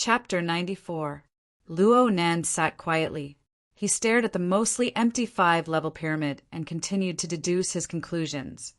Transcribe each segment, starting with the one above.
Chapter 94. Luo Nan sat quietly. He stared at the mostly empty 5-level pyramid and continued to deduce his conclusions.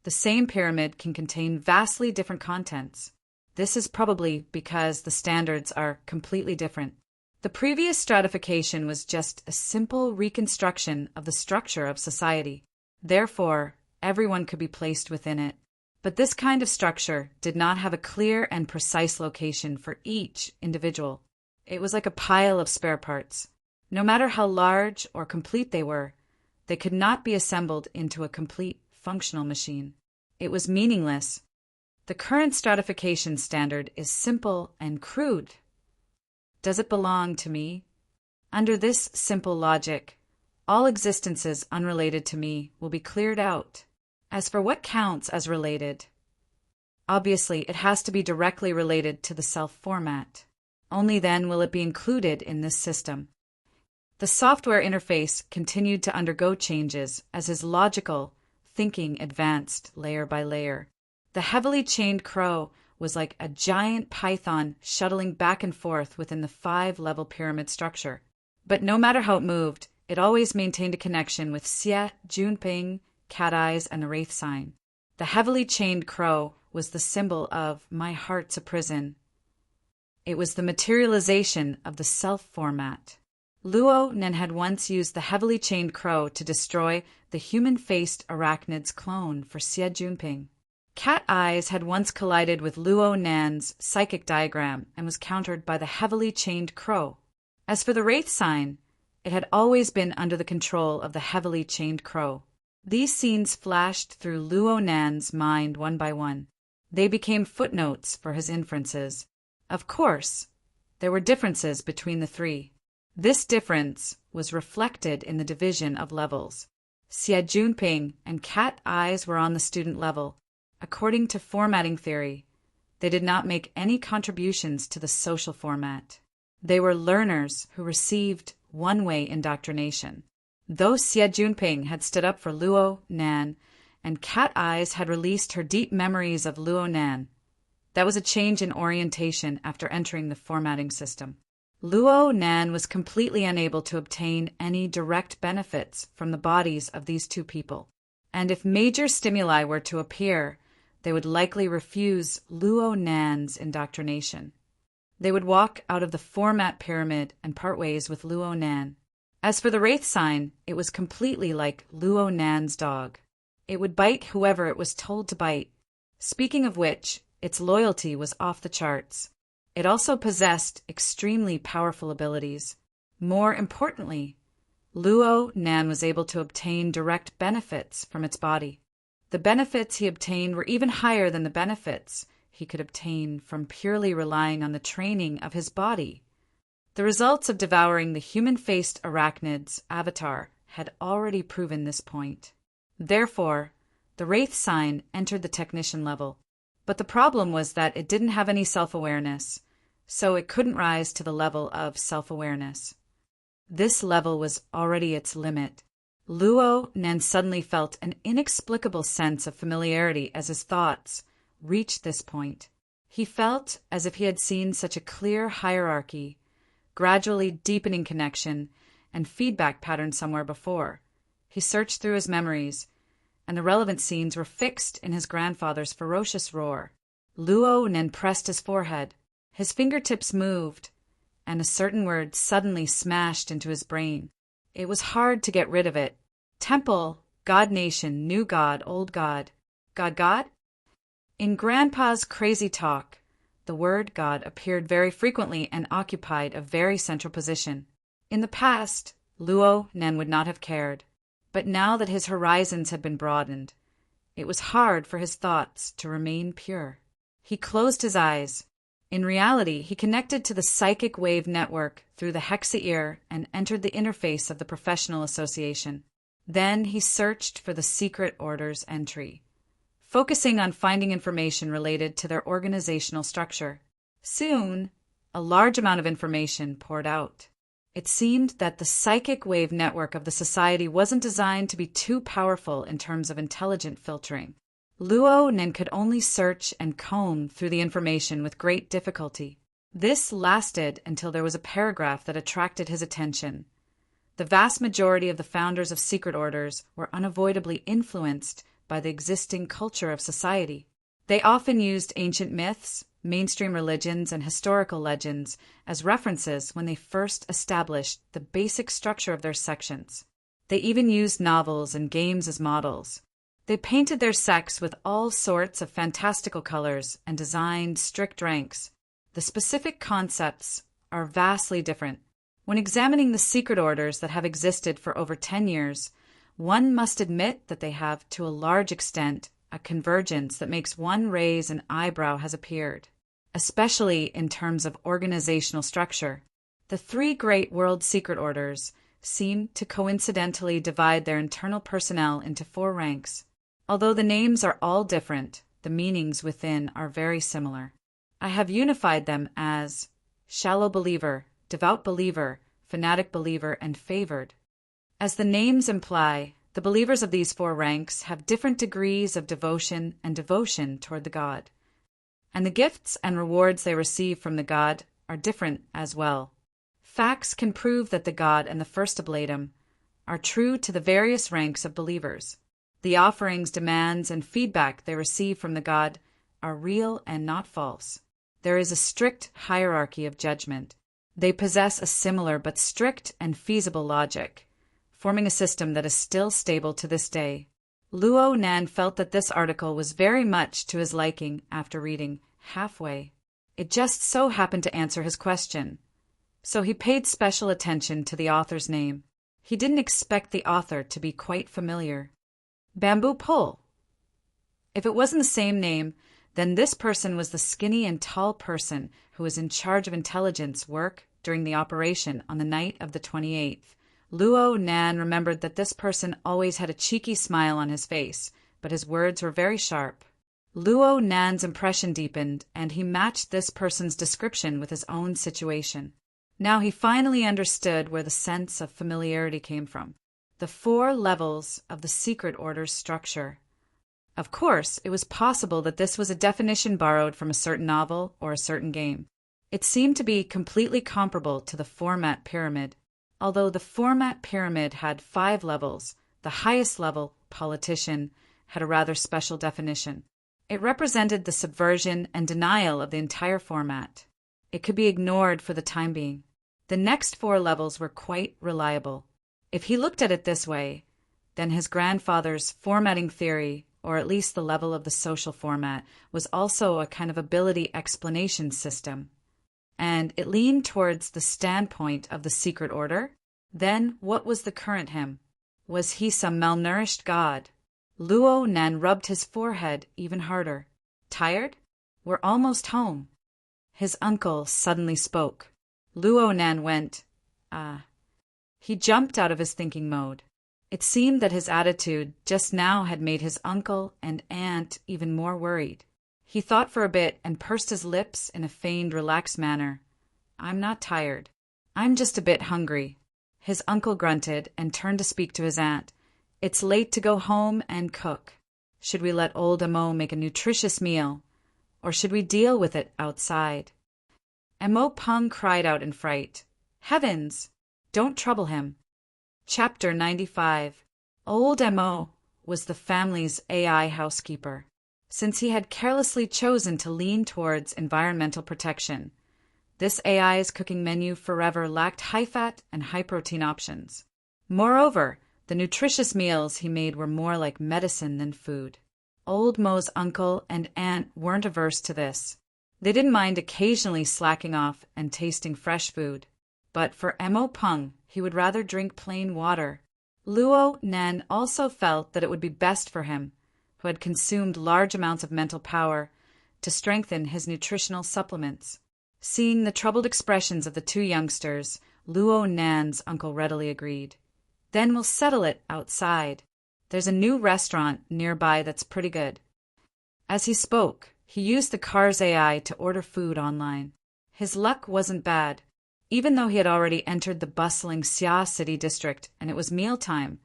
The same pyramid can contain vastly different contents. This is probably because the standards are completely different. The previous stratification was just a simple reconstruction of the structure of society. Therefore, everyone could be placed within it. But this kind of structure did not have a clear and precise location for each individual. It was like a pile of spare parts. No matter how large or complete they could not be assembled into a complete functional machine. It was meaningless. The current stratification standard is simple and crude. Does it belong to me? Under this simple logic, all existences unrelated to me will be cleared out. As for what counts as related, obviously it has to be directly related to the self format. Only then will it be included in this system. The software interface continued to undergo changes as his logical thinking advanced layer by layer. The heavily chained crow was like a giant python shuttling back and forth within the 5-level pyramid structure. But no matter how it moved, it always maintained a connection with Xie, Junping, Cat Eyes, and the Wraith sign. The heavily chained crow was the symbol of my heart's a prison. It was the materialization of the self-format. Luo Nen had once used the heavily chained crow to destroy the human-faced arachnid's clone for Xie Junping. Cat Eyes had once collided with Luo Nan's psychic diagram and was countered by the heavily chained crow. As for the Wraith sign, it had always been under the control of the heavily chained crow. These scenes flashed through Luo Nan's mind one by one. They became footnotes for his inferences. Of course, there were differences between the three. This difference was reflected in the division of levels. Xie Junping and Cat Eyes were on the student level. According to formatting theory, they did not make any contributions to the social format. They were learners who received one-way indoctrination. Though Xie Junping had stood up for Luo Nan and Cat Eyes had released her deep memories of Luo Nan, that was a change in orientation after entering the formatting system. Luo Nan was completely unable to obtain any direct benefits from the bodies of these two people, and if major stimuli were to appear, they would likely refuse Luo Nan's indoctrination. They would walk out of the format pyramid and part ways with Luo Nan. As for the Wraith sign, it was completely like Luo Nan's dog. It would bite whoever it was told to bite. Speaking of which, its loyalty was off the charts. It also possessed extremely powerful abilities. More importantly, Luo Nan was able to obtain direct benefits from its body. The benefits he obtained were even higher than the benefits he could obtain from purely relying on the training of his body. The results of devouring the human-faced arachnid's avatar had already proven this point. Therefore, the Wraith sign entered the technician level. But the problem was that it didn't have any self-awareness, so it couldn't rise to the level of self-awareness. This level was already its limit. Luo Nen suddenly felt an inexplicable sense of familiarity as his thoughts reached this point. He felt as if he had seen such a clear hierarchy, gradually deepening connection, and feedback pattern somewhere before. He searched through his memories, and the relevant scenes were fixed in his grandfather's ferocious roar. Luo Nen pressed his forehead. His fingertips moved, and a certain word suddenly smashed into his brain. It was hard to get rid of it. Temple, God Nation, New God, Old God. God? In Grandpa's crazy talk, the word God appeared very frequently and occupied a very central position. In the past, Luo Nen would not have cared. But now that his horizons had been broadened, it was hard for his thoughts to remain pure. He closed his eyes. In reality, he connected to the psychic wave network through the hexa ear and entered the interface of the professional association. Then he searched for the secret order's entry, focusing on finding information related to their organizational structure. Soon, a large amount of information poured out. It seemed that the psychic wave network of the society wasn't designed to be too powerful in terms of intelligent filtering. Luo Nen could only search and comb through the information with great difficulty. This lasted until there was a paragraph that attracted his attention. The vast majority of the founders of secret orders were unavoidably influenced by the existing culture of society. They often used ancient myths, mainstream religions, and historical legends as references when they first established the basic structure of their sections. They even used novels and games as models. They painted their sects with all sorts of fantastical colors and designed strict ranks. The specific concepts are vastly different. When examining the secret orders that have existed for over 10 years, one must admit that they have, to a large extent, a convergence that makes one raise an eyebrow has appeared, especially in terms of organizational structure. The three great world secret orders seem to coincidentally divide their internal personnel into 4 ranks. Although the names are all different, the meanings within are very similar. I have unified them as shallow believer, devout believer, fanatic believer, and favored. As the names imply, the believers of these 4 ranks have different degrees of devotion toward the God, and the gifts and rewards they receive from the God are different as well. Facts can prove that the God and the first oblatum are true to the various ranks of believers. The offerings, demands, and feedback they receive from the God are real and not false. There is a strict hierarchy of judgment. They possess a similar but strict and feasible logic, forming a system that is still stable to this day. Luo Nan felt that this article was very much to his liking after reading halfway. It just so happened to answer his question. So he paid special attention to the author's name. He didn't expect the author to be quite familiar. Bamboo Pole. If it wasn't the same name, then this person was the skinny and tall person who was in charge of intelligence work during the operation on the night of the 28th. Luo Nan remembered that this person always had a cheeky smile on his face, but his words were very sharp. Luo Nan's impression deepened, and he matched this person's description with his own situation. Now he finally understood where the sense of familiarity came from. The 4 levels of the secret order's structure. Of course, it was possible that this was a definition borrowed from a certain novel or a certain game. It seemed to be completely comparable to the format pyramid. Although the format pyramid had 5 levels, the highest level, politician, had a rather special definition. It represented the subversion and denial of the entire format. It could be ignored for the time being. The next 4 levels were quite reliable. If he looked at it this way, then his grandfather's formatting theory, or at least the level of the social format, was also a kind of ability explanation system. And it leaned towards the standpoint of the secret order. Then what was the current him? Was he some malnourished god? Luo Nan rubbed his forehead even harder. Tired? We're almost home. His uncle suddenly spoke. Luo Nan went, He jumped out of his thinking mode. It seemed that his attitude just now had made his uncle and aunt even more worried. He thought for a bit and pursed his lips in a feigned, relaxed manner. I'm not tired. I'm just a bit hungry. His uncle grunted and turned to speak to his aunt. It's late to go home and cook. Should we let old Amo make a nutritious meal, or should we deal with it outside? Amo Peng cried out in fright. Heavens! Don't trouble him. Chapter 95. Old Amo was the family's AI housekeeper. Since he had carelessly chosen to lean towards environmental protection, this AI's cooking menu forever lacked high-fat and high-protein options. Moreover, the nutritious meals he made were more like medicine than food. Old Mo's uncle and aunt weren't averse to this. They didn't mind occasionally slacking off and tasting fresh food. But for Emo Peng, he would rather drink plain water. Luo Nan also felt that it would be best for him, who had consumed large amounts of mental power, to strengthen his nutritional supplements. Seeing the troubled expressions of the 2 youngsters, Luo Nan's uncle readily agreed. Then we'll settle it outside. There's a new restaurant nearby that's pretty good. As he spoke, he used the car's AI to order food online. His luck wasn't bad. Even though he had already entered the bustling Xia City district and it was mealtime,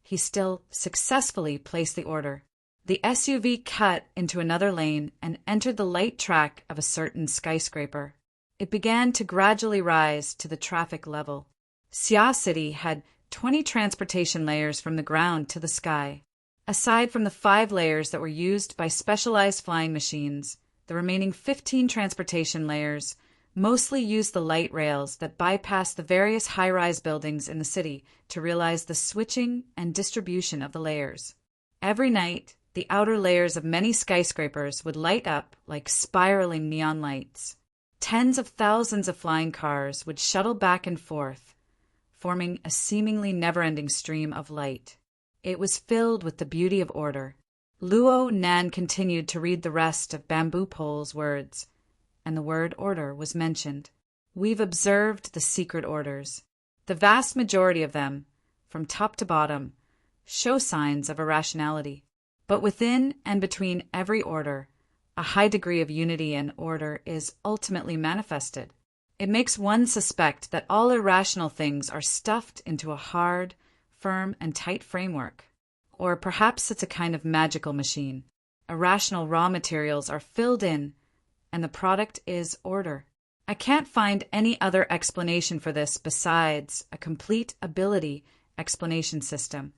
he still successfully placed the order. The SUV cut into another lane and entered the light track of a certain skyscraper. It began to gradually rise to the traffic level. Xia City had 20 transportation layers from the ground to the sky. Aside from the 5 layers that were used by specialized flying machines, the remaining 15 transportation layers mostly used the light rails that bypass the various high-rise buildings in the city to realize the switching and distribution of the layers. Every night, the outer layers of many skyscrapers would light up like spiraling neon lights. Tens of thousands of flying cars would shuttle back and forth, forming a seemingly never-ending stream of light. It was filled with the beauty of order. Luo Nan continued to read the rest of Bamboo Pole's words, and the word order was mentioned. We've observed the secret orders. The vast majority of them, from top to bottom, show signs of irrationality. But within and between every order, a high degree of unity and order is ultimately manifested. It makes one suspect that all irrational things are stuffed into a hard, firm, and tight framework. Or perhaps it's a kind of magical machine. Irrational raw materials are filled in, and the product is order. I can't find any other explanation for this besides a complete ability explanation system.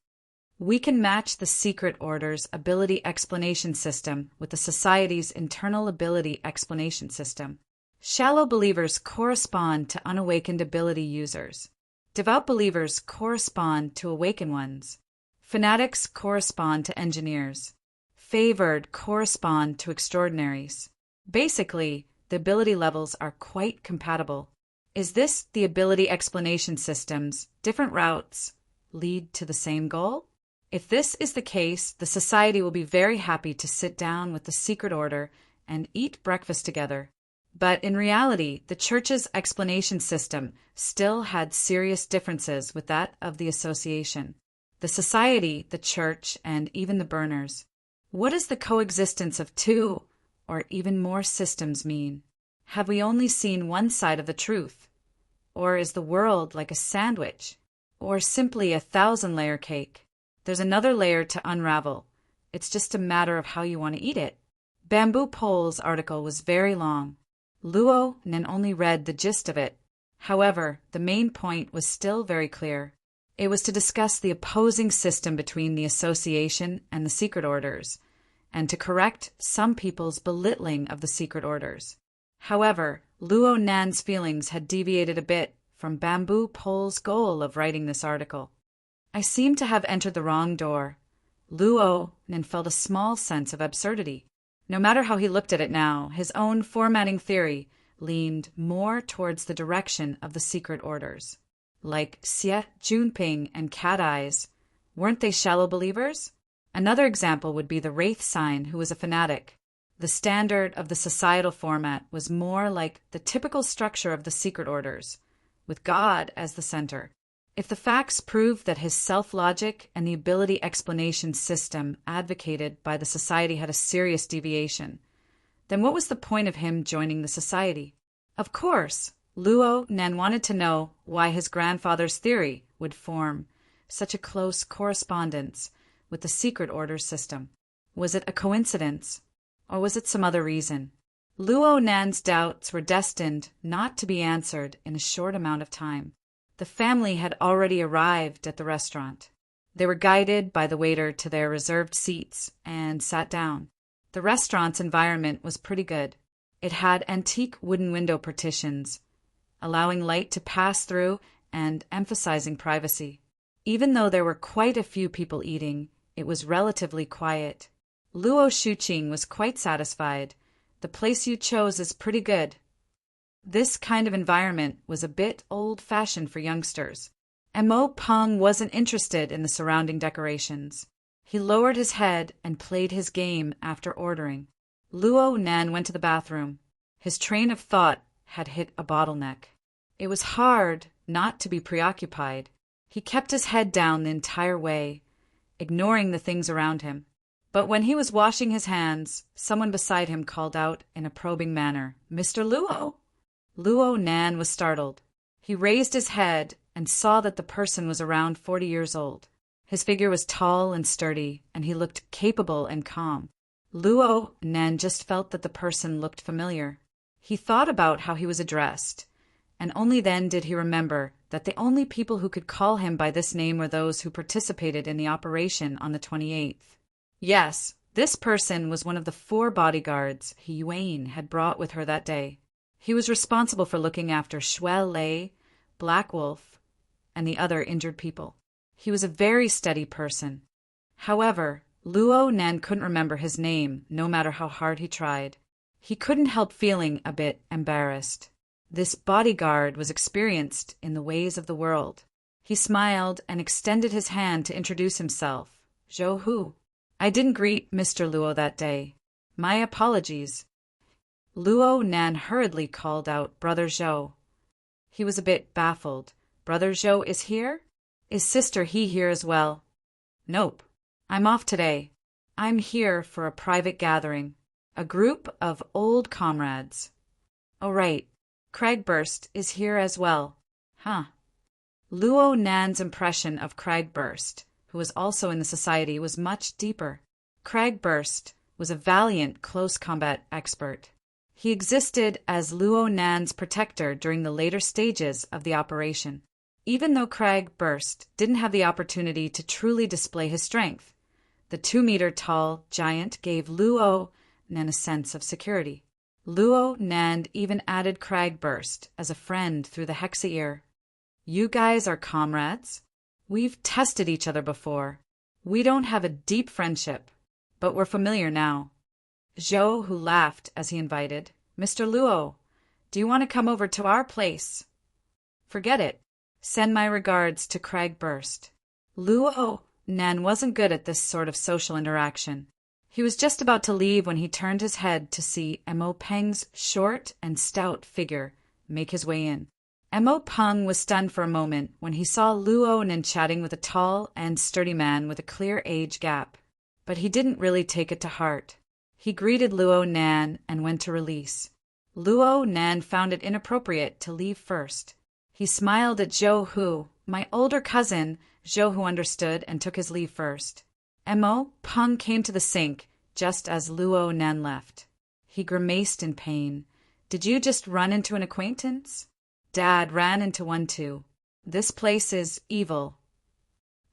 We can match the secret order's ability explanation system with the society's internal ability explanation system. Shallow believers correspond to unawakened ability users. Devout believers correspond to awakened ones. Fanatics correspond to engineers. Favored correspond to extraordinaries. Basically, the ability levels are quite compatible. Is this the ability explanation system's different routes lead to the same goal? If this is the case, the society will be very happy to sit down with the secret order and eat breakfast together. But in reality, the Church's explanation system still had serious differences with that of the association. The society, the Church, and even the burners. What does the coexistence of 2 or even more systems mean? Have we only seen one side of the truth? Or is the world like a sandwich? Or simply a 1,000-layer cake? There's another layer to unravel. It's just a matter of how you want to eat it. Bamboo Pole's article was very long. Luo Nan only read the gist of it. However, the main point was still very clear. It was to discuss the opposing system between the association and the secret orders, and to correct some people's belittling of the secret orders. However, Luo Nan's feelings had deviated a bit from Bamboo Pole's goal of writing this article. I seemed to have entered the wrong door. Luo Nan felt a small sense of absurdity. No matter how he looked at it now, his own formatting theory leaned more towards the direction of the secret orders. Like Xie Junping and Cat Eyes, weren't they shallow believers? Another example would be the Wraith Sign, who was a fanatic. The standard of the societal format was more like the typical structure of the secret orders, with God as the center. If the facts proved that his self-logic and the ability explanation system advocated by the society had a serious deviation, then what was the point of him joining the society? Of course, Luo Nan wanted to know why his grandfather's theory would form such a close correspondence with the secret order system. Was it a coincidence, or was it some other reason? Luo Nan's doubts were destined not to be answered in a short amount of time. The family had already arrived at the restaurant. They were guided by the waiter to their reserved seats and sat down. The restaurant's environment was pretty good. It had antique wooden window partitions, allowing light to pass through and emphasizing privacy. Even though there were quite a few people eating, it was relatively quiet. Luo Shuqing was quite satisfied. The place you chose is pretty good. This kind of environment was a bit old-fashioned for youngsters. And Mo Peng wasn't interested in the surrounding decorations. He lowered his head and played his game after ordering. Luo Nan went to the bathroom. His train of thought had hit a bottleneck. It was hard not to be preoccupied. He kept his head down the entire way, ignoring the things around him. But when he was washing his hands, someone beside him called out in a probing manner, "Mr. Luo!" Luo Nan was startled. He raised his head and saw that the person was around 40 years old. His figure was tall and sturdy, and he looked capable and calm. Luo Nan just felt that the person looked familiar. He thought about how he was addressed, and only then did he remember that the only people who could call him by this name were those who participated in the operation on the 28th. Yes, this person was one of the 4 bodyguards Yuen had brought with her that day. He was responsible for looking after Shuel Lei, Black Wolf, and the other injured people. He was a very steady person. However, Luo Nan couldn't remember his name, no matter how hard he tried. He couldn't help feeling a bit embarrassed. This bodyguard was experienced in the ways of the world. He smiled and extended his hand to introduce himself. Zhou Hu. I didn't greet Mr. Luo that day. My apologies. Luo Nan hurriedly called out Brother Zhou. He was a bit baffled. Brother Zhou is here? Is Sister He here as well? Nope. I'm off today. I'm here for a private gathering. A group of old comrades. Oh, right. Cragburst is here as well. Huh. Luo Nan's impression of Cragburst, who was also in the society, was much deeper. Cragburst was a valiant close combat expert. He existed as Luo Nan's protector during the later stages of the operation. Even though Cragburst didn't have the opportunity to truly display his strength, the 2-meter-tall giant gave Luo Nan a sense of security. Luo Nan even added Cragburst as a friend through the Hexa ear. You guys are comrades? We've tested each other before. We don't have a deep friendship, but we're familiar now. Zhou Hu laughed as he invited, Mr. Luo, do you want to come over to our place? Forget it. Send my regards to Cragburst. Luo Nan wasn't good at this sort of social interaction. He was just about to leave when he turned his head to see Mo Peng's short and stout figure make his way in. Mo Peng was stunned for a moment when he saw Luo Nan chatting with a tall and sturdy man with a clear age gap. But he didn't really take it to heart. He greeted Luo Nan and went to release. Luo Nan found it inappropriate to leave first. He smiled at Zhou Hu, my older cousin. Zhou Hu understood and took his leave first. Mo Peng came to the sink just as Luo Nan left. He grimaced in pain. Did you just run into an acquaintance? Dad ran into one too. This place is evil.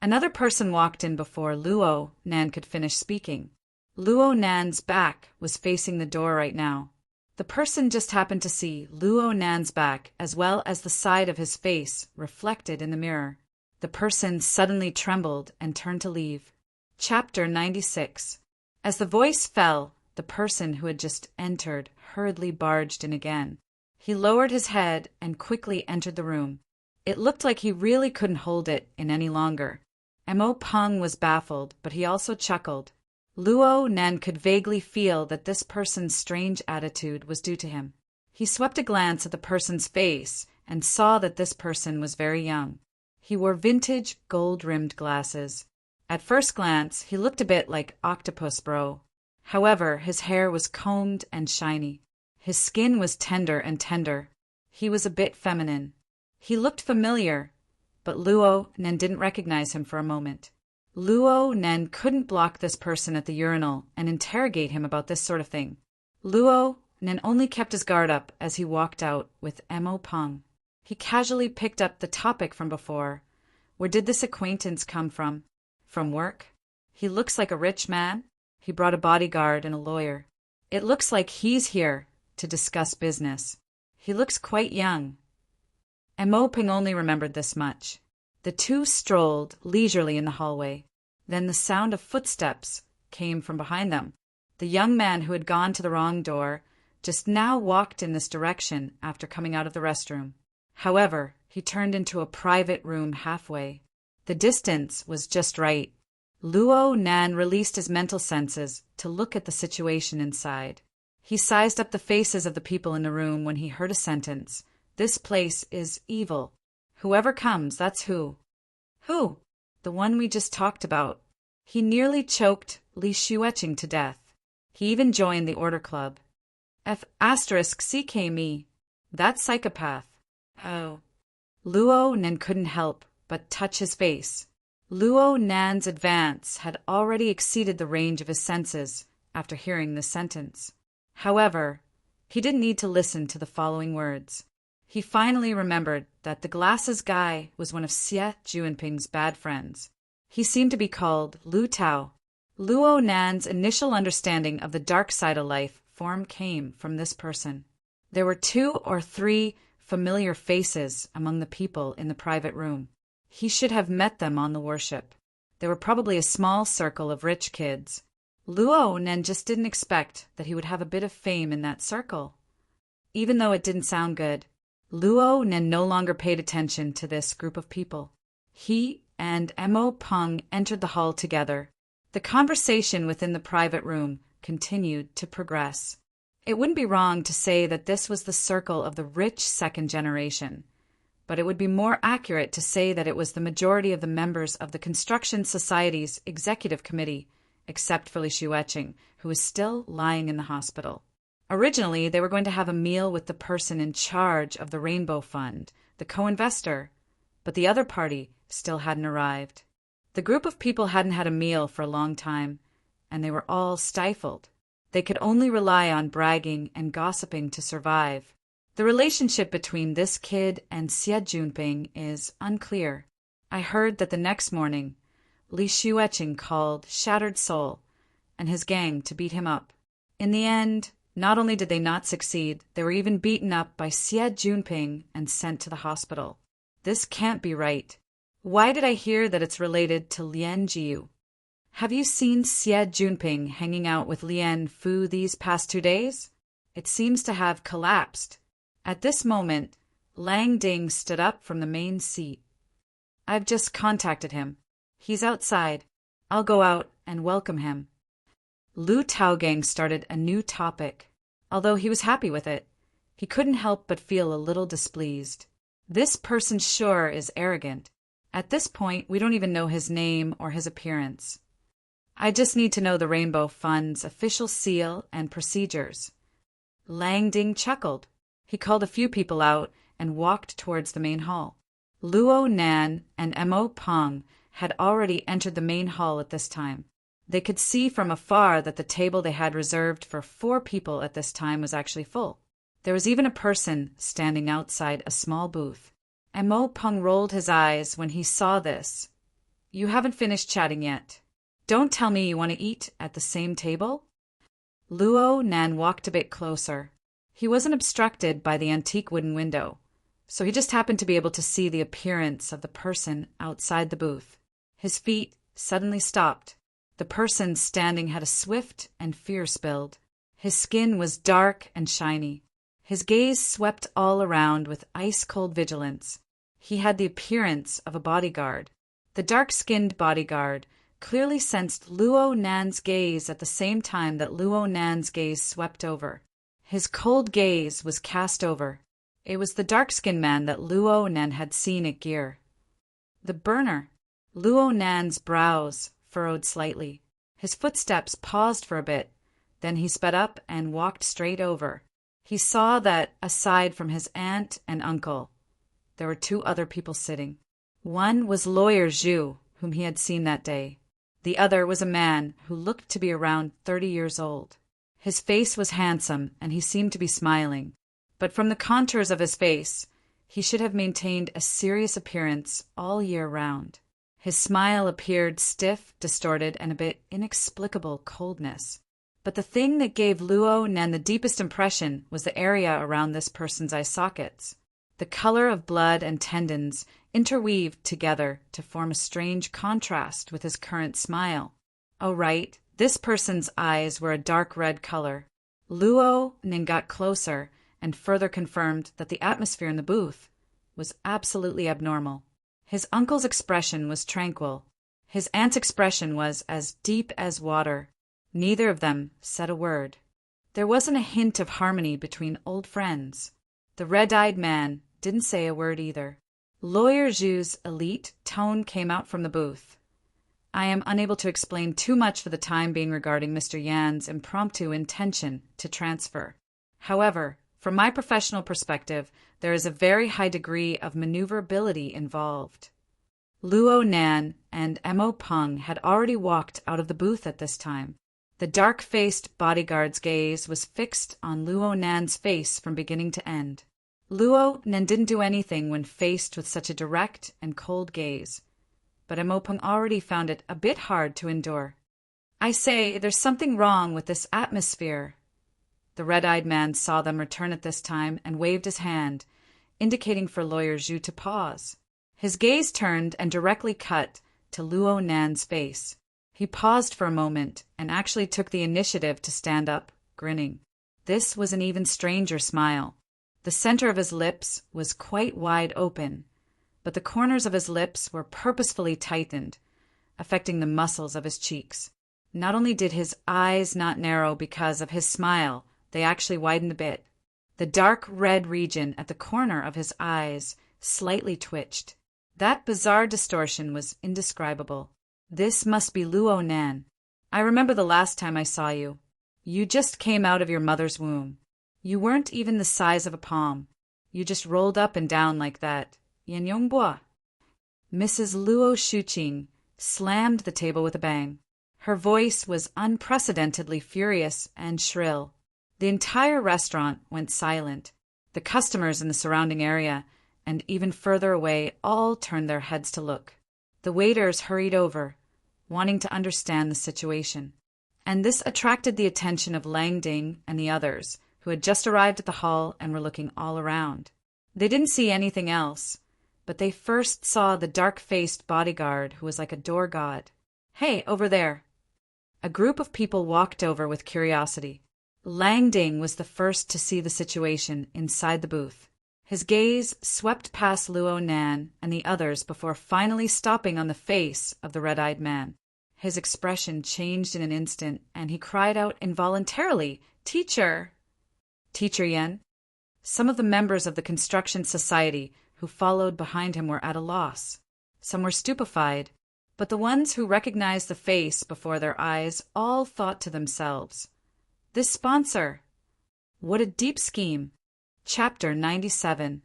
Another person walked in before Luo Nan could finish speaking. Luo Nan's back was facing the door right now. The person just happened to see Luo Nan's back as well as the side of his face reflected in the mirror. The person suddenly trembled and turned to leave. Chapter 96. As the voice fell, the person who had just entered hurriedly barged in again. He lowered his head and quickly entered the room. It looked like he really couldn't hold it in any longer. Mo Peng was baffled, but he also chuckled. Luo Nan could vaguely feel that this person's strange attitude was due to him. He swept a glance at the person's face and saw that this person was very young. He wore vintage gold-rimmed glasses. At first glance, he looked a bit like Octopus Bro. However, his hair was combed and shiny. His skin was tender and tender. He was a bit feminine. He looked familiar, but Luo Nan didn't recognize him for a moment. Luo Nan couldn't block this person at the urinal and interrogate him about this sort of thing. Luo Nan only kept his guard up as he walked out with Mo Peng. He casually picked up the topic from before. Where did this acquaintance come from? From work? He looks like a rich man. He brought a bodyguard and a lawyer. It looks like he's here to discuss business. He looks quite young. Mo Peng only remembered this much. The two strolled leisurely in the hallway. Then the sound of footsteps came from behind them. The young man who had gone to the wrong door just now walked in this direction after coming out of the restroom. However, he turned into a private room halfway. The distance was just right. Luo Nan released his mental senses to look at the situation inside. He sized up the faces of the people in the room when he heard a sentence. This place is evil. Whoever comes, that's who. Who? The one we just talked about. He nearly choked Li Shueqing to death. He even joined the Order Club. F***CK that psychopath. Oh. Luo Nan couldn't help but touch his face. Luo Nan's advance had already exceeded the range of his senses after hearing this sentence. However, He didn't need to listen to the following words. He finally remembered that the glasses guy was one of Xie Juanping's bad friends. He seemed to be called Lu Tao. Luo Nan's initial understanding of the dark side of life form came from this person. There were 2 or 3 familiar faces among the people in the private room. He should have met them on the worship. There were probably a small circle of rich kids. Luo Nan just didn't expect that he would have a bit of fame in that circle. Even though it didn't sound good, Luo Nan no longer paid attention to this group of people. He and Mo Peng entered the hall together. The conversation within the private room continued to progress. It wouldn't be wrong to say that this was the circle of the rich second generation, but it would be more accurate to say that it was the majority of the members of the Construction Society's executive committee, except for Li Xueqing, who was still lying in the hospital. Originally, they were going to have a meal with the person in charge of the Rainbow Fund, the co-investor, but the other party still hadn't arrived. The group of people hadn't had a meal for a long time, and they were all stifled. They could only rely on bragging and gossiping to survive. The relationship between this kid and Xie Juanping is unclear. I heard that the next morning, Li Xueqing called Shattered Soul and his gang to beat him up. In the end, not only did they not succeed, they were even beaten up by Xie Juanping and sent to the hospital. This can't be right. Why did I hear that it's related to Lian Jiu? Have you seen Xie Juanping hanging out with Lian Fu these past 2 days? It seems to have collapsed. At this moment, Lang Ding stood up from the main seat. I've just contacted him. He's outside. I'll go out and welcome him. Lu Taogang started a new topic. Although he was happy with it, he couldn't help but feel a little displeased. This person sure is arrogant. At this point, we don't even know his name or his appearance. I just need to know the Rainbow Fund's official seal and procedures. Lang Ding chuckled. He called a few people out and walked towards the main hall. Luo Nan and Mo Peng had already entered the main hall at this time. They could see from afar that the table they had reserved for 4 people at this time was actually full. There was even a person standing outside a small booth. Mo Peng rolled his eyes when he saw this. You haven't finished chatting yet. Don't tell me you want to eat at the same table? Luo Nan walked a bit closer. He wasn't obstructed by the antique wooden window, so he just happened to be able to see the appearance of the person outside the booth. His feet suddenly stopped. The person standing had a swift and fierce build. His skin was dark and shiny. His gaze swept all around with ice-cold vigilance. He had the appearance of a bodyguard. The dark-skinned bodyguard clearly sensed Luo Nan's gaze at the same time that Luo Nan's gaze swept over. His cold gaze was cast over. It was the dark-skinned man that Luo Nan had seen at Gear. The burner. Luo Nan's brows furrowed slightly. His footsteps paused for a bit. Then he sped up and walked straight over. He saw that, aside from his aunt and uncle, there were 2 other people sitting. One was Lawyer Zhu, whom he had seen that day. The other was a man who looked to be around 30 years old. His face was handsome, and he seemed to be smiling. But from the contours of his face, he should have maintained a serious appearance all year round. His smile appeared stiff, distorted, and a bit inexplicable coldness. But the thing that gave Luo Nan the deepest impression was the area around this person's eye sockets. The color of blood and tendons interweaved together to form a strange contrast with his current smile. Oh, right, this person's eyes were a dark red color. Luo Nan got closer and further confirmed that the atmosphere in the booth was absolutely abnormal. His uncle's expression was tranquil. His aunt's expression was as deep as water. Neither of them said a word. There wasn't a hint of harmony between old friends. The red-eyed man didn't say a word either. Lawyer Zhu's elite tone came out from the booth. I am unable to explain too much for the time being regarding Mr. Yan's impromptu intention to transfer. However, from my professional perspective, there is a very high degree of maneuverability involved. Luo Nan and Mo Peng had already walked out of the booth at this time. The dark-faced bodyguard's gaze was fixed on Luo Nan's face from beginning to end. Luo Nan didn't do anything when faced with such a direct and cold gaze, but Amopeng already found it a bit hard to endure. I say, there's something wrong with this atmosphere. The red-eyed man saw them return at this time and waved his hand, indicating for Lawyer Zhu to pause. His gaze turned and directly cut to Luo Nan's face. He paused for a moment and actually took the initiative to stand up, grinning. This was an even stranger smile. The center of his lips was quite wide open, but the corners of his lips were purposefully tightened, affecting the muscles of his cheeks. Not only did his eyes not narrow because of his smile, they actually widened a bit. The dark red region at the corner of his eyes slightly twitched. That bizarre distortion was indescribable. This must be Luo Nan. I remember the last time I saw you. You just came out of your mother's womb. You weren't even the size of a palm. You just rolled up and down like that. Yan Yongbua. Mrs. Luo Shuqing slammed the table with a bang. Her voice was unprecedentedly furious and shrill. The entire restaurant went silent. The customers in the surrounding area, and even further away, all turned their heads to look. The waiters hurried over, wanting to understand the situation. And this attracted the attention of Lang Ding and the others, who had just arrived at the hall and were looking all around. They didn't see anything else, but they first saw the dark-faced bodyguard who was like a door god. Hey, over there! A group of people walked over with curiosity. Lang Ding was the first to see the situation inside the booth. His gaze swept past Luo Nan and the others before finally stopping on the face of the red-eyed man. His expression changed in an instant, and he cried out involuntarily, "Teacher!" Teacher Yen? Some of the members of the construction society who followed behind him were at a loss. Some were stupefied, but the ones who recognized the face before their eyes all thought to themselves, "This sponsor! What a deep scheme!" Chapter 97.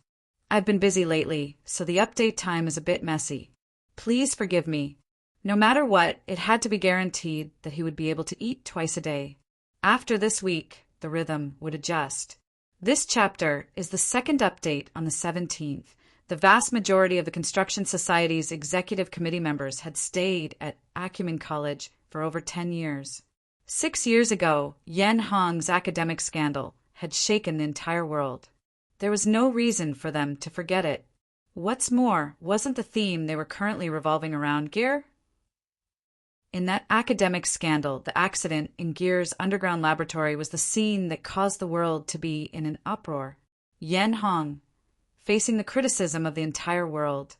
I've been busy lately, so the update time is a bit messy. Please forgive me. No matter what, it had to be guaranteed that he would be able to eat twice a day. After this week, the rhythm would adjust. This chapter is the second update on the 17th. The vast majority of the Construction Society's executive committee members had stayed at Acumen College for over 10 years. 6 years ago, Yen Hong's academic scandal had shaken the entire world. There was no reason for them to forget it. What's more, wasn't the theme they were currently revolving around Gear? In that academic scandal, the accident in Gear's underground laboratory was the scene that caused the world to be in an uproar. Yen Hong, facing the criticism of the entire world,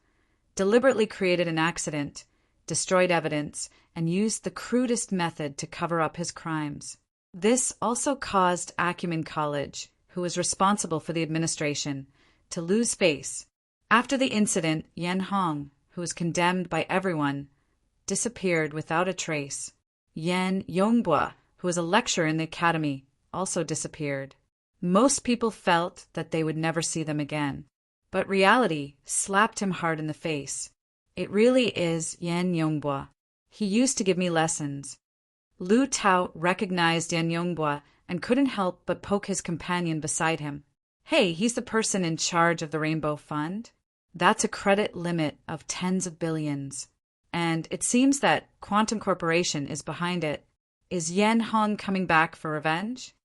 deliberately created an accident, destroyed evidence, and used the crudest method to cover up his crimes. This also caused Acumen College, who was responsible for the administration, to lose face. After the incident, Yen Hong, who was condemned by everyone, disappeared without a trace. Yan Yongbua, who was a lecturer in the academy, also disappeared. Most people felt that they would never see them again. But reality slapped him hard in the face. It really is Yan Yongbua. He used to give me lessons. Lu Tao recognized Yan Yongbua and couldn't help but poke his companion beside him. Hey, he's the person in charge of the Rainbow Fund. That's a credit limit of tens of billions. And it seems that Quantum Corporation is behind it. Is Yen Hong coming back for revenge?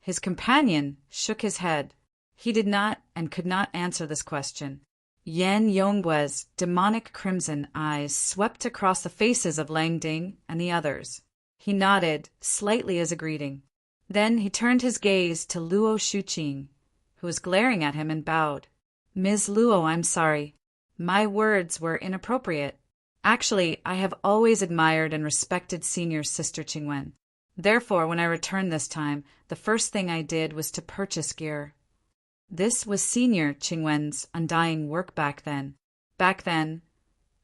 His companion shook his head. He did not and could not answer this question. Yan Yongbua's demonic crimson eyes swept across the faces of Lang Ding and the others. He nodded, slightly as a greeting. Then he turned his gaze to Luo Shuqing, who was glaring at him, and bowed. Ms. Luo, I'm sorry. My words were inappropriate. Actually, I have always admired and respected Senior Sister Qingwen. Therefore, when I returned this time, the first thing I did was to purchase gear. This was Senior Qingwen's undying work back then. Back then,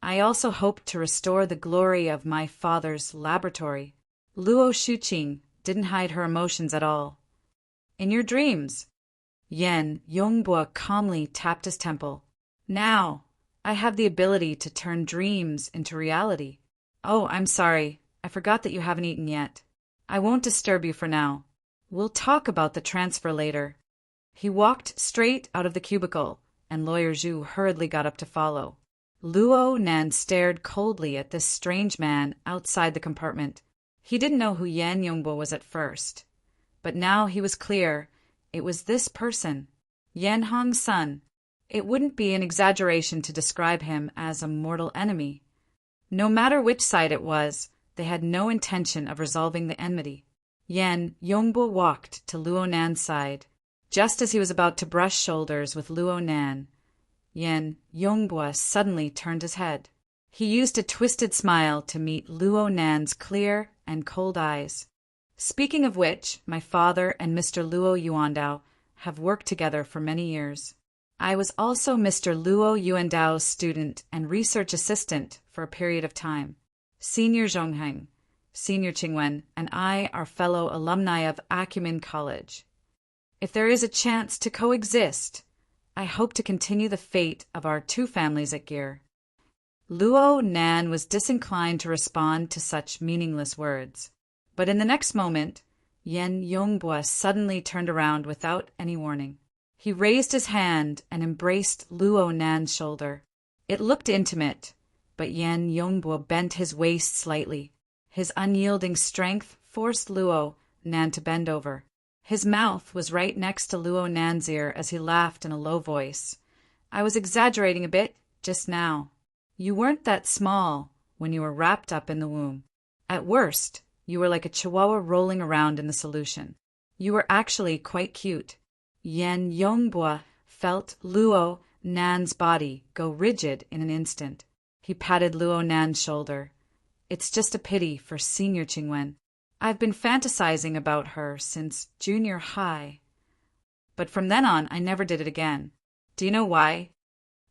I also hoped to restore the glory of my father's laboratory. Luo Shuqing didn't hide her emotions at all. In your dreams. Yan Yongbua calmly tapped his temple. Now, I have the ability to turn dreams into reality. Oh, I'm sorry. I forgot that you haven't eaten yet. I won't disturb you for now. We'll talk about the transfer later." He walked straight out of the cubicle, and Lawyer Zhu hurriedly got up to follow. Luo Nan stared coldly at this strange man outside the compartment. He didn't know who Yan Yongbo was at first, but now he was clear. It was this person, Yan Hong's son. It wouldn't be an exaggeration to describe him as a mortal enemy. No matter which side it was, they had no intention of resolving the enmity. Yan Yongbo walked to Luo Nan's side. Just as he was about to brush shoulders with Luo Nan, Yan Yongbo suddenly turned his head. He used a twisted smile to meet Luo Nan's clear and cold eyes. "Speaking of which, my father and Mr. Luo Yuandao have worked together for many years. I was also Mr. Luo Yuandao's student and research assistant for a period of time. Senior Zhongheng, Senior Qingwen, and I are fellow alumni of Acumen College. If there is a chance to coexist, I hope to continue the fate of our two families at Gear." Luo Nan was disinclined to respond to such meaningless words, but in the next moment, Yan Yongbo suddenly turned around without any warning. He raised his hand and embraced Luo Nan's shoulder. It looked intimate, but Yan Yongbo bent his waist slightly. His unyielding strength forced Luo Nan to bend over. His mouth was right next to Luo Nan's ear as he laughed in a low voice. "I was exaggerating a bit just now. You weren't that small when you were wrapped up in the womb. At worst, you were like a chihuahua rolling around in the solution. You were actually quite cute." Yan Yongbo felt Luo Nan's body go rigid in an instant. He patted Luo Nan's shoulder. "It's just a pity for Senior Qingwen. I've been fantasizing about her since junior high. But from then on, I never did it again. Do you know why?"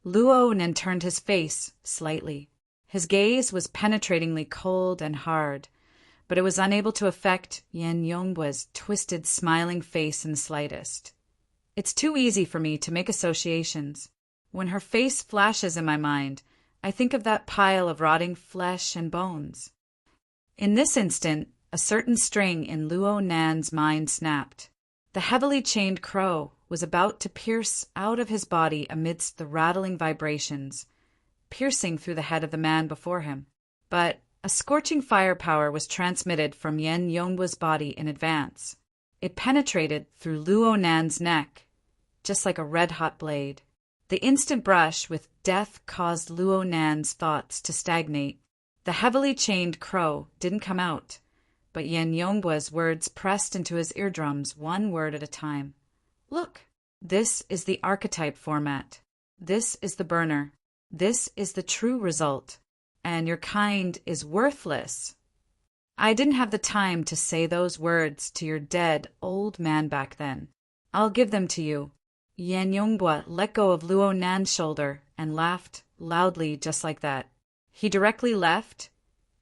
Luo Nan turned his face slightly. His gaze was penetratingly cold and hard, but it was unable to affect Yan Yongbo's twisted, smiling face in the slightest. "It's too easy for me to make associations. When her face flashes in my mind, I think of that pile of rotting flesh and bones." In this instant, a certain string in Luo Nan's mind snapped. The heavily chained crow was about to pierce out of his body amidst the rattling vibrations, piercing through the head of the man before him. But a scorching firepower was transmitted from Yan Yongbo's body in advance. It penetrated through Luo Nan's neck, just like a red-hot blade. The instant brush with death caused Luo Nan's thoughts to stagnate. The heavily chained crow didn't come out, but Yan Yongbo's words pressed into his eardrums one word at a time. "Look, this is the archetype format. This is the burner. This is the true result. And your kind is worthless." I didn't have the time to say those words to your dead old man back then. I'll give them to you. Yan Yongbo let go of Luo Nan's shoulder and laughed loudly just like that. He directly left,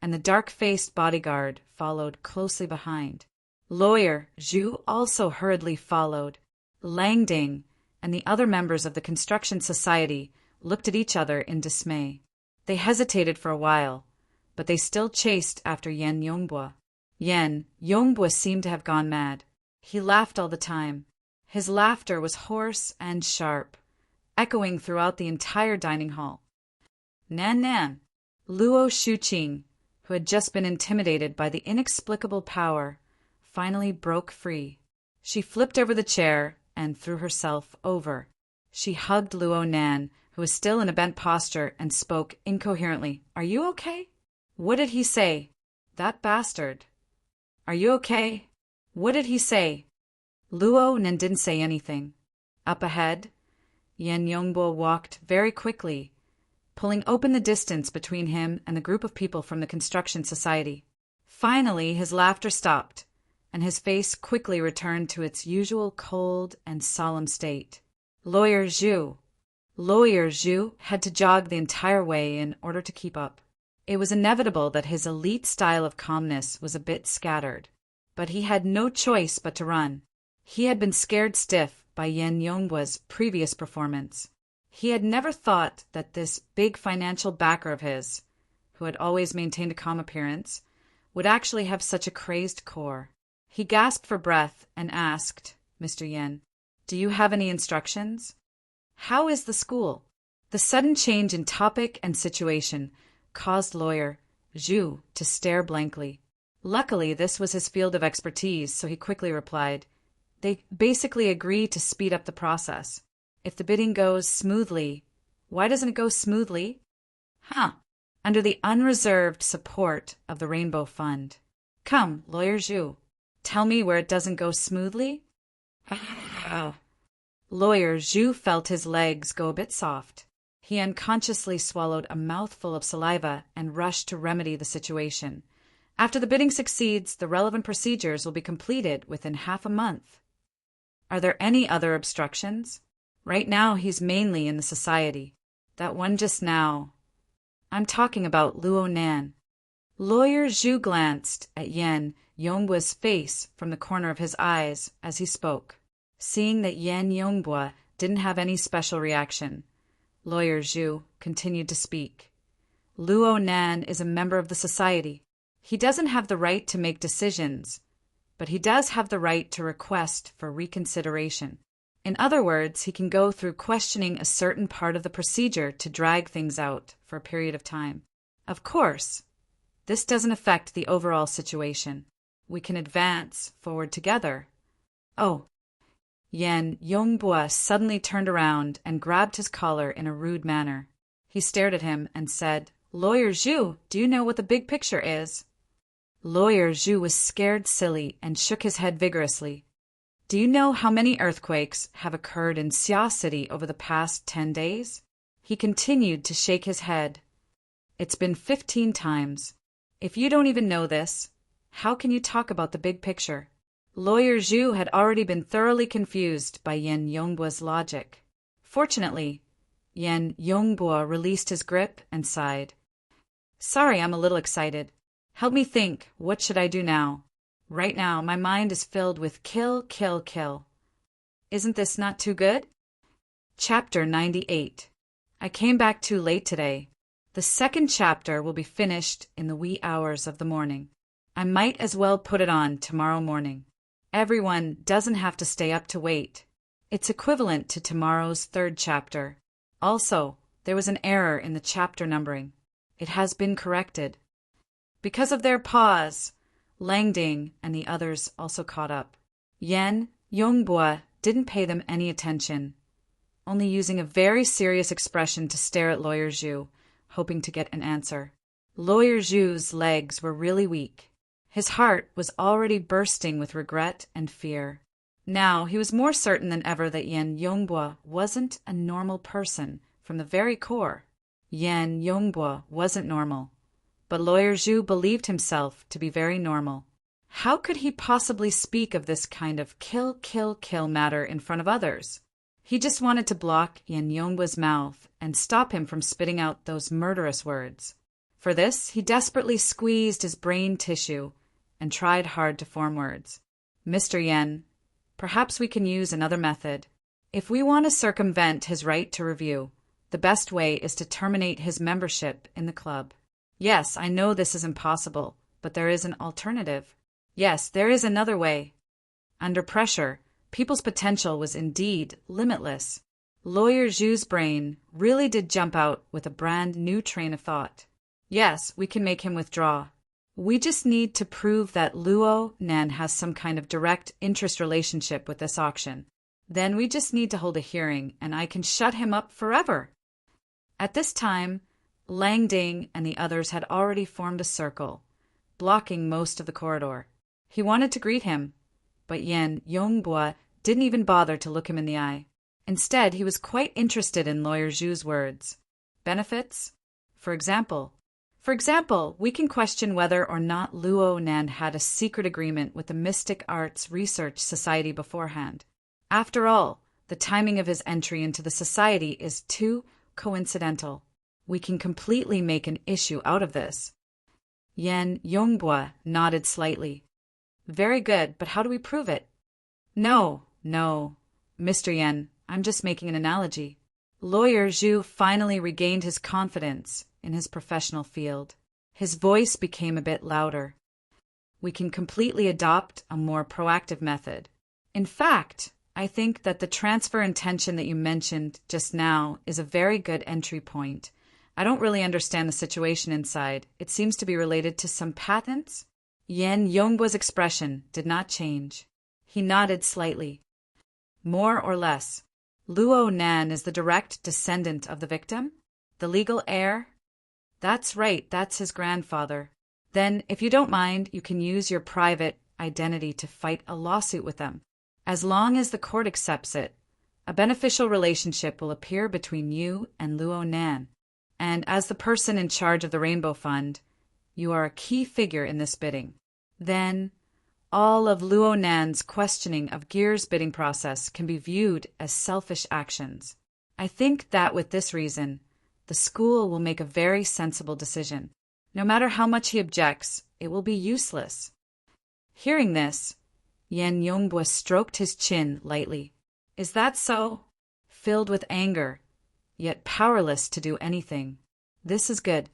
and the dark-faced bodyguard followed closely behind. Lawyer Zhu also hurriedly followed. Langding and the other members of the construction society looked at each other in dismay. They hesitated for a while, but they still chased after Yan Yongbo. Yan Yongbo seemed to have gone mad. He laughed all the time. His laughter was hoarse and sharp, echoing throughout the entire dining hall. "Nan Nan!" Luo Shuqing, who had just been intimidated by the inexplicable power, finally broke free. She flipped over the chair and threw herself over. She hugged Luo Nan, who was still in a bent posture, and spoke incoherently. "Are you okay?" "What did he say?" "That bastard." "Are you okay?" "What did he say?" Luo Nan didn't say anything. Up ahead, Yan Yongbo walked very quickly, pulling open the distance between him and the group of people from the construction society. Finally, his laughter stopped, and his face quickly returned to its usual cold and solemn state. Lawyer Zhu had to jog the entire way in order to keep up. It was inevitable that his elite style of calmness was a bit scattered, but he had no choice but to run. He had been scared stiff by Yan Yongbo's previous performance. He had never thought that this big financial backer of his, who had always maintained a calm appearance, would actually have such a crazed core. He gasped for breath and asked, Mr. Yen, "Do you have any instructions? How is the school?" The sudden change in topic and situation caused lawyer Zhu to stare blankly. Luckily, this was his field of expertise, so he quickly replied, "They basically agree to speed up the process. If the bidding goes smoothly, why doesn't it go smoothly? Under the unreserved support of the Rainbow Fund. Come, Lawyer Zhu, tell me where it doesn't go smoothly." Lawyer Zhu felt his legs go a bit soft. He unconsciously swallowed a mouthful of saliva and rushed to remedy the situation. After the bidding succeeds, the relevant procedures will be completed within half a month. Are there any other obstructions? Right now he's mainly in the society. That one just now. I'm talking about Luo Nan. Lawyer Zhu glanced at Yan Yongbua's face from the corner of his eyes as he spoke. Seeing that Yan Yongbua didn't have any special reaction, Lawyer Zhu continued to speak. Luo Nan is a member of the society. He doesn't have the right to make decisions, but he does have the right to request for reconsideration. In other words, he can go through questioning a certain part of the procedure to drag things out for a period of time. Of course, this doesn't affect the overall situation. We can advance forward together. Oh. Yan Yongbua suddenly turned around and grabbed his collar in a rude manner. He stared at him and said, "Lawyer Zhu, do you know what the big picture is?" Lawyer Zhu was scared silly and shook his head vigorously. "Do you know how many earthquakes have occurred in Xia City over the past 10 days? He continued to shake his head. "It's been 15 times. If you don't even know this, how can you talk about the big picture?" Lawyer Zhu had already been thoroughly confused by Yan Yongbua's logic. Fortunately, Yan Yongbua released his grip and sighed. "Sorry, I'm a little excited. Help me think, what should I do now? Right now, my mind is filled with kill, kill, kill. Isn't this not too good?" Chapter 98. I came back too late today. The second chapter will be finished in the wee hours of the morning. I might as well put it on tomorrow morning. Everyone doesn't have to stay up to wait. It's equivalent to tomorrow's third chapter. Also, there was an error in the chapter numbering. It has been corrected. Because of their pause, Langding and the others also caught up. Yan Yongbua didn't pay them any attention, only using a very serious expression to stare at Lawyer Zhu, hoping to get an answer. Lawyer Zhu's legs were really weak. His heart was already bursting with regret and fear. Now he was more certain than ever that Yan Yongbua wasn't a normal person from the very core. Yan Yongbua wasn't normal, but Lawyer Zhu believed himself to be very normal. How could he possibly speak of this kind of kill, kill, kill matter in front of others? He just wanted to block Yan Yongbua's mouth and stop him from spitting out those murderous words. For this, he desperately squeezed his brain tissue and tried hard to form words. "Mr. Yen, perhaps we can use another method. If we want to circumvent his right to review, the best way is to terminate his membership in the club. Yes, I know this is impossible, but there is an alternative. Yes, there is another way." Under pressure, people's potential was indeed limitless. Lawyer Zhu's brain really did jump out with a brand new train of thought. Yes, we can make him withdraw. We just need to prove that Luo Nan has some kind of direct interest relationship with this auction. Then we just need to hold a hearing, and I can shut him up forever. At this time, Langding and the others had already formed a circle, blocking most of the corridor. He wanted to greet him, but Yan Yongbua didn't even bother to look him in the eye. Instead, he was quite interested in Lawyer Zhu's words. Benefits? For example, we can question whether or not Luo Nan had a secret agreement with the Mystic Arts Research Society beforehand. After all, the timing of his entry into the society is too coincidental. We can completely make an issue out of this. Yan Yongbua nodded slightly. Very good, but how do we prove it? No, Mr. Yan, I'm just making an analogy. Lawyer Zhu finally regained his confidence in his professional field. His voice became a bit louder. we can completely adopt a more proactive method. In fact, I think that the transfer intention that you mentioned just now is a very good entry point. I don't really understand the situation inside. It seems to be related to some patents. Yen Yongbo's expression did not change. He nodded slightly. More or less. Luo Nan is the direct descendant of the victim? The legal heir? That's right, that's his grandfather. Then, if you don't mind, you can use your private identity to fight a lawsuit with them. As long as the court accepts it, a beneficial relationship will appear between you and Luo Nan. And as the person in charge of the Rainbow Fund, you are a key figure in this bidding. Then, all of Luo Nan's questioning of Gear's bidding process can be viewed as selfish actions. I think that with this reason, the school will make a very sensible decision. No matter how much he objects, it will be useless. Hearing this, Yen Yongbo stroked his chin lightly. Is that so? Filled with anger, yet powerless to do anything. This is good.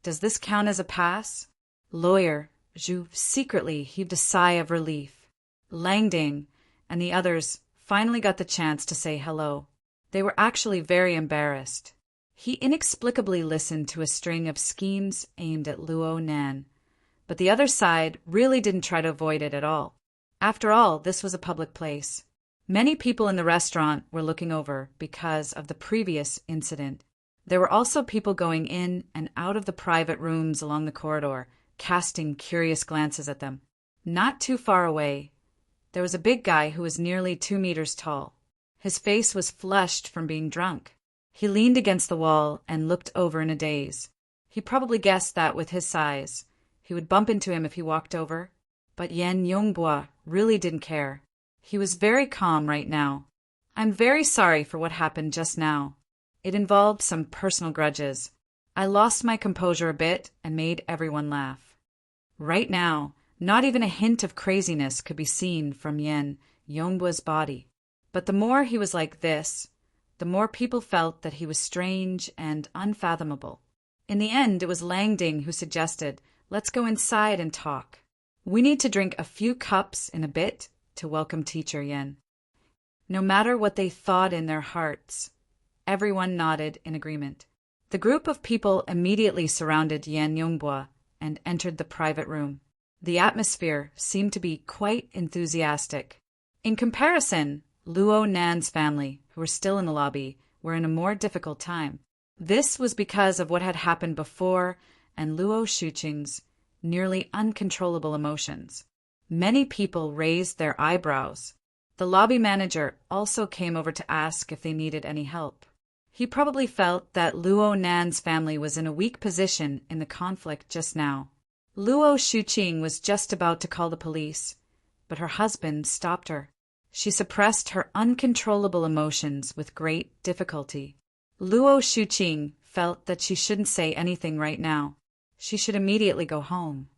Does this count as a pass? Lawyer Zhu secretly heaved a sigh of relief. Langding and the others finally got the chance to say hello. They were actually very embarrassed. He inexplicably listened to a string of schemes aimed at Luo Nan, but the other side really didn't try to avoid it at all. After all, this was a public place. Many people in the restaurant were looking over because of the previous incident. There were also people going in and out of the private rooms along the corridor, casting curious glances at them. Not too far away, there was a big guy who was nearly 2 meters tall. His face was flushed from being drunk. He leaned against the wall and looked over in a daze. He probably guessed that with his size, he would bump into him if he walked over. But Yen Yongbo really didn't care. He was very calm right now. I'm very sorry for what happened just now. It involved some personal grudges. I lost my composure a bit and made everyone laugh. Right now, not even a hint of craziness could be seen from Yen Yongbo's body. But the more he was like this, the more people felt that he was strange and unfathomable. In the end, it was Langding who suggested, let's go inside and talk. We need to drink a few cups in a bit to welcome Teacher Yen. No matter what they thought in their hearts, everyone nodded in agreement. The group of people immediately surrounded Yen Yongbo and entered the private room. The atmosphere seemed to be quite enthusiastic. In comparison, Luo Nan's family, who were still in the lobby, were in a more difficult time. This was because of what had happened before and Luo Shuqing's nearly uncontrollable emotions. Many people raised their eyebrows. The lobby manager also came over to ask if they needed any help. He probably felt that Luo Nan's family was in a weak position in the conflict just now. Luo Shuqing was just about to call the police, but her husband stopped her. She suppressed her uncontrollable emotions with great difficulty. Luo Shuqing felt that she shouldn't say anything right now. She should immediately go home.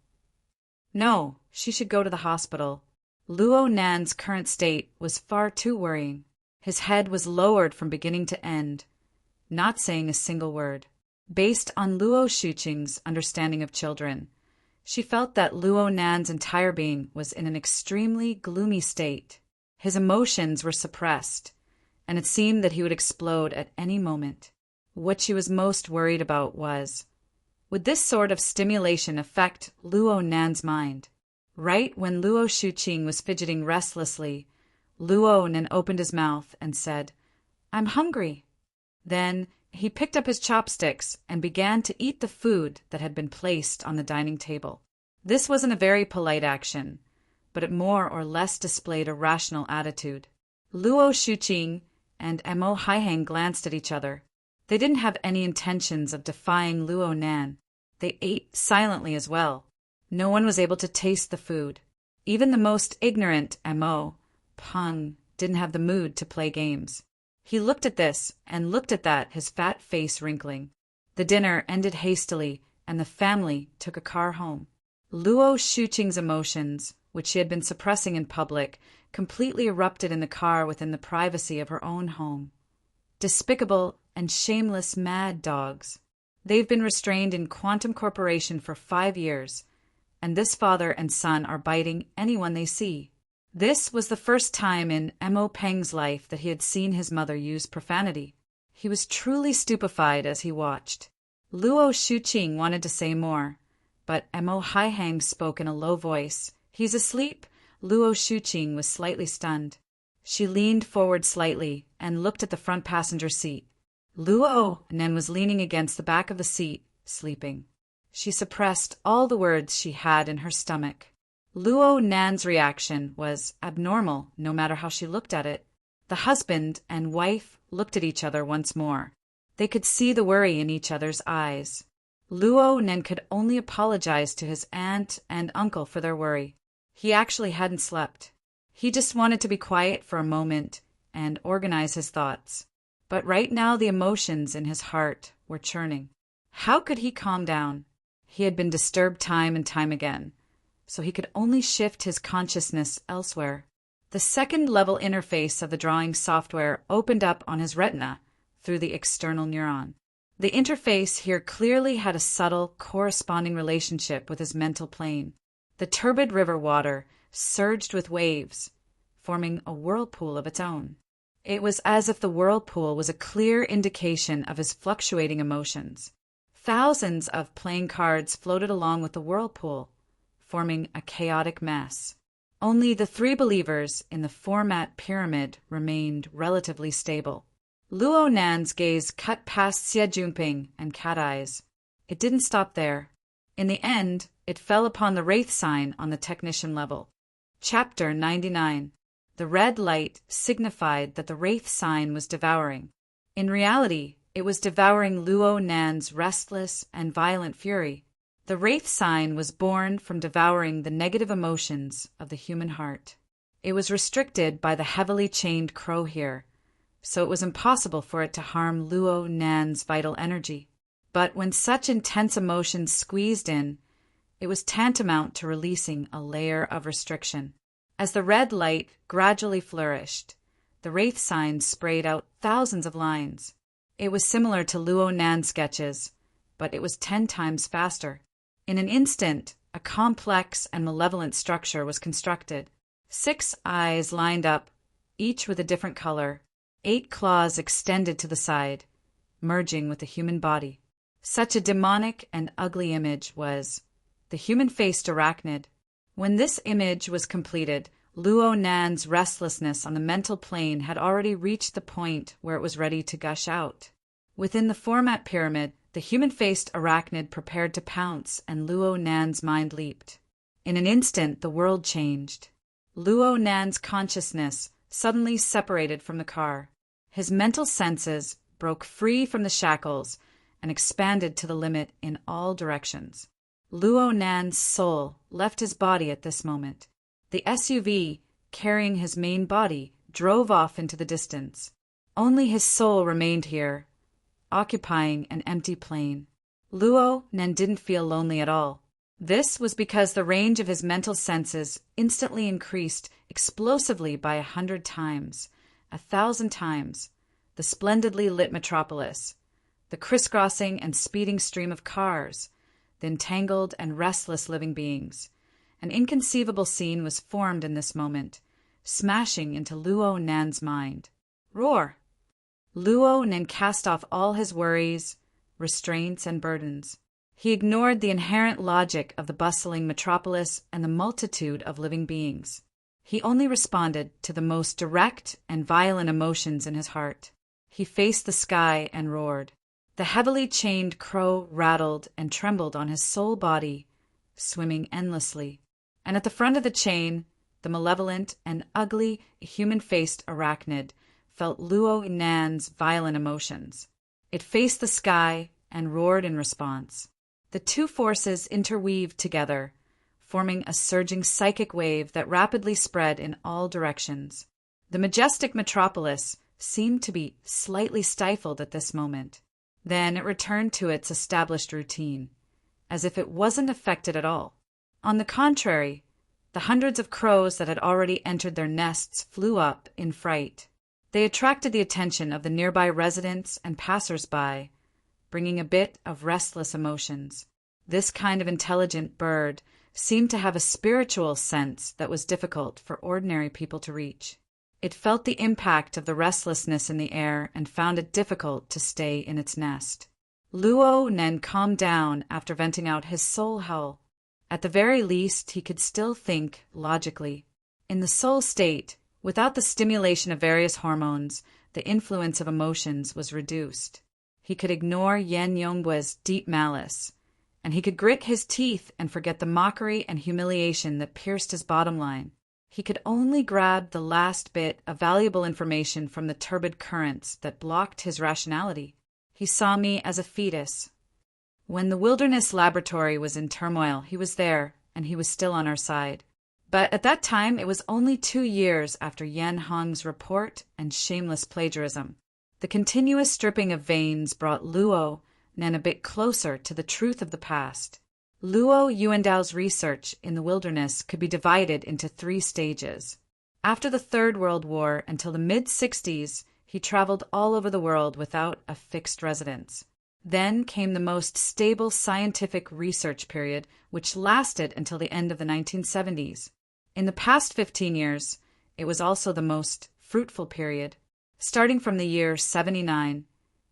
No, she should go to the hospital. Luo Nan's current state was far too worrying. His head was lowered from beginning to end, not saying a single word. Based on Luo Shuqing's understanding of children, she felt that Luo Nan's entire being was in an extremely gloomy state. His emotions were suppressed, and it seemed that he would explode at any moment. What she was most worried about was, would this sort of stimulation affect Luo Nan's mind? Right when Luo Shuqing was fidgeting restlessly, Luo Nan opened his mouth and said, "I'm hungry." Then he picked up his chopsticks and began to eat the food that had been placed on the dining table. This wasn't a very polite action, but it more or less displayed a rational attitude. Luo Shuqing and Mo Haihang glanced at each other. They didn't have any intentions of defying Luo Nan. They ate silently as well. No one was able to taste the food. Even the most ignorant Mo, Peng, didn't have the mood to play games. He looked at this and looked at that, his fat face wrinkling. The dinner ended hastily, and the family took a car home. Luo Shuqing's emotions, which she had been suppressing in public, completely erupted in the car within the privacy of her own home. Despicable and shameless mad dogs. They've been restrained in Quantum Corporation for 5 years, and this father and son are biting anyone they see. This was the first time in Mo Peng's life that he had seen his mother use profanity. He was truly stupefied as he watched. Luo Shuqing wanted to say more, but Mo Haihang spoke in a low voice. "He's asleep." Luo Shuqing was slightly stunned. She leaned forward slightly and looked at the front passenger seat. Luo Nan was leaning against the back of the seat, sleeping. She suppressed all the words she had in her stomach. Luo Nan's reaction was abnormal, no matter how she looked at it. The husband and wife looked at each other once more. They could see the worry in each other's eyes. Luo Nan could only apologize to his aunt and uncle for their worry. He actually hadn't slept. He just wanted to be quiet for a moment and organize his thoughts. But right now the emotions in his heart were churning. How could he calm down? He had been disturbed time and time again, so he could only shift his consciousness elsewhere. The second-level interface of the drawing software opened up on his retina through the external neuron. The interface here clearly had a subtle, corresponding relationship with his mental plane. The turbid river water surged with waves, forming a whirlpool of its own. It was as if the whirlpool was a clear indication of his fluctuating emotions. Thousands of playing cards floated along with the whirlpool, forming a chaotic mess. Only the three believers in the format pyramid remained relatively stable. Luo Nan's gaze cut past Xie Junping and Cat Eyes. It didn't stop there. In the end, it fell upon the Wraith sign on the technician level. Chapter 99. The red light signified that the Wraith sign was devouring. In reality, it was devouring Luo Nan's restless and violent fury. The Wraith sign was born from devouring the negative emotions of the human heart. It was restricted by the heavily chained crow here, so it was impossible for it to harm Luo Nan's vital energy. But when such intense emotions squeezed in, it was tantamount to releasing a layer of restriction. As the red light gradually flourished, the Wraith sign sprayed out thousands of lines. It was similar to Luo Nan's sketches, but it was 10 times faster. In an instant, a complex and malevolent structure was constructed. 6 eyes lined up, each with a different color. 8 claws extended to the side, merging with the human body. Such a demonic and ugly image was the human-faced arachnid. When this image was completed, Luo Nan's restlessness on the mental plane had already reached the point where it was ready to gush out. Within the format pyramid, the human-faced arachnid prepared to pounce, and Luo Nan's mind leaped. In an instant, the world changed. Luo Nan's consciousness suddenly separated from the car. His mental senses broke free from the shackles and expanded to the limit in all directions. Luo Nan's soul left his body at this moment. The SUV, carrying his main body, drove off into the distance. Only his soul remained here, occupying an empty plain. Luo Nan didn't feel lonely at all. This was because the range of his mental senses instantly increased explosively by 100 times, 1,000 times. The splendidly lit metropolis, the crisscrossing and speeding stream of cars, the entangled and restless living beings. An inconceivable scene was formed in this moment, smashing into Luo Nan's mind. Roar! Luo Nan cast off all his worries, restraints, and burdens. He ignored the inherent logic of the bustling metropolis and the multitude of living beings. He only responded to the most direct and violent emotions in his heart. He faced the sky and roared. The heavily chained crow rattled and trembled on his sole body, swimming endlessly. And at the front of the chain, the malevolent and ugly human-faced arachnid felt Luo Nan's violent emotions. It faced the sky and roared in response. The two forces interweaved together, forming a surging psychic wave that rapidly spread in all directions. The majestic metropolis seemed to be slightly stifled at this moment. Then it returned to its established routine, as if it wasn't affected at all. On the contrary, the hundreds of crows that had already entered their nests flew up in fright. They attracted the attention of the nearby residents and passers-by, bringing a bit of restless emotions. This kind of intelligent bird seemed to have a spiritual sense that was difficult for ordinary people to reach. It felt the impact of the restlessness in the air and found it difficult to stay in its nest. Luo Nen calmed down after venting out his soul howl. At the very least, he could still think logically. In the soul state, without the stimulation of various hormones, the influence of emotions was reduced. He could ignore Yen Yongbue's deep malice, and he could grit his teeth and forget the mockery and humiliation that pierced his bottom line. He could only grab the last bit of valuable information from the turbid currents that blocked his rationality. He saw me as a fetus. When the wilderness laboratory was in turmoil, he was there, and he was still on our side. But at that time, it was only 2 years after Yan Hong's report and shameless plagiarism. The continuous stripping of veins brought Luo Nen a bit closer to the truth of the past. Luo Yuandao's research in the wilderness could be divided into 3 stages. After the Third World War until the mid-60s, he traveled all over the world without a fixed residence. Then came the most stable scientific research period, which lasted until the end of the 1970s. In the past 15 years, it was also the most fruitful period. Starting from the year 79,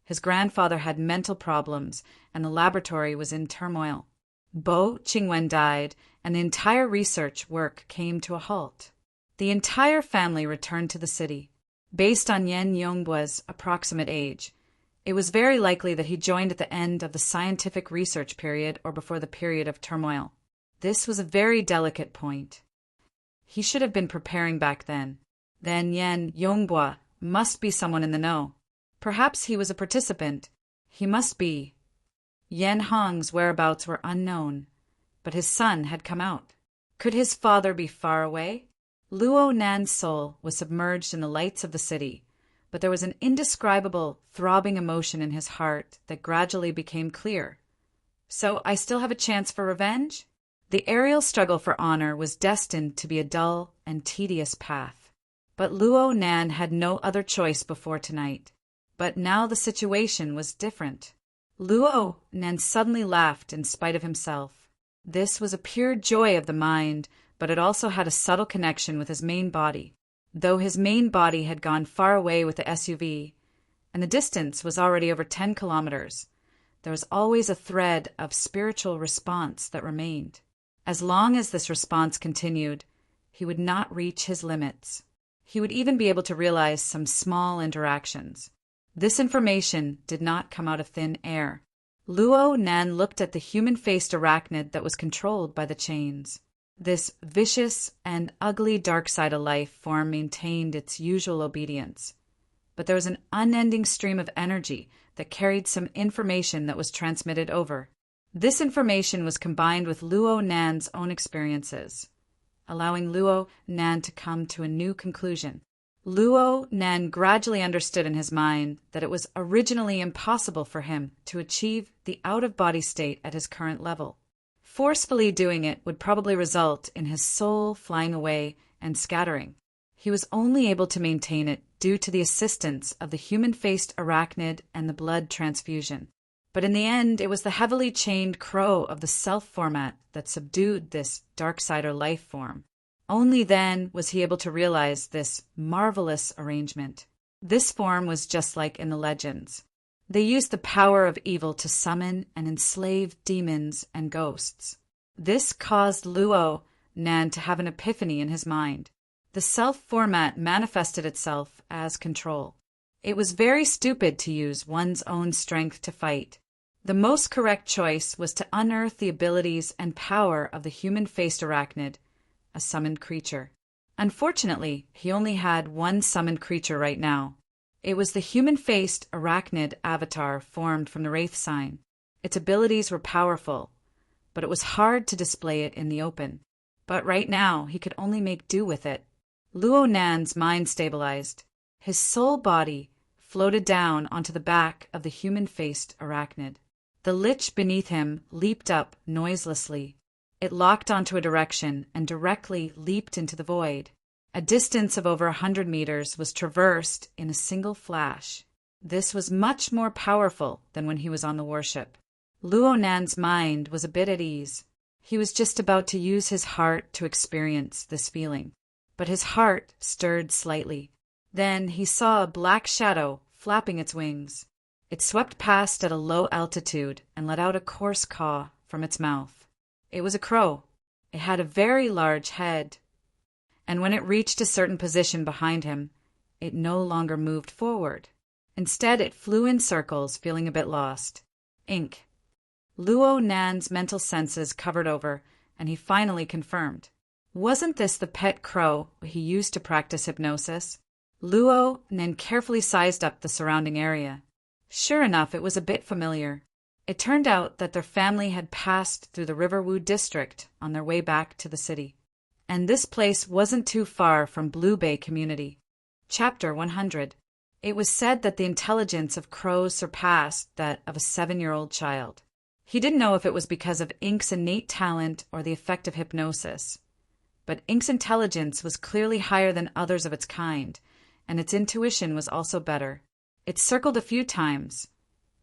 his grandfather had mental problems and the laboratory was in turmoil. Bo Qingwen died, and the entire research work came to a halt. The entire family returned to the city. Based on Yen Yongbue's approximate age, it was very likely that he joined at the end of the scientific research period or before the period of turmoil. This was a very delicate point. He should have been preparing back then. Then Yen Yongbua must be someone in the know. Perhaps he was a participant. He must be. Yan Hong's whereabouts were unknown, but his son had come out. Could his father be far away? Luo Nan's soul was submerged in the lights of the city, but there was an indescribable, throbbing emotion in his heart that gradually became clear. So I still have a chance for revenge? The aerial struggle for honor was destined to be a dull and tedious path. But Luo Nan had no other choice before tonight. But now the situation was different. Luo Nan suddenly laughed in spite of himself. This was a pure joy of the mind, but it also had a subtle connection with his main body. Though his main body had gone far away with the SUV, and the distance was already over 10 kilometers, there was always a thread of spiritual response that remained. As long as this response continued, he would not reach his limits. He would even be able to realize some small interactions. This information did not come out of thin air. Luo Nan looked at the human-faced arachnid that was controlled by the chains. This vicious and ugly dark side of life form maintained its usual obedience. But there was an unending stream of energy that carried some information that was transmitted over. This information was combined with Luo Nan's own experiences, allowing Luo Nan to come to a new conclusion. Luo Nan gradually understood in his mind that it was originally impossible for him to achieve the out-of-body state at his current level. Forcefully doing it would probably result in his soul flying away and scattering. He was only able to maintain it due to the assistance of the human-faced arachnid and the blood transfusion. But in the end, it was the heavily chained crow of the self format that subdued this darksider life form. Only then was he able to realize this marvelous arrangement. This form was just like in the legends. They used the power of evil to summon and enslave demons and ghosts. This caused Luo Nan to have an epiphany in his mind. The self format manifested itself as control. It was very stupid to use one's own strength to fight. The most correct choice was to unearth the abilities and power of the human-faced arachnid, a summoned creature. Unfortunately, he only had one summoned creature right now. It was the human-faced arachnid avatar formed from the Wraith sign. Its abilities were powerful, but it was hard to display it in the open. But right now, he could only make do with it. Luo Nan's mind stabilized. His soul body floated down onto the back of the human-faced arachnid. The lich beneath him leaped up noiselessly. It locked onto a direction and directly leaped into the void. A distance of over 100 meters was traversed in a single flash. This was much more powerful than when he was on the warship. Luo Nan's mind was a bit at ease. He was just about to use his heart to experience this feeling. But his heart stirred slightly. Then he saw a black shadow flapping its wings. It swept past at a low altitude and let out a coarse caw from its mouth. It was a crow. It had a very large head, and when it reached a certain position behind him, it no longer moved forward. Instead, it flew in circles, feeling a bit lost. Ink. Luo Nan's mental senses covered over, and he finally confirmed. Wasn't this the pet crow he used to practice hypnosis? Luo Nan carefully sized up the surrounding area. Sure enough, it was a bit familiar. It turned out that their family had passed through the Riverwood district on their way back to the city. And this place wasn't too far from Blue Bay Community. Chapter 100. It was said that the intelligence of crows surpassed that of a 7-year-old child. He didn't know if it was because of Ink's innate talent or the effect of hypnosis. But Ink's intelligence was clearly higher than others of its kind, and its intuition was also better. It circled a few times,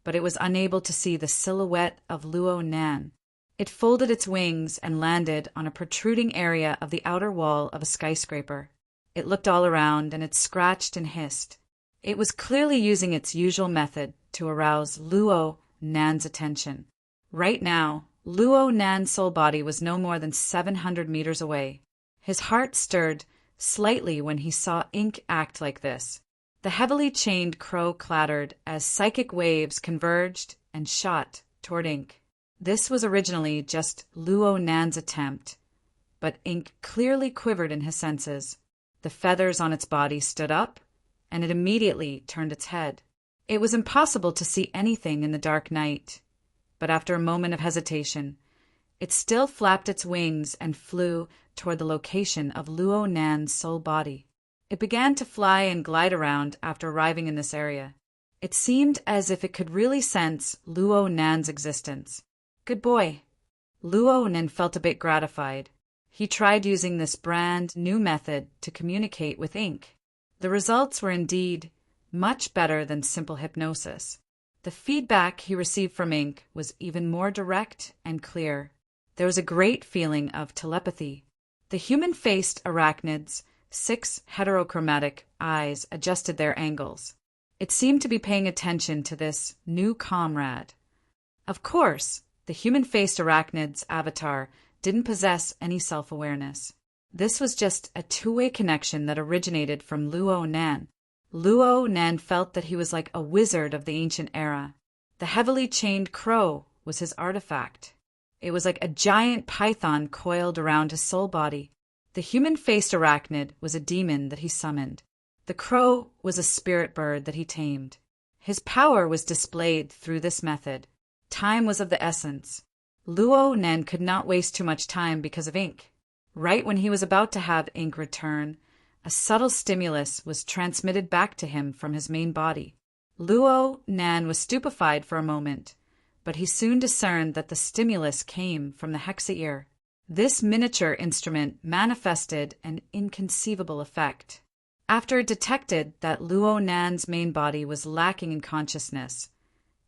but it was unable to see the silhouette of Luo Nan. It folded its wings and landed on a protruding area of the outer wall of a skyscraper. It looked all around, and it scratched and hissed. It was clearly using its usual method to arouse Luo Nan's attention. Right now, Luo Nan's soul body was no more than 700 meters away. His heart stirred slightly when he saw Ink act like this. The heavily chained crow clattered as psychic waves converged and shot toward Ink. This was originally just Luo Nan's attempt, but Ink clearly quivered in his senses. The feathers on its body stood up, and it immediately turned its head. It was impossible to see anything in the dark night, but after a moment of hesitation, it still flapped its wings and flew toward the location of Luo Nan's soul body. It began to fly and glide around after arriving in this area. It seemed as if it could really sense Luo Nan's existence. Good boy. Luo Nan felt a bit gratified. He tried using this brand new method to communicate with Ink. The results were indeed much better than simple hypnosis. The feedback he received from Ink was even more direct and clear. There was a great feeling of telepathy. The human-faced arachnids' 6 heterochromatic eyes adjusted their angles. It seemed to be paying attention to this new comrade. Of course, the human-faced arachnid's avatar didn't possess any self-awareness. This was just a two-way connection that originated from Luo Nan. Luo Nan felt that he was like a wizard of the ancient era. The heavily chained crow was his artifact. It was like a giant python coiled around his soul body. The human-faced arachnid was a demon that he summoned. The crow was a spirit bird that he tamed. His power was displayed through this method. Time was of the essence. Luo Nan could not waste too much time because of Ink. Right when he was about to have Ink return, a subtle stimulus was transmitted back to him from his main body. Luo Nan was stupefied for a moment, but he soon discerned that the stimulus came from the hexa ear. This miniature instrument manifested an inconceivable effect. After it detected that Luo Nan's main body was lacking in consciousness,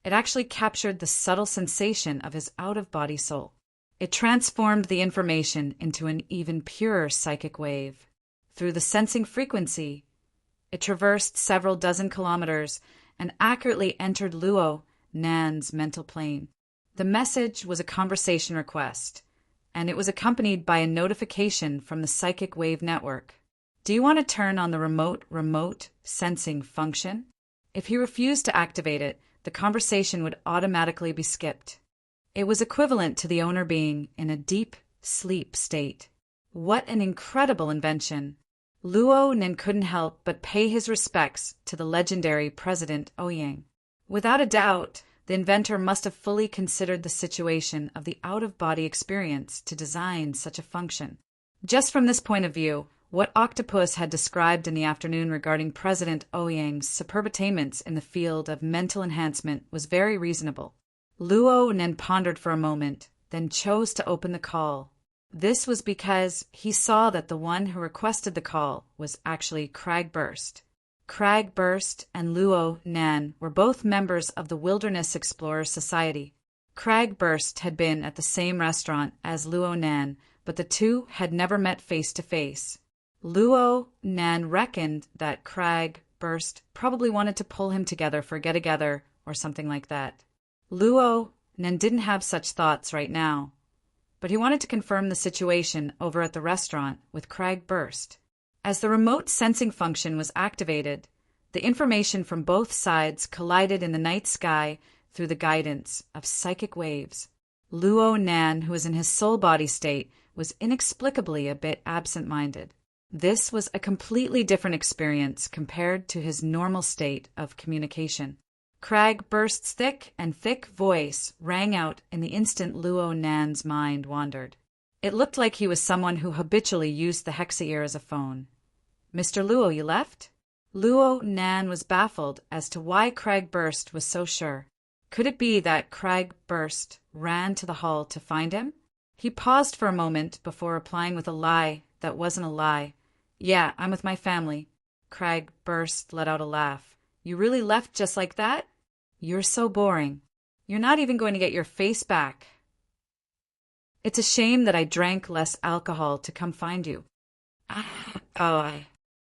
it actually captured the subtle sensation of his out-of-body soul. It transformed the information into an even purer psychic wave. Through the sensing frequency, it traversed several dozen kilometers and accurately entered Luo Nan's mental plane. The message was a conversation request, and it was accompanied by a notification from the psychic wave network. Do you want to turn on the remote sensing function? If he refused to activate it, the conversation would automatically be skipped. It was equivalent to the owner being in a deep sleep state. What an incredible invention! Luo Nan couldn't help but pay his respects to the legendary President Ouyang. Without a doubt, the inventor must have fully considered the situation of the out-of-body experience to design such a function. Just from this point of view, what Octopus had described in the afternoon regarding President Ouyang's superb attainments in the field of mental enhancement was very reasonable. Luo Nan pondered for a moment, then chose to open the call. This was because he saw that the one who requested the call was actually Cragburst. Cragburst and Luo Nan were both members of the Wilderness Explorers Society. Cragburst had been at the same restaurant as Luo Nan, but the two had never met face to face. Luo Nan reckoned that Cragburst probably wanted to pull him together for a get-together or something like that. Luo Nan didn't have such thoughts right now, but he wanted to confirm the situation over at the restaurant with Cragburst. As the remote sensing function was activated, the information from both sides collided in the night sky through the guidance of psychic waves. Luo Nan, who was in his soul-body state, was inexplicably a bit absent-minded. This was a completely different experience compared to his normal state of communication. Cragburst's thick voice rang out in the instant Luo Nan's mind wandered. It looked like he was someone who habitually used the hexa-ear as a phone. "Mr. Luo, you left?" Luo Nan was baffled as to why Cragburst was so sure. Could it be that Cragburst ran to the hall to find him? He paused for a moment before replying with a lie that wasn't a lie. "Yeah, I'm with my family." Cragburst let out a laugh. "You really left just like that? You're so boring. You're not even going to get your face back. It's a shame that I drank less alcohol to come find you."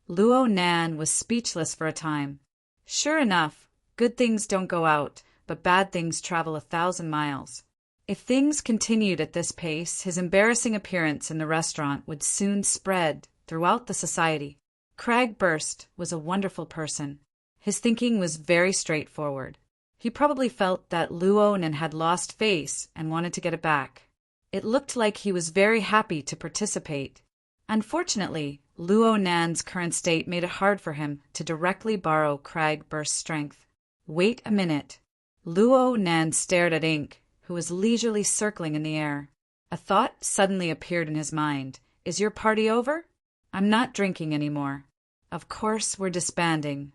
Luo Nan was speechless for a time. Sure enough, good things don't go out, but bad things travel 1,000 miles. If things continued at this pace, his embarrassing appearance in the restaurant would soon spread throughout the society. Cragburst was a wonderful person. His thinking was very straightforward. He probably felt that Luo Nan had lost face and wanted to get it back. It looked like he was very happy to participate. Unfortunately, Luo Nan's current state made it hard for him to directly borrow Cragburst's strength. "Wait a minute." Luo Nan stared at Ink, who was leisurely circling in the air. A thought suddenly appeared in his mind. "Is your party over?" "I'm not drinking anymore." "Of course we're disbanding."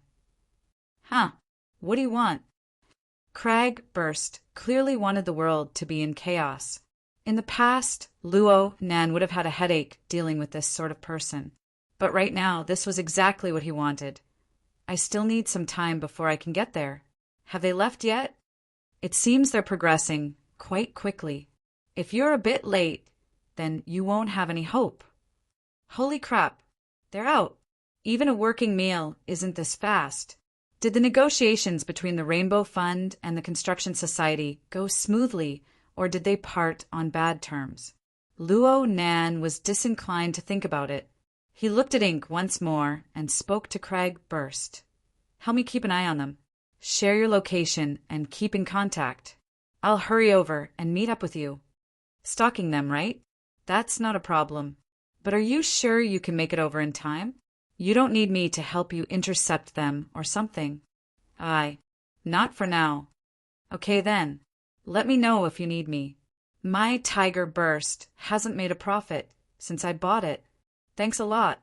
"Huh. What do you want?" Cragburst clearly wanted the world to be in chaos. In the past, Luo Nan would have had a headache dealing with this sort of person. But right now, this was exactly what he wanted. "I still need some time before I can get there. Have they left yet?" "It seems they're progressing quite quickly. If you're a bit late, then you won't have any hope." "Holy crap, they're out. Even a working meal isn't this fast." Did the negotiations between the Rainbow Fund and the Construction Society go smoothly, or did they part on bad terms? Luo Nan was disinclined to think about it. He looked at Ink once more and spoke to Cragburst. "Help me keep an eye on them. Share your location and keep in contact. I'll hurry over and meet up with you." "Stalking them, right? That's not a problem. But are you sure you can make it over in time? You don't need me to help you intercept them or something." "Aye, not for now." "Okay then. Let me know if you need me. My Tiger Burst hasn't made a profit since I bought it. Thanks a lot."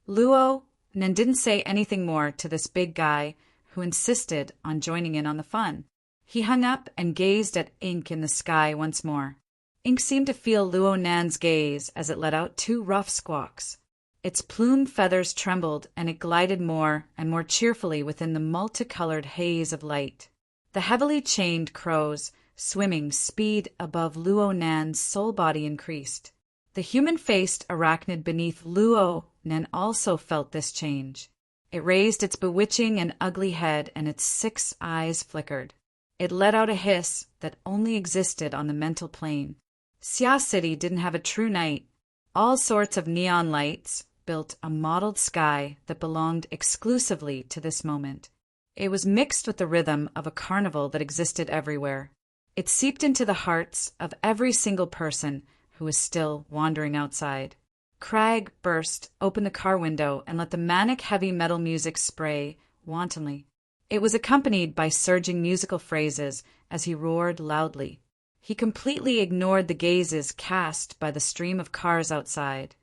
Luo Nan didn't say anything more to this big guy who insisted on joining in on the fun. He hung up and gazed at Ink in the sky once more. Ink seemed to feel Luo Nan's gaze as it let out 2 rough squawks. Its plume feathers trembled and it glided more and more cheerfully within the multicolored haze of light. The heavily chained crows swimming speed above Luo Nan's soul body increased. The human-faced arachnid beneath Luo Nan also felt this change. It raised its bewitching and ugly head and its 6 eyes flickered. It let out a hiss that only existed on the mental plane. Xia City didn't have a true night. All sorts of neon lights built a mottled sky that belonged exclusively to this moment. It was mixed with the rhythm of a carnival that existed everywhere. It seeped into the hearts of every single person who was still wandering outside. Cragburst opened the car window and let the manic heavy metal music spray wantonly. It was accompanied by surging musical phrases as he roared loudly. He completely ignored the gazes cast by the stream of cars outside.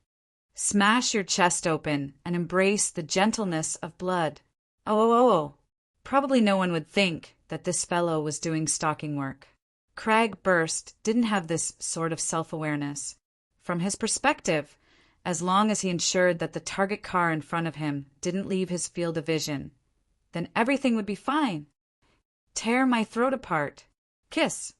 "Smash your chest open and embrace the gentleness of blood." Oh. Probably no one would think that this fellow was doing stalking work. Cragburst didn't have this sort of self-awareness. From his perspective, as long as he ensured that the target car in front of him didn't leave his field of vision, then everything would be fine. "Tear my throat apart. Kiss."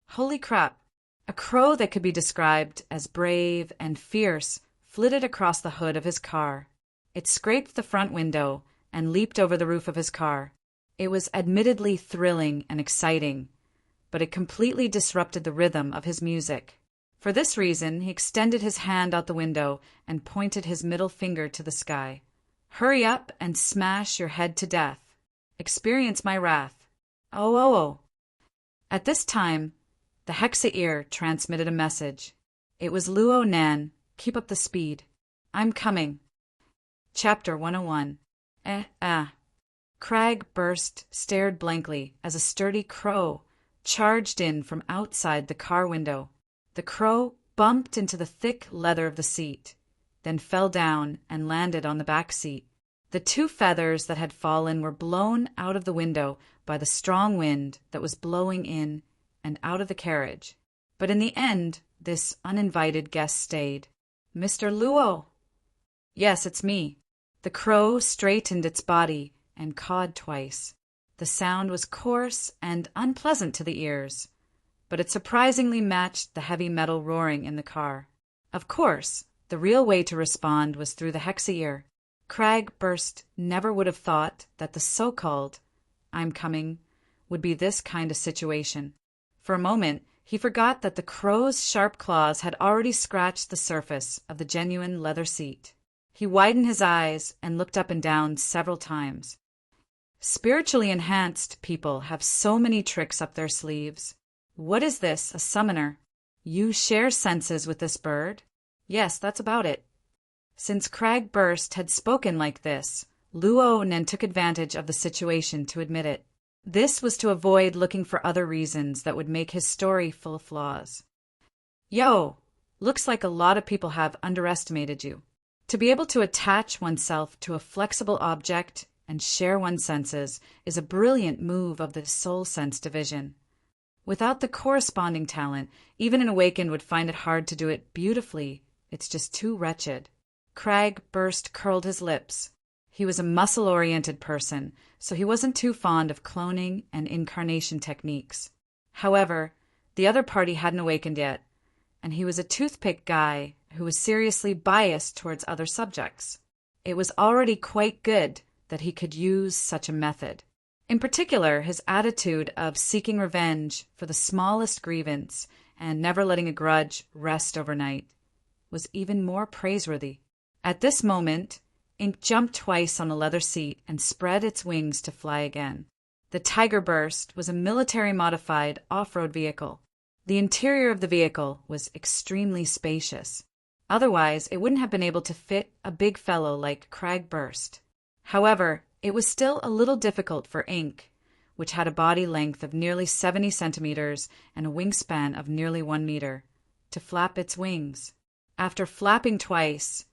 Holy crap! A crow that could be described as brave and fierce flitted across the hood of his car. It scraped the front window and leaped over the roof of his car. It was admittedly thrilling and exciting, but it completely disrupted the rhythm of his music. For this reason, he extended his hand out the window and pointed his middle finger to the sky. Hurry up and smash your head to death. Experience my wrath. Oh, oh, oh. At this time, the Hexa-ear transmitted a message. It was Luo Nan. Keep up the speed. I'm coming. Chapter 101. Crag burst stared blankly as a sturdy crow charged in from outside the car window. The crow bumped into the thick leather of the seat, then fell down and landed on the back seat. The two feathers that had fallen were blown out of the window by the strong wind that was blowing in and out of the carriage. But in the end, this uninvited guest stayed. Mr. Luo. Yes, it's me. The crow straightened its body and cawed twice. The sound was coarse and unpleasant to the ears, but it surprisingly matched the heavy metal roaring in the car. Of course, the real way to respond was through the Hexa-ear. Crag Burst never would have thought that the so-called "I'm coming" would be this kind of situation. For a moment, he forgot that the crow's sharp claws had already scratched the surface of the genuine leather seat. He widened his eyes and looked up and down several times. Spiritually enhanced people have so many tricks up their sleeves. What is this, a summoner? You share senses with this bird? Yes, that's about it. Since Crag Burst had spoken like this, Luo Nan took advantage of the situation to admit it. This was to avoid looking for other reasons that would make his story full of flaws. Yo, looks like a lot of people have underestimated you. To be able to attach oneself to a flexible object and share one's senses is a brilliant move of the soul sense division. Without the corresponding talent, even an awakened would find it hard to do it beautifully. It's just too wretched. Crag Burst curled his lips. He was a muscle-oriented person, so he wasn't too fond of cloning and incarnation techniques. However, the other party hadn't awakened yet, and he was a toothpick guy who was seriously biased towards other subjects. It was already quite good that he could use such a method. In particular, his attitude of seeking revenge for the smallest grievance and never letting a grudge rest overnight was even more praiseworthy. At this moment, Ink jumped twice on the leather seat and spread its wings to fly again. The Tiger Burst was a military-modified off-road vehicle. The interior of the vehicle was extremely spacious. Otherwise, it wouldn't have been able to fit a big fellow like Crag Burst. However, it was still a little difficult for Ink, which had a body length of nearly 70 centimeters and a wingspan of nearly 1 meter, to flap its wings. After flapping twice,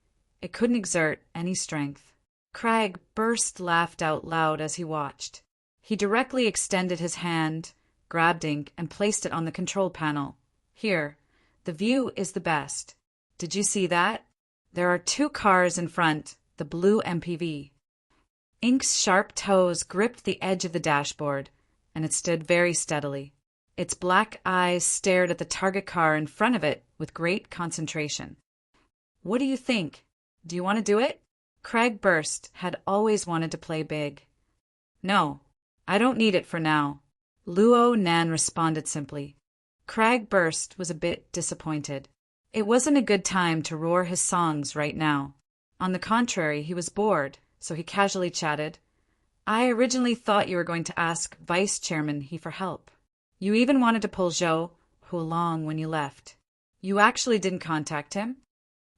it couldn't exert any strength. Crag Burst laughed out loud as he watched. He directly extended his hand, grabbed Ink, and placed it on the control panel. Here, the view is the best. Did you see that? There are 2 cars in front, the blue MPV. Ink's sharp toes gripped the edge of the dashboard, and it stood very steadily. Its black eyes stared at the target car in front of it with great concentration. What do you think? Do you want to do it? Crag Burst had always wanted to play big. No, I don't need it for now, Luo Nan responded simply. Crag Burst was a bit disappointed. It wasn't a good time to roar his songs right now. On the contrary, he was bored, so he casually chatted. I originally thought you were going to ask Vice Chairman He for help. You even wanted to pull Zhou Hu along when you left. You actually didn't contact him?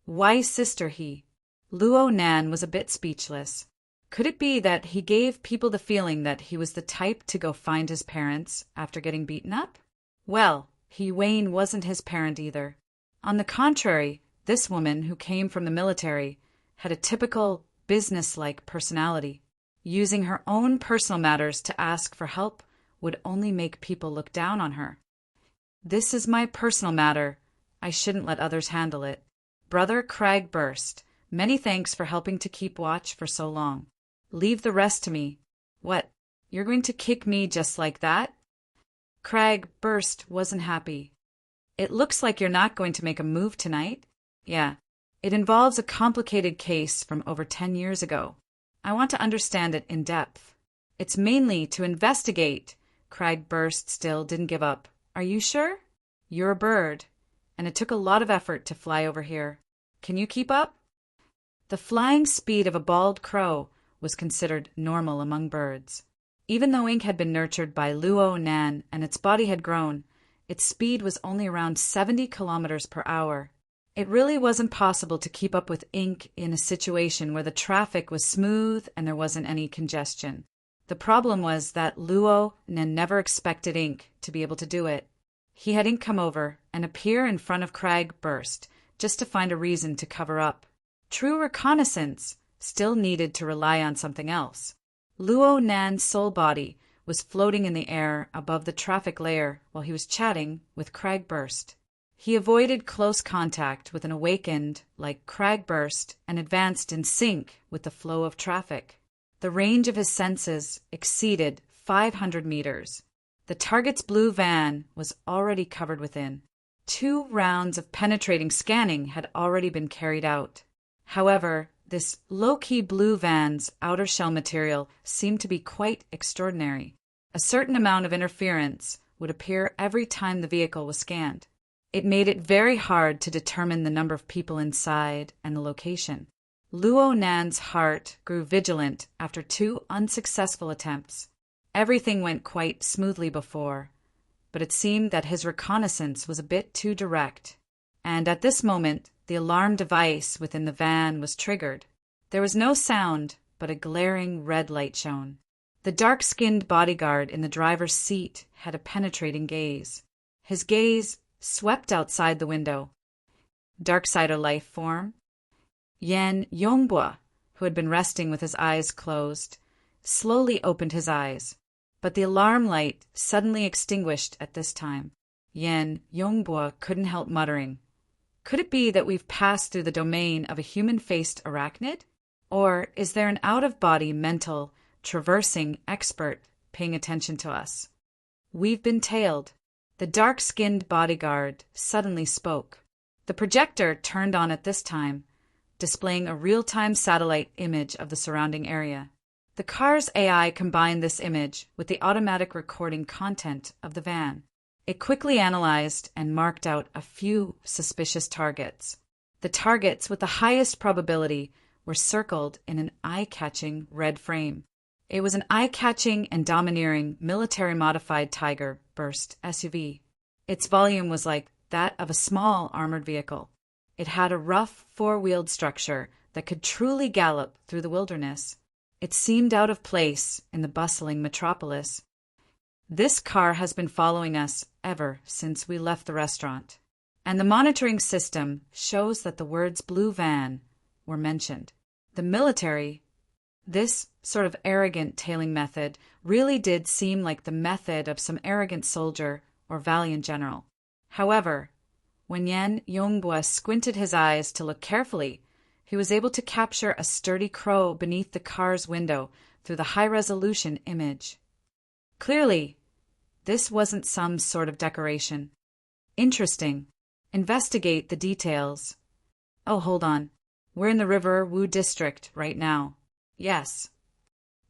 Why Sister He? Luo Nan was a bit speechless. Could it be that he gave people the feeling that he was the type to go find his parents after getting beaten up? Well, He Wayne wasn't his parent either. On the contrary, this woman, who came from the military, had a typical business-like personality. Using her own personal matters to ask for help would only make people look down on her. This is my personal matter. I shouldn't let others handle it. Brother Crag Burst, many thanks for helping to keep watch for so long. Leave the rest to me. What, you're going to kick me just like that? Crag burst wasn't happy. It looks like you're not going to make a move tonight. Yeah. It involves a complicated case from over 10 years ago. I want to understand it in depth. It's mainly to investigate. Crag burst still didn't give up. Are you sure? You're a bird, and it took a lot of effort to fly over here. Can you keep up? The flying speed of a bald crow was considered normal among birds. Even though Ink had been nurtured by Luo Nan and its body had grown, its speed was only around 70 kilometers per hour. It really wasn't possible to keep up with Ink in a situation where the traffic was smooth and there wasn't any congestion. The problem was that Luo Nan never expected Ink to be able to do it. He had Ink come over and appear in front of Crag Burst just to find a reason to cover up. True reconnaissance still needed to rely on something else. Luo Nan's soul body was floating in the air above the traffic layer while he was chatting with Crag Burst. He avoided close contact with an awakened like Crag Burst and advanced in sync with the flow of traffic. The range of his senses exceeded 500 meters. The target's blue van was already covered within. 2 rounds of penetrating scanning had already been carried out. However, this low-key blue van's outer shell material seemed to be quite extraordinary. A certain amount of interference would appear every time the vehicle was scanned. It made it very hard to determine the number of people inside and the location. Luo Nan's heart grew vigilant after 2 unsuccessful attempts. Everything went quite smoothly before, but it seemed that his reconnaissance was a bit too direct. And at this moment, the alarm device within the van was triggered. There was no sound, but a glaring red light shone. The dark-skinned bodyguard in the driver's seat had a penetrating gaze. His gaze swept outside the window. Darksider life form. Yan Yongbua, who had been resting with his eyes closed, slowly opened his eyes, but the alarm light suddenly extinguished at this time. Yan Yongbua couldn't help muttering, "Could it be that we've passed through the domain of a human-faced arachnid? Or is there an out-of-body mental traversing expert paying attention to us? We've been tailed." The dark-skinned bodyguard suddenly spoke. The projector turned on at this time, displaying a real-time satellite image of the surrounding area. The car's AI combined this image with the automatic recording content of the van. It quickly analyzed and marked out a few suspicious targets. The targets with the highest probability were circled in an eye-catching red frame. It was an eye-catching and domineering military-modified Tiger Burst SUV. Its volume was like that of a small armored vehicle. It had a rough 4-wheeled structure that could truly gallop through the wilderness. It seemed out of place in the bustling metropolis. This car has been following us ever since we left the restaurant, and the monitoring system shows that the words blue van were mentioned. The military, this sort of arrogant tailing method, really did seem like the method of some arrogant soldier or valiant general. However, when Yan Yongbua squinted his eyes to look carefully, he was able to capture a sturdy crow beneath the car's window through the high-resolution image. Clearly, this wasn't some sort of decoration. Interesting. Investigate the details. Oh, hold on. We're in the River Wu district right now. Yes.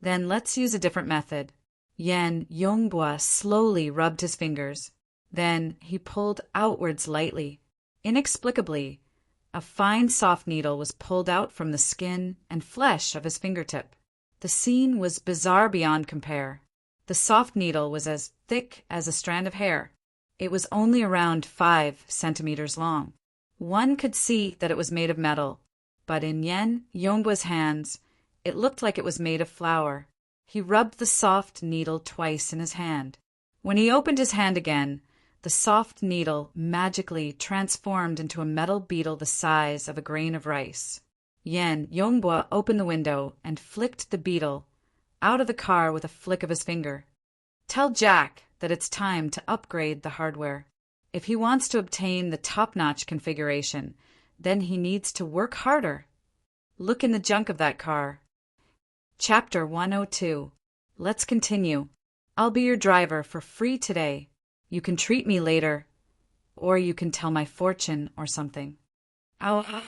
Then let's use a different method. Yan Yongbua slowly rubbed his fingers. Then he pulled outwards lightly. Inexplicably, a fine soft needle was pulled out from the skin and flesh of his fingertip. The scene was bizarre beyond compare. The soft needle was as thick as a strand of hair. It was only around 5 centimeters long. One could see that it was made of metal, but in Yan Yongbua's hands, it looked like it was made of flour. He rubbed the soft needle twice in his hand. When he opened his hand again, the soft needle magically transformed into a metal beetle the size of a grain of rice. Yan Yongbua opened the window and flicked the beetle out of the car with a flick of his finger. Tell Jack that it's time to upgrade the hardware. If he wants to obtain the top-notch configuration, then he needs to work harder. Look in the junk of that car. Chapter 102. Let's continue. I'll be your driver for free today. You can treat me later, or you can tell my fortune or something. Oh,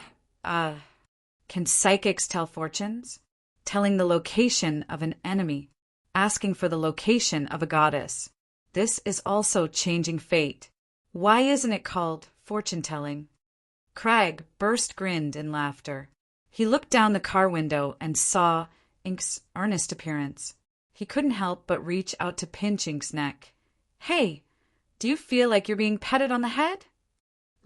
can psychics tell fortunes? Telling the location of an enemy, asking for the location of a goddess. This is also changing fate. Why isn't it called fortune-telling? Crag grinned in laughter. He looked down the car window and saw Ink's earnest appearance. He couldn't help but reach out to pinch Ink's neck. Hey, do you feel like you're being petted on the head?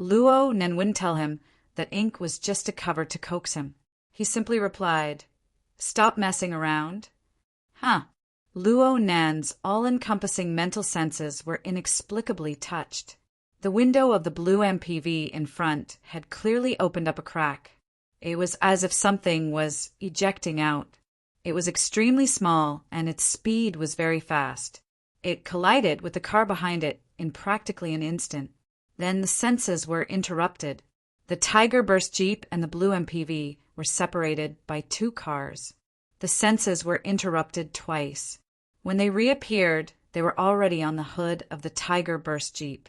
Luo Nen wouldn't tell him that Ink was just a cover to coax him. He simply replied, Stop messing around. Luo Nan's all-encompassing mental senses were inexplicably touched. The window of the blue MPV in front had clearly opened up a crack. It was as if something was ejecting out. It was extremely small, and its speed was very fast. It collided with the car behind it in practically an instant. Then the senses were interrupted. The Tiger Burst Jeep and the blue MPV were separated by 2 cars. The senses were interrupted twice. When they reappeared, they were already on the hood of the Tiger Burst Jeep.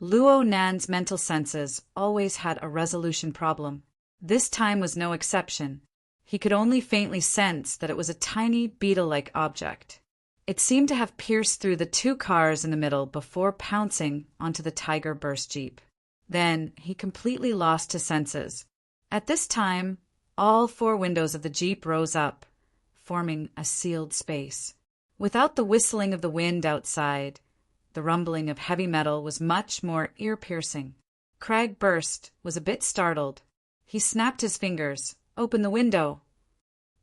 Luo Nan's mental senses always had a resolution problem. This time was no exception. He could only faintly sense that it was a tiny beetle-like object. It seemed to have pierced through the 2 cars in the middle before pouncing onto the Tiger Burst Jeep. Then he completely lost his senses. At this time, all 4 windows of the Jeep rose up, forming a sealed space. Without the whistling of the wind outside, the rumbling of heavy metal was much more ear-piercing. Crag Burst was a bit startled. He snapped his fingers. Open the window.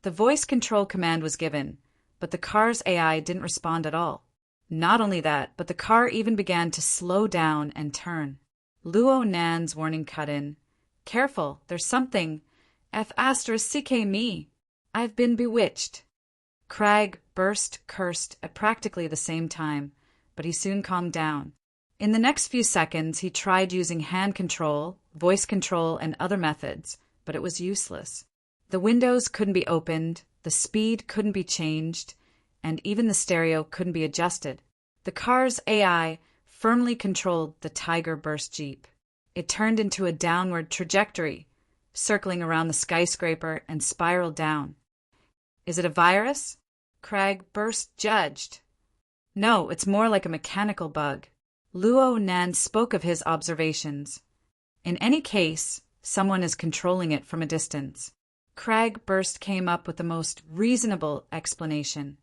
The voice control command was given, but the car's AI didn't respond at all. Not only that, but the car even began to slow down and turn. Luo Nan's warning cut in. Careful, there's something. F***ck me. I've been bewitched. Crag Burst cursed at practically the same time, but he soon calmed down. In the next few seconds, he tried using hand control, voice control, and other methods, but it was useless. The windows couldn't be opened, the speed couldn't be changed, and even the stereo couldn't be adjusted. The car's AI firmly controlled the Tiger Burst Jeep. It turned into a downward trajectory, circling around the skyscraper and spiraled down. Is it a virus? Crag Burst judged. No, it's more like a mechanical bug. Luo Nan spoke of his observations. In any case, someone is controlling it from a distance. Crag Burst came up with the most reasonable explanation.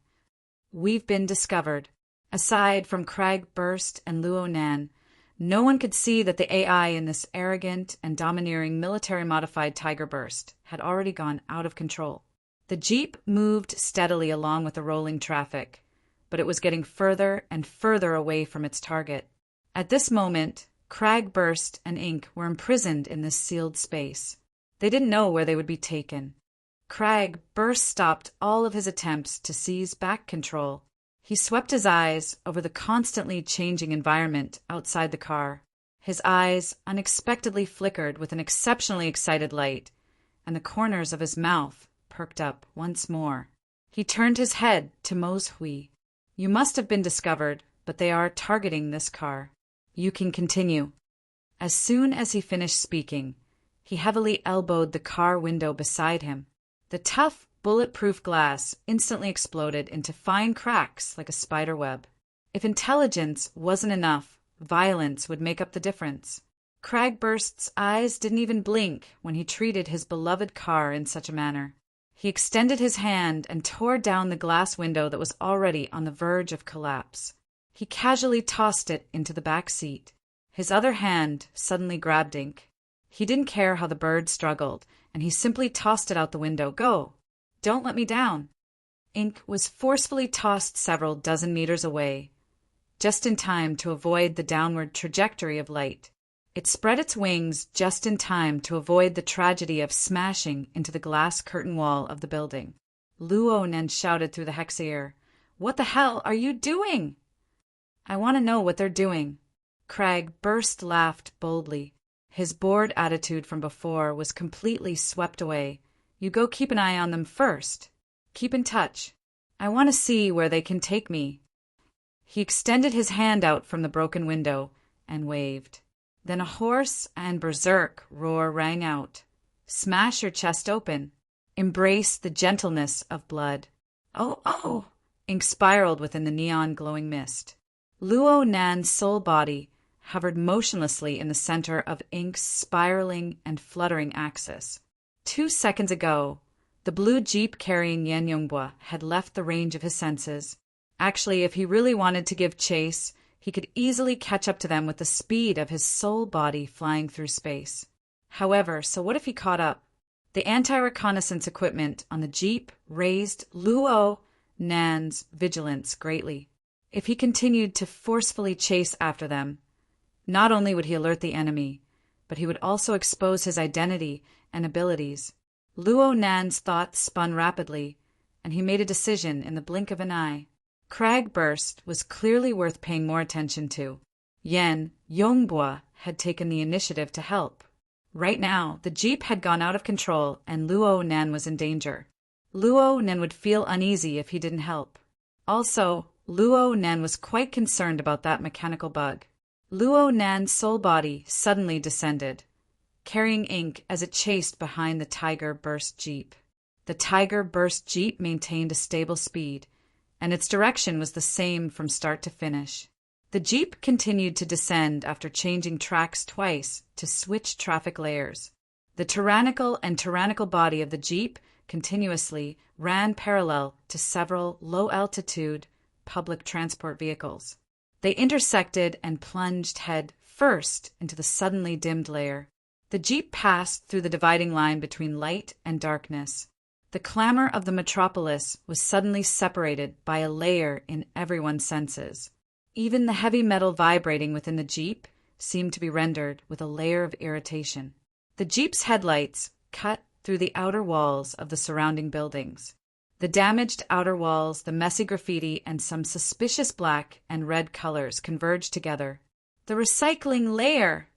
We've been discovered. Aside from Crag Burst and Luo Nan, no one could see that the AI in this arrogant and domineering military-modified Tiger Burst had already gone out of control. The Jeep moved steadily along with the rolling traffic, but it was getting further and further away from its target. At this moment, Crag Burst and Ink were imprisoned in this sealed space. They didn't know where they would be taken. Crag Burst stopped all of his attempts to seize back control. He swept his eyes over the constantly changing environment outside the car. His eyes unexpectedly flickered with an exceptionally excited light, and the corners of his mouth perked up once more. He turned his head to Mose Hui. You must have been discovered, but they are targeting this car. You can continue. As soon as he finished speaking, he heavily elbowed the car window beside him. The tough, bulletproof glass instantly exploded into fine cracks like a spider web. If intelligence wasn't enough, violence would make up the difference. Crag Burst's eyes didn't even blink when he treated his beloved car in such a manner. He extended his hand and tore down the glass window that was already on the verge of collapse. He casually tossed it into the back seat. His other hand suddenly grabbed Ink. He didn't care how the bird struggled, and he simply tossed it out the window. Go! Don't let me down! Ink was forcefully tossed several dozen meters away, just in time to avoid the downward trajectory of light. It spread its wings just in time to avoid the tragedy of smashing into the glass curtain wall of the building. Luo Nen shouted through the hex ear, "What the hell are you doing?" "I want to know what they're doing." Crag Burst laughed boldly. His bored attitude from before was completely swept away. "You go keep an eye on them first. Keep in touch. I want to see where they can take me." He extended his hand out from the broken window and waved. Then a hoarse and berserk roar rang out. Smash your chest open. Embrace the gentleness of blood. Oh, oh! Ink spiraled within the neon-glowing mist. Luo Nan's soul body hovered motionlessly in the center of Ink's spiraling and fluttering axis. 2 seconds ago, the blue jeep carrying Yan Yongbua had left the range of his senses. Actually, if he really wanted to give chase, he could easily catch up to them with the speed of his soul body flying through space. However, so what if he caught up? The anti-reconnaissance equipment on the jeep raised Luo Nan's vigilance greatly. If he continued to forcefully chase after them, not only would he alert the enemy, but he would also expose his identity and abilities. Luo Nan's thoughts spun rapidly, and he made a decision in the blink of an eye. Cragburst was clearly worth paying more attention to. Yan Yongbua had taken the initiative to help. Right now, the jeep had gone out of control and Luo Nan was in danger. Luo Nan would feel uneasy if he didn't help. Also, Luo Nan was quite concerned about that mechanical bug. Luo Nan's soul body suddenly descended, carrying Ink as it chased behind the Tiger Burst Jeep. The Tiger Burst Jeep maintained a stable speed, and its direction was the same from start to finish. The Jeep continued to descend after changing tracks twice to switch traffic layers. The tyrannical body of the Jeep continuously ran parallel to several low-altitude public transport vehicles. They intersected and plunged head first into the suddenly dimmed layer. The Jeep passed through the dividing line between light and darkness. The clamor of the metropolis was suddenly separated by a layer in everyone's senses. Even the heavy metal vibrating within the Jeep seemed to be rendered with a layer of irritation. The Jeep's headlights cut through the outer walls of the surrounding buildings. The damaged outer walls, the messy graffiti, and some suspicious black and red colors converged together. The recycling layer!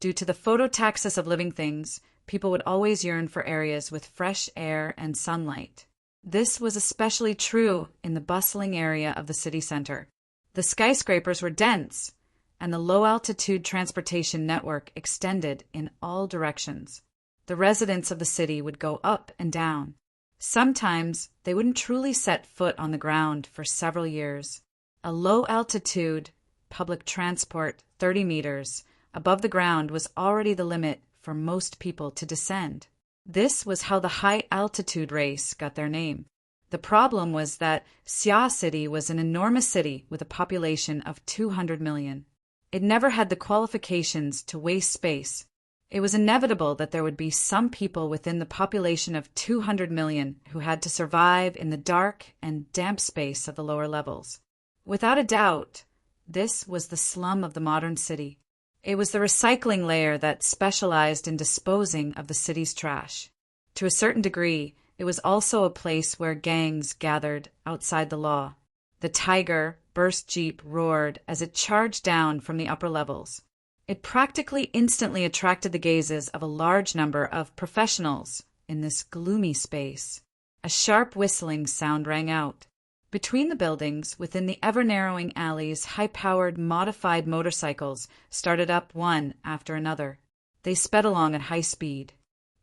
Due to the phototaxis of living things, people would always yearn for areas with fresh air and sunlight. This was especially true in the bustling area of the city center. The skyscrapers were dense, and the low-altitude transportation network extended in all directions. The residents of the city would go up and down. Sometimes they wouldn't truly set foot on the ground for several years. A low-altitude public transport 30 meters above the ground was already the limit for most people to descend. This was how the high-altitude race got their name. The problem was that Xia City was an enormous city with a population of 200 million. It never had the qualifications to waste space. It was inevitable that there would be some people within the population of 200 million who had to survive in the dark and damp space of the lower levels. Without a doubt, this was the slum of the modern city. It was the recycling layer that specialized in disposing of the city's trash. To a certain degree, it was also a place where gangs gathered outside the law. The Tiger Burst Jeep roared as it charged down from the upper levels. It practically instantly attracted the gazes of a large number of professionals in this gloomy space. A sharp whistling sound rang out. Between the buildings, within the ever-narrowing alleys, high-powered, modified motorcycles started up one after another. They sped along at high speed.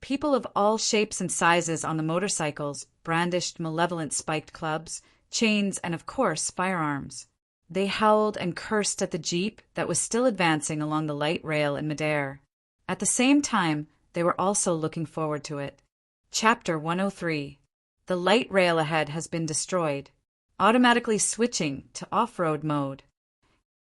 People of all shapes and sizes on the motorcycles brandished malevolent spiked clubs, chains, and of course, firearms. They howled and cursed at the jeep that was still advancing along the light rail in midair. At the same time, they were also looking forward to it. Chapter 103. The light rail ahead has been destroyed. Automatically switching to off-road mode.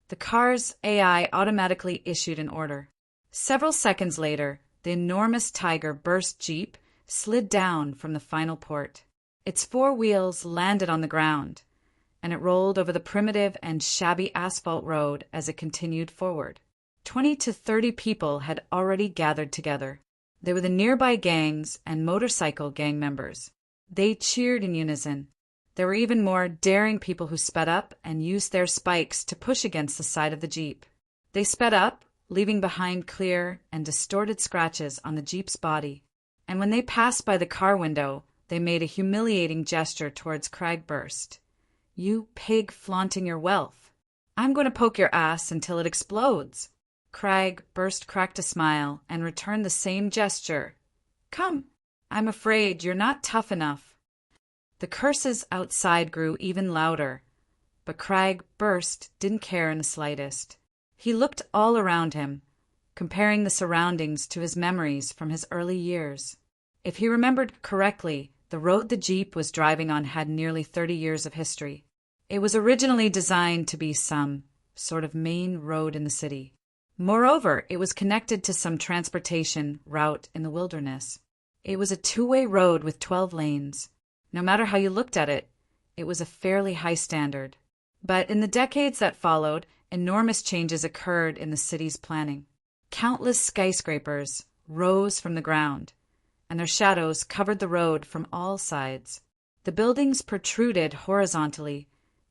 The car's AI automatically issued an order. Several seconds later, the enormous Tiger Burst Jeep slid down from the final port. Its 4 wheels landed on the ground, and it rolled over the primitive and shabby asphalt road as it continued forward. 20 to 30 people had already gathered together. They were the nearby gangs and motorcycle gang members. They cheered in unison. There were even more daring people who sped up and used their spikes to push against the side of the Jeep. They sped up, leaving behind clear and distorted scratches on the Jeep's body. And when they passed by the car window, they made a humiliating gesture towards Cragburst. "You pig flaunting your wealth." I'm going to poke your ass until it explodes. Cragburst cracked a smile and returned the same gesture. Come. I'm afraid you're not tough enough. The curses outside grew even louder, but Cragburst didn't care in the slightest. He looked all around him, comparing the surroundings to his memories from his early years. If he remembered correctly, the road the Jeep was driving on had nearly 30 years of history. It was originally designed to be some sort of main road in the city. Moreover, it was connected to some transportation route in the wilderness. It was a two-way road with 12 lanes. No matter how you looked at it, it was a fairly high standard. But in the decades that followed, enormous changes occurred in the city's planning. Countless skyscrapers rose from the ground, and their shadows covered the road from all sides. The buildings protruded horizontally,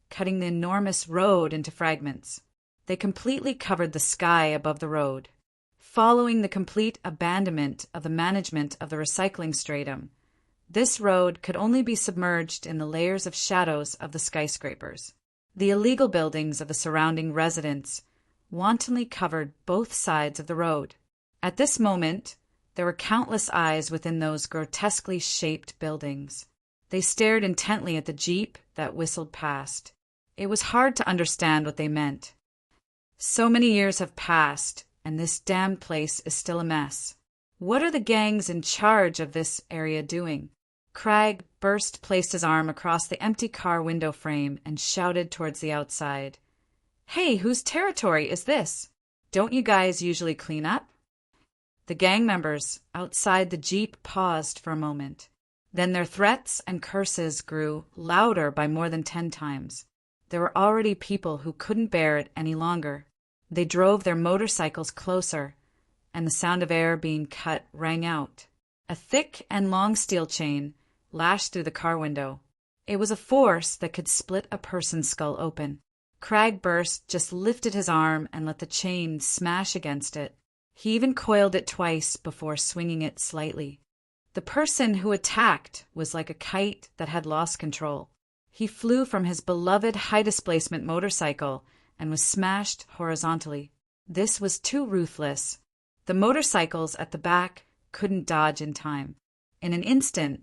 cutting the enormous road into fragments. They completely covered the sky above the road. Following the complete abandonment of the management of the recycling stratum, this road could only be submerged in the layers of shadows of the skyscrapers. The illegal buildings of the surrounding residents wantonly covered both sides of the road. At this moment, there were countless eyes within those grotesquely shaped buildings. They stared intently at the Jeep that whistled past. It was hard to understand what they meant. So many years have passed, and this damned place is still a mess. What are the gangs in charge of this area doing? Cragburst placed his arm across the empty car window frame and shouted towards the outside. Hey, whose territory is this? Don't you guys usually clean up? The gang members outside the Jeep paused for a moment. Then their threats and curses grew louder by more than 10 times. There were already people who couldn't bear it any longer. They drove their motorcycles closer, and the sound of air being cut rang out. A thick and long steel chain lashed through the car window. It was a force that could split a person's skull open. Cragburst just lifted his arm and let the chain smash against it. He even coiled it twice before swinging it slightly. The person who attacked was like a kite that had lost control. He flew from his beloved high-displacement motorcycle and was smashed horizontally. This was too ruthless. The motorcycles at the back couldn't dodge in time. In an instant,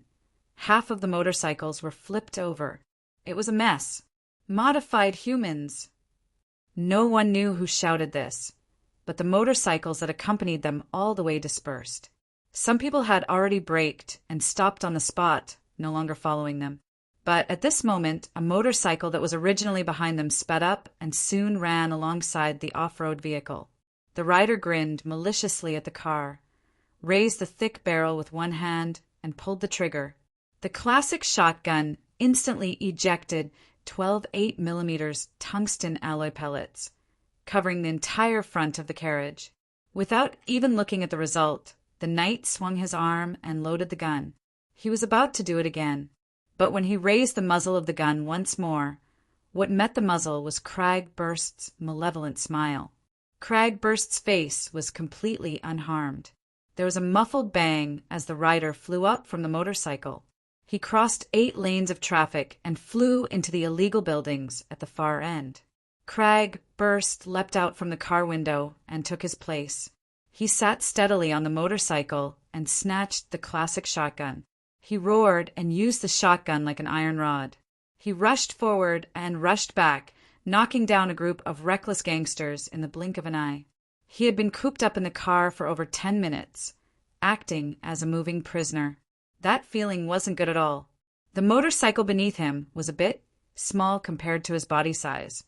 half of the motorcycles were flipped over. It was a mess. Modified humans. No one knew who shouted this, but the motorcycles that accompanied them all the way dispersed. Some people had already braked and stopped on the spot, no longer following them. But at this moment, a motorcycle that was originally behind them sped up and soon ran alongside the off-road vehicle. The rider grinned maliciously at the car, raised the thick barrel with one hand, and pulled the trigger. The classic shotgun instantly ejected 12 8mm tungsten alloy pellets, covering the entire front of the carriage. Without even looking at the result, the knight swung his arm and loaded the gun. He was about to do it again, but when he raised the muzzle of the gun once more, what met the muzzle was Cragburst's malevolent smile. Cragburst's face was completely unharmed. There was a muffled bang as the rider flew up from the motorcycle. He crossed 8 lanes of traffic and flew into the illegal buildings at the far end. Cragburst leapt out from the car window and took his place. He sat steadily on the motorcycle and snatched the classic shotgun. He roared and used the shotgun like an iron rod. He rushed forward and rushed back, knocking down a group of reckless gangsters in the blink of an eye. He had been cooped up in the car for over 10 minutes, acting as a moving prisoner. That feeling wasn't good at all. The motorcycle beneath him was a bit small compared to his body size,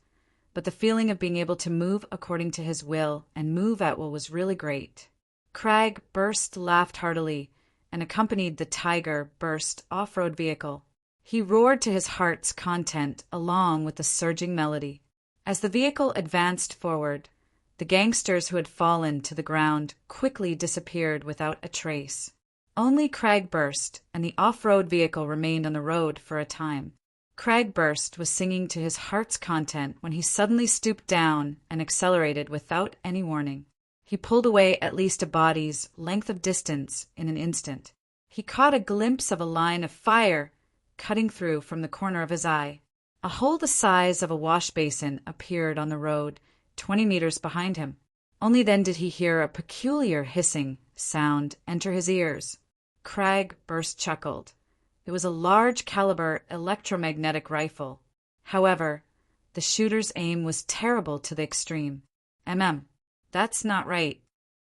but the feeling of being able to move according to his will and move at will was really great. Cragburst laughed heartily and accompanied the Tiger-Burst off-road vehicle. He roared to his heart's content along with the surging melody. As the vehicle advanced forward, the gangsters who had fallen to the ground quickly disappeared without a trace. Only Cragburst and the off-road vehicle remained on the road for a time. Cragburst was singing to his heart's content when he suddenly stooped down and accelerated without any warning. He pulled away at least a body's length of distance in an instant. He caught a glimpse of a line of fire cutting through from the corner of his eye. A hole the size of a wash basin appeared on the road 20 meters behind him. Only then did he hear a peculiar hissing sound enter his ears. Crag burst chuckled. It was a large-caliber electromagnetic rifle. However, the shooter's aim was terrible to the extreme. That's not right.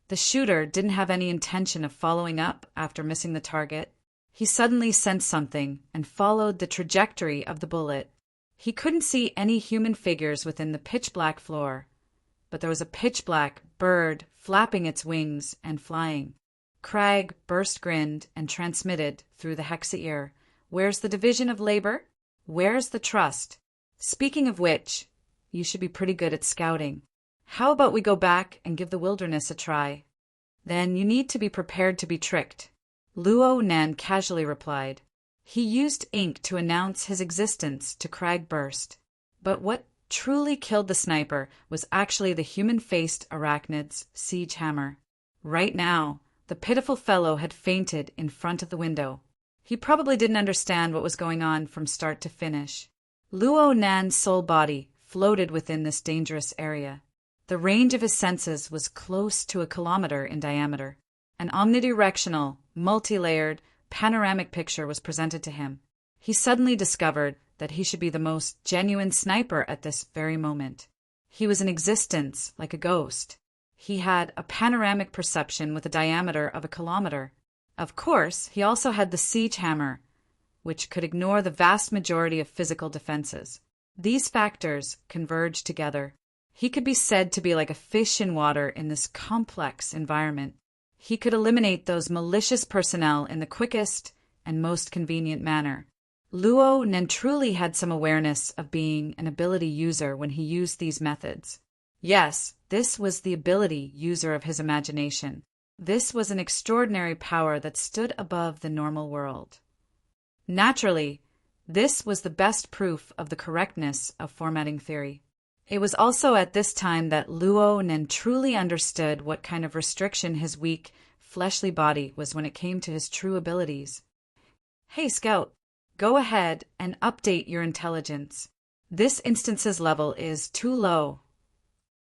The shooter didn't have any intention of following up after missing the target. He suddenly sensed something and followed the trajectory of the bullet. He couldn't see any human figures within the pitch-black floor, but there was a pitch-black bird flapping its wings and flying. Crag burst grinned and transmitted through the hexa ear. Where's the division of labor? Where's the trust? Speaking of which, you should be pretty good at scouting. How about we go back and give the wilderness a try? Then you need to be prepared to be tricked. Luo Nan casually replied. He used ink to announce his existence to Crag Burst. But what truly killed the sniper was actually the human-faced arachnid's siege hammer. Right now, the pitiful fellow had fainted in front of the window. He probably didn't understand what was going on from start to finish. Luo Nan's soul body floated within this dangerous area. The range of his senses was close to a kilometer in diameter. An omnidirectional, multi-layered, panoramic picture was presented to him. He suddenly discovered that he should be the most genuine sniper at this very moment. He was in existence like a ghost. He had a panoramic perception with a diameter of a kilometer. Of course, he also had the siege hammer, which could ignore the vast majority of physical defenses. These factors converged together. He could be said to be like a fish in water in this complex environment. He could eliminate those malicious personnel in the quickest and most convenient manner. Luo Nan truly had some awareness of being an ability user when he used these methods. Yes, this was the ability user of his imagination. This was an extraordinary power that stood above the normal world. Naturally, this was the best proof of the correctness of formatting theory. It was also at this time that Luo Nan truly understood what kind of restriction his weak, fleshly body was when it came to his true abilities. Hey, Scout, go ahead and update your intelligence. This instance's level is too low.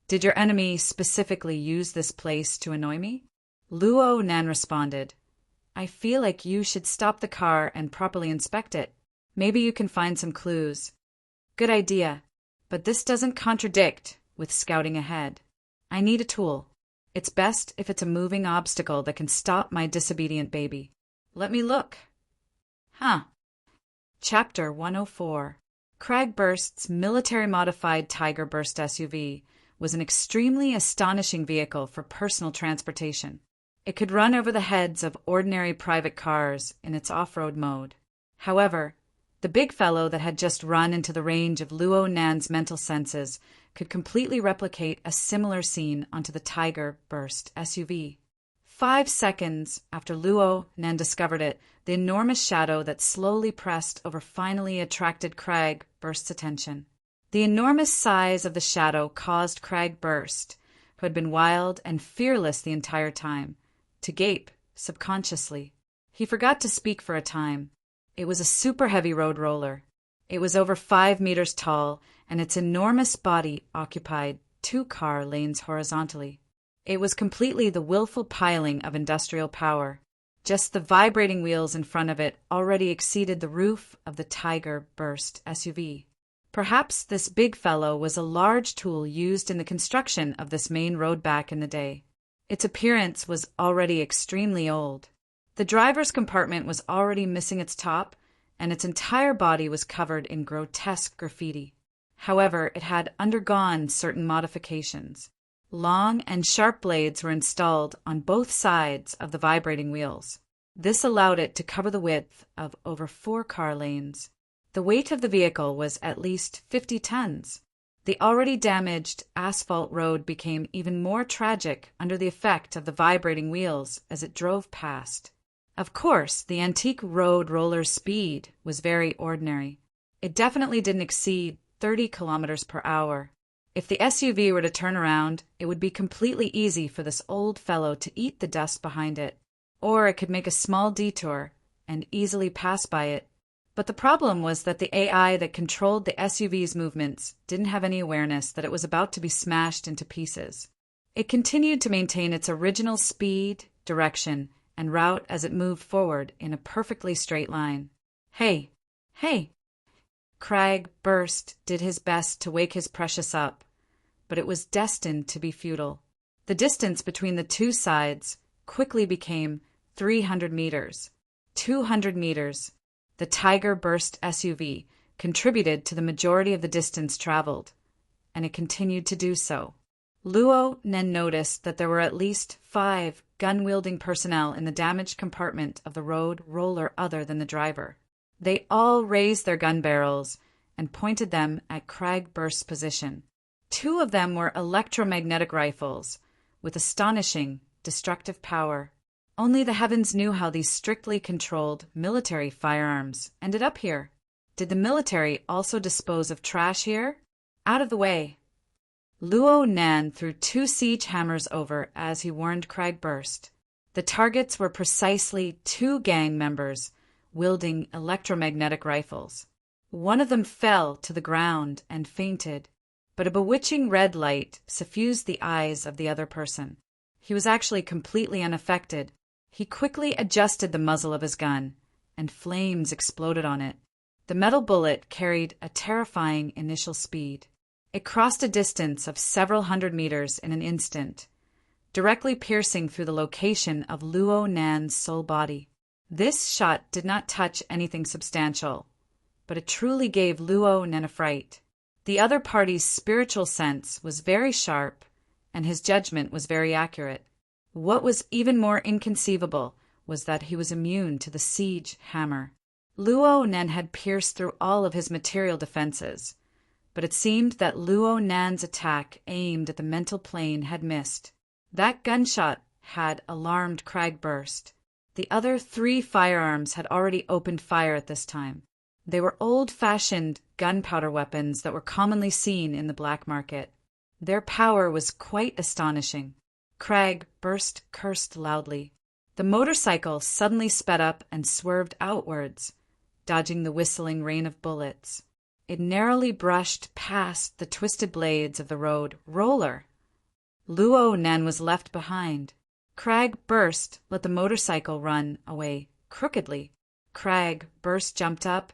Did your enemy specifically use this place to annoy me? Luo Nan responded, I feel like you should stop the car and properly inspect it. Maybe you can find some clues. Good idea, but this doesn't contradict with scouting ahead. I need a tool. It's best if it's a moving obstacle that can stop my disobedient baby. Let me look. Chapter 104. Crag Burst's military-modified Tiger Burst SUV was an extremely astonishing vehicle for personal transportation. It could run over the heads of ordinary private cars in its off-road mode. However, the big fellow that had just run into the range of Luo Nan's mental senses could completely replicate a similar scene onto the Tiger Burst SUV. 5 seconds after Luo Nan discovered it, the enormous shadow that slowly pressed over finally attracted Crag Burst's attention. The enormous size of the shadow caused Crag Burst, who had been wild and fearless the entire time, to gape subconsciously. He forgot to speak for a time. It was a super heavy road roller. It was over 5 meters tall, and its enormous body occupied 2 car lanes horizontally. It was completely the willful piling of industrial power. Just the vibrating wheels in front of it already exceeded the roof of the Tiger Burst SUV. Perhaps this big fellow was a large tool used in the construction of this main road back in the day. Its appearance was already extremely old. The driver's compartment was already missing its top, and its entire body was covered in grotesque graffiti. However, it had undergone certain modifications. Long and sharp blades were installed on both sides of the vibrating wheels. This allowed it to cover the width of over 4 car lanes. The weight of the vehicle was at least 50 tons. The already damaged asphalt road became even more tragic under the effect of the vibrating wheels as it drove past. Of course, the antique road roller's speed was very ordinary. It definitely didn't exceed 30 kilometers per hour. If the SUV were to turn around, it would be completely easy for this old fellow to eat the dust behind it, or it could make a small detour and easily pass by it. But the problem was that the AI that controlled the SUV's movements didn't have any awareness that it was about to be smashed into pieces. It continued to maintain its original speed, direction, and route as it moved forward in a perfectly straight line. Hey! Hey! Craig Burst did his best to wake his precious up, but it was destined to be futile. The distance between the two sides quickly became 300 meters, 200 meters. The Tiger Burst SUV contributed to the majority of the distance traveled, and it continued to do so. Luo then noticed that there were at least 5 gun-wielding personnel in the damaged compartment of the road roller other than the driver. They all raised their gun barrels and pointed them at Craig Burst's position. 2 of them were electromagnetic rifles with astonishing destructive power. Only the heavens knew how these strictly controlled military firearms ended up here. Did the military also dispose of trash here? Out of the way! Luo Nan threw 2 siege hammers over as he warned Craig Burst. The targets were precisely 2 gang members wielding electromagnetic rifles. One of them fell to the ground and fainted, but a bewitching red light suffused the eyes of the other person. He was actually completely unaffected. He quickly adjusted the muzzle of his gun, and flames exploded on it. The metal bullet carried a terrifying initial speed. It crossed a distance of several hundred meters in an instant, directly piercing through the location of Luo Nan's sole body. This shot did not touch anything substantial, but it truly gave Luo Nan a fright. The other party's spiritual sense was very sharp, and his judgment was very accurate. What was even more inconceivable was that he was immune to the siege hammer. Luo Nan had pierced through all of his material defenses, but it seemed that Luo Nan's attack aimed at the mental plane had missed. That gunshot had alarmed Craig Burst. The other 3 firearms had already opened fire at this time. They were old-fashioned gunpowder weapons that were commonly seen in the black market. Their power was quite astonishing. Craig Burst cursed loudly. The motorcycle suddenly sped up and swerved outwards, dodging the whistling rain of bullets. It narrowly brushed past the twisted blades of the road roller. Luo Nan was left behind. Craig Burst let the motorcycle run away crookedly. Craig Burst jumped up,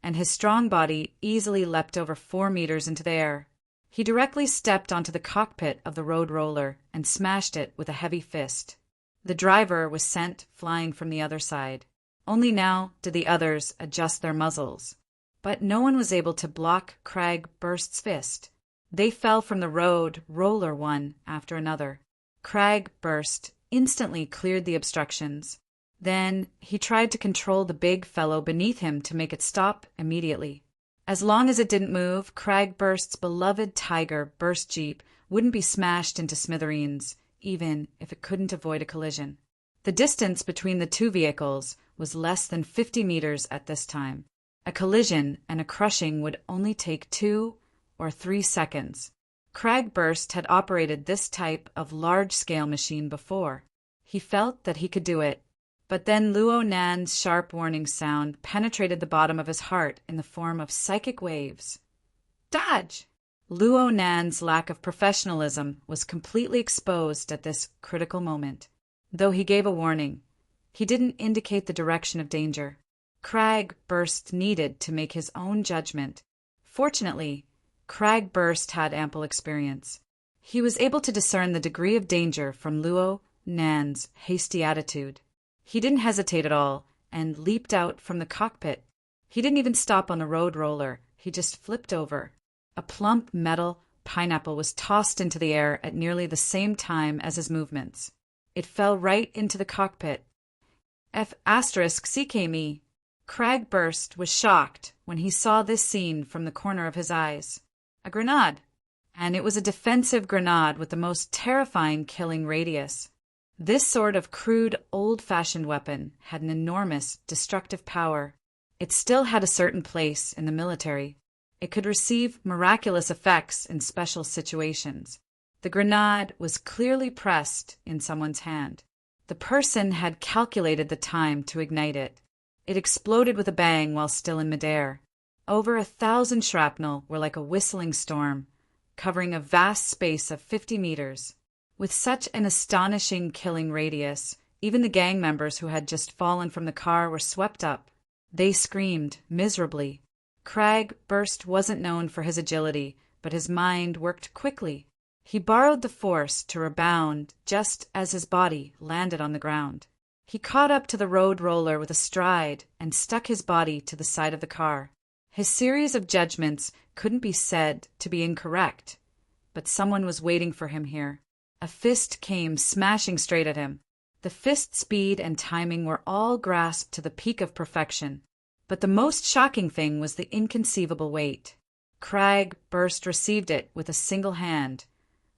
and his strong body easily leapt over 4 meters into the air. He directly stepped onto the cockpit of the road roller and smashed it with a heavy fist. The driver was sent flying from the other side. Only now did the others adjust their muzzles. But no one was able to block Craig Burst's fist. They fell from the road roller one after another. Craig Burst instantly cleared the obstructions. Then he tried to control the big fellow beneath him to make it stop immediately. As long as it didn't move, Craig Burst's beloved Tiger Burst Jeep wouldn't be smashed into smithereens, even if it couldn't avoid a collision. The distance between the 2 vehicles was less than 50 meters at this time. A collision and a crushing would only take 2 or 3 seconds. Craig Burst had operated this type of large-scale machine before. He felt that he could do it. But then Luo Nan's sharp warning sound penetrated the bottom of his heart in the form of psychic waves. Dodge! Luo Nan's lack of professionalism was completely exposed at this critical moment. Though he gave a warning, he didn't indicate the direction of danger. Craig Burst needed to make his own judgment. Fortunately, Craig Burst had ample experience. He was able to discern the degree of danger from Luo Nan's hasty attitude. He didn't hesitate at all and leaped out from the cockpit. He didn't even stop on the road roller. He just flipped over. A plump metal pineapple was tossed into the air at nearly the same time as his movements. It fell right into the cockpit. F***CKME. Craig Burst was shocked when he saw this scene from the corner of his eyes. A grenade. And it was a defensive grenade with the most terrifying killing radius. This sort of crude, old-fashioned weapon had an enormous destructive power. It still had a certain place in the military. It could receive miraculous effects in special situations. The grenade was clearly pressed in someone's hand. The person had calculated the time to ignite it. It exploded with a bang while still in midair. Over 1,000 shrapnel were like a whistling storm, covering a vast space of 50 meters. With such an astonishing killing radius, even the gang members who had just fallen from the car were swept up. They screamed miserably. Cragburst wasn't known for his agility, but his mind worked quickly. He borrowed the force to rebound just as his body landed on the ground. He caught up to the road roller with a stride and stuck his body to the side of the car. His series of judgments couldn't be said to be incorrect, but someone was waiting for him here. A fist came smashing straight at him. The fist speed and timing were all grasped to the peak of perfection. But the most shocking thing was the inconceivable weight. Cragburst received it with a single hand,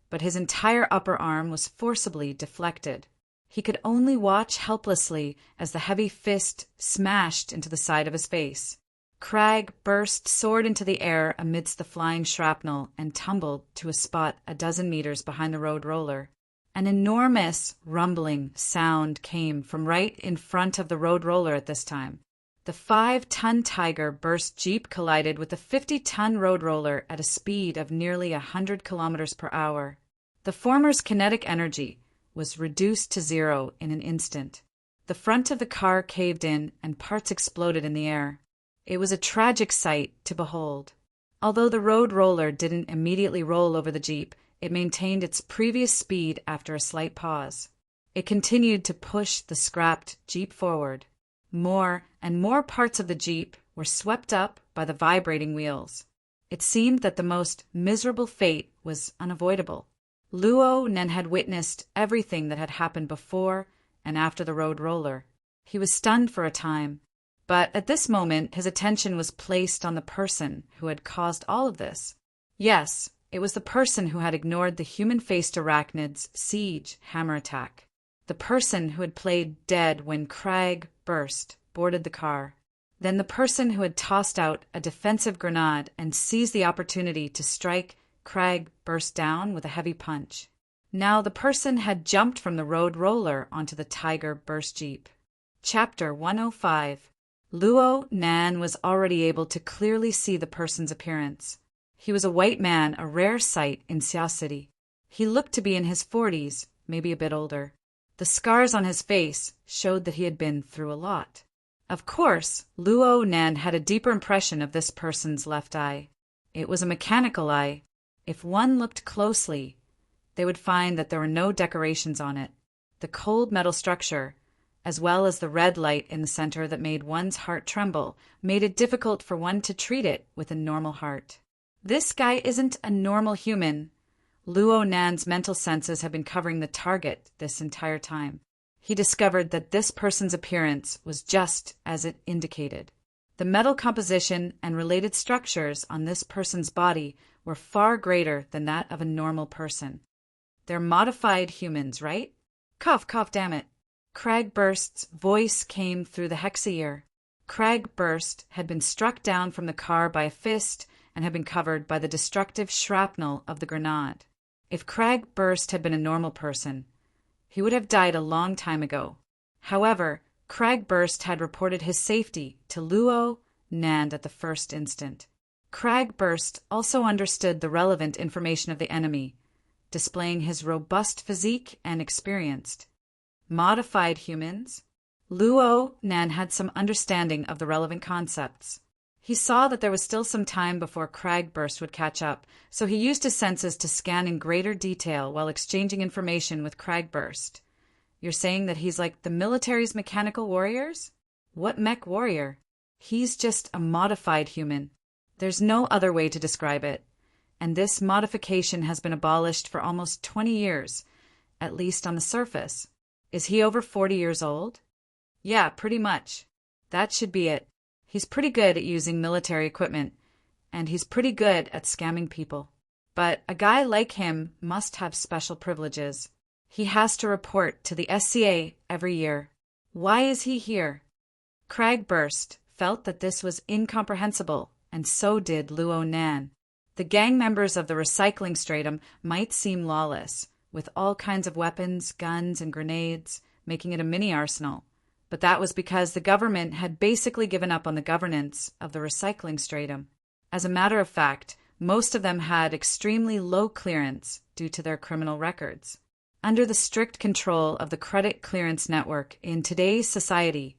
but his entire upper arm was forcibly deflected. He could only watch helplessly as the heavy fist smashed into the side of his face. Cragburst soared into the air amidst the flying shrapnel and tumbled to a spot a dozen meters behind the road roller. An enormous rumbling sound came from right in front of the road roller at this time. The 5-ton Tiger burst Jeep collided with the 50-ton road roller at a speed of nearly 100 kilometers per hour. The former's kinetic energy was reduced to zero in an instant. The front of the car caved in and parts exploded in the air. It was a tragic sight to behold. Although the road roller didn't immediately roll over the Jeep, it maintained its previous speed after a slight pause. It continued to push the scrapped Jeep forward. More and more parts of the Jeep were swept up by the vibrating wheels. It seemed that the most miserable fate was unavoidable. Luo Nen had witnessed everything that had happened before and after the road roller. He was stunned for a time, but at this moment his attention was placed on the person who had caused all of this. Yes, it was the person who had ignored the human-faced arachnid's siege hammer attack. The person who had played dead when Cragburst boarded the car. Then the person who had tossed out a defensive grenade and seized the opportunity to strike Cragburst down with a heavy punch. Now the person had jumped from the road roller onto the Tiger Burst Jeep. Chapter 105. Luo Nan was already able to clearly see the person's appearance. He was a white man, a rare sight in Xia City. He looked to be in his 40s, maybe a bit older. The scars on his face showed that he had been through a lot. Of course, Luo Nan had a deeper impression of this person's left eye. It was a mechanical eye. If one looked closely, they would find that there were no decorations on it. The cold metal structure, as well as the red light in the center that made one's heart tremble, made it difficult for one to treat it with a normal heart. This guy isn't a normal human. Luo Nan's mental senses had been covering the target this entire time. He discovered that this person's appearance was just as it indicated. The metal composition and related structures on this person's body were far greater than that of a normal person. They're modified humans, right? Cough, cough, damn it. Cragburst's voice came through the hexa ear. Cragburst had been struck down from the car by a fist and had been covered by the destructive shrapnel of the grenade. If Cragburst had been a normal person, he would have died a long time ago. However, Cragburst had reported his safety to Luo Nan at the first instant. Cragburst also understood the relevant information of the enemy, displaying his robust physique and experienced. Modified humans? Luo Nan had some understanding of the relevant concepts. He saw that there was still some time before Cragburst would catch up, so he used his senses to scan in greater detail while exchanging information with Cragburst. You're saying that he's like the military's mechanical warriors? What mech warrior? He's just a modified human. There's no other way to describe it. And this modification has been abolished for almost 20 years, at least on the surface. Is he over 40 years old? Yeah, pretty much. That should be it. He's pretty good at using military equipment, and he's pretty good at scamming people. But a guy like him must have special privileges. He has to report to the SCA every year. Why is he here? Cragburst felt that this was incomprehensible, and so did Luo Nan. The gang members of the recycling stratum might seem lawless, with all kinds of weapons, guns, and grenades, making it a mini arsenal. But that was because the government had basically given up on the governance of the recycling stratum. As a matter of fact, most of them had extremely low clearance due to their criminal records. Under the strict control of the credit clearance network in today's society,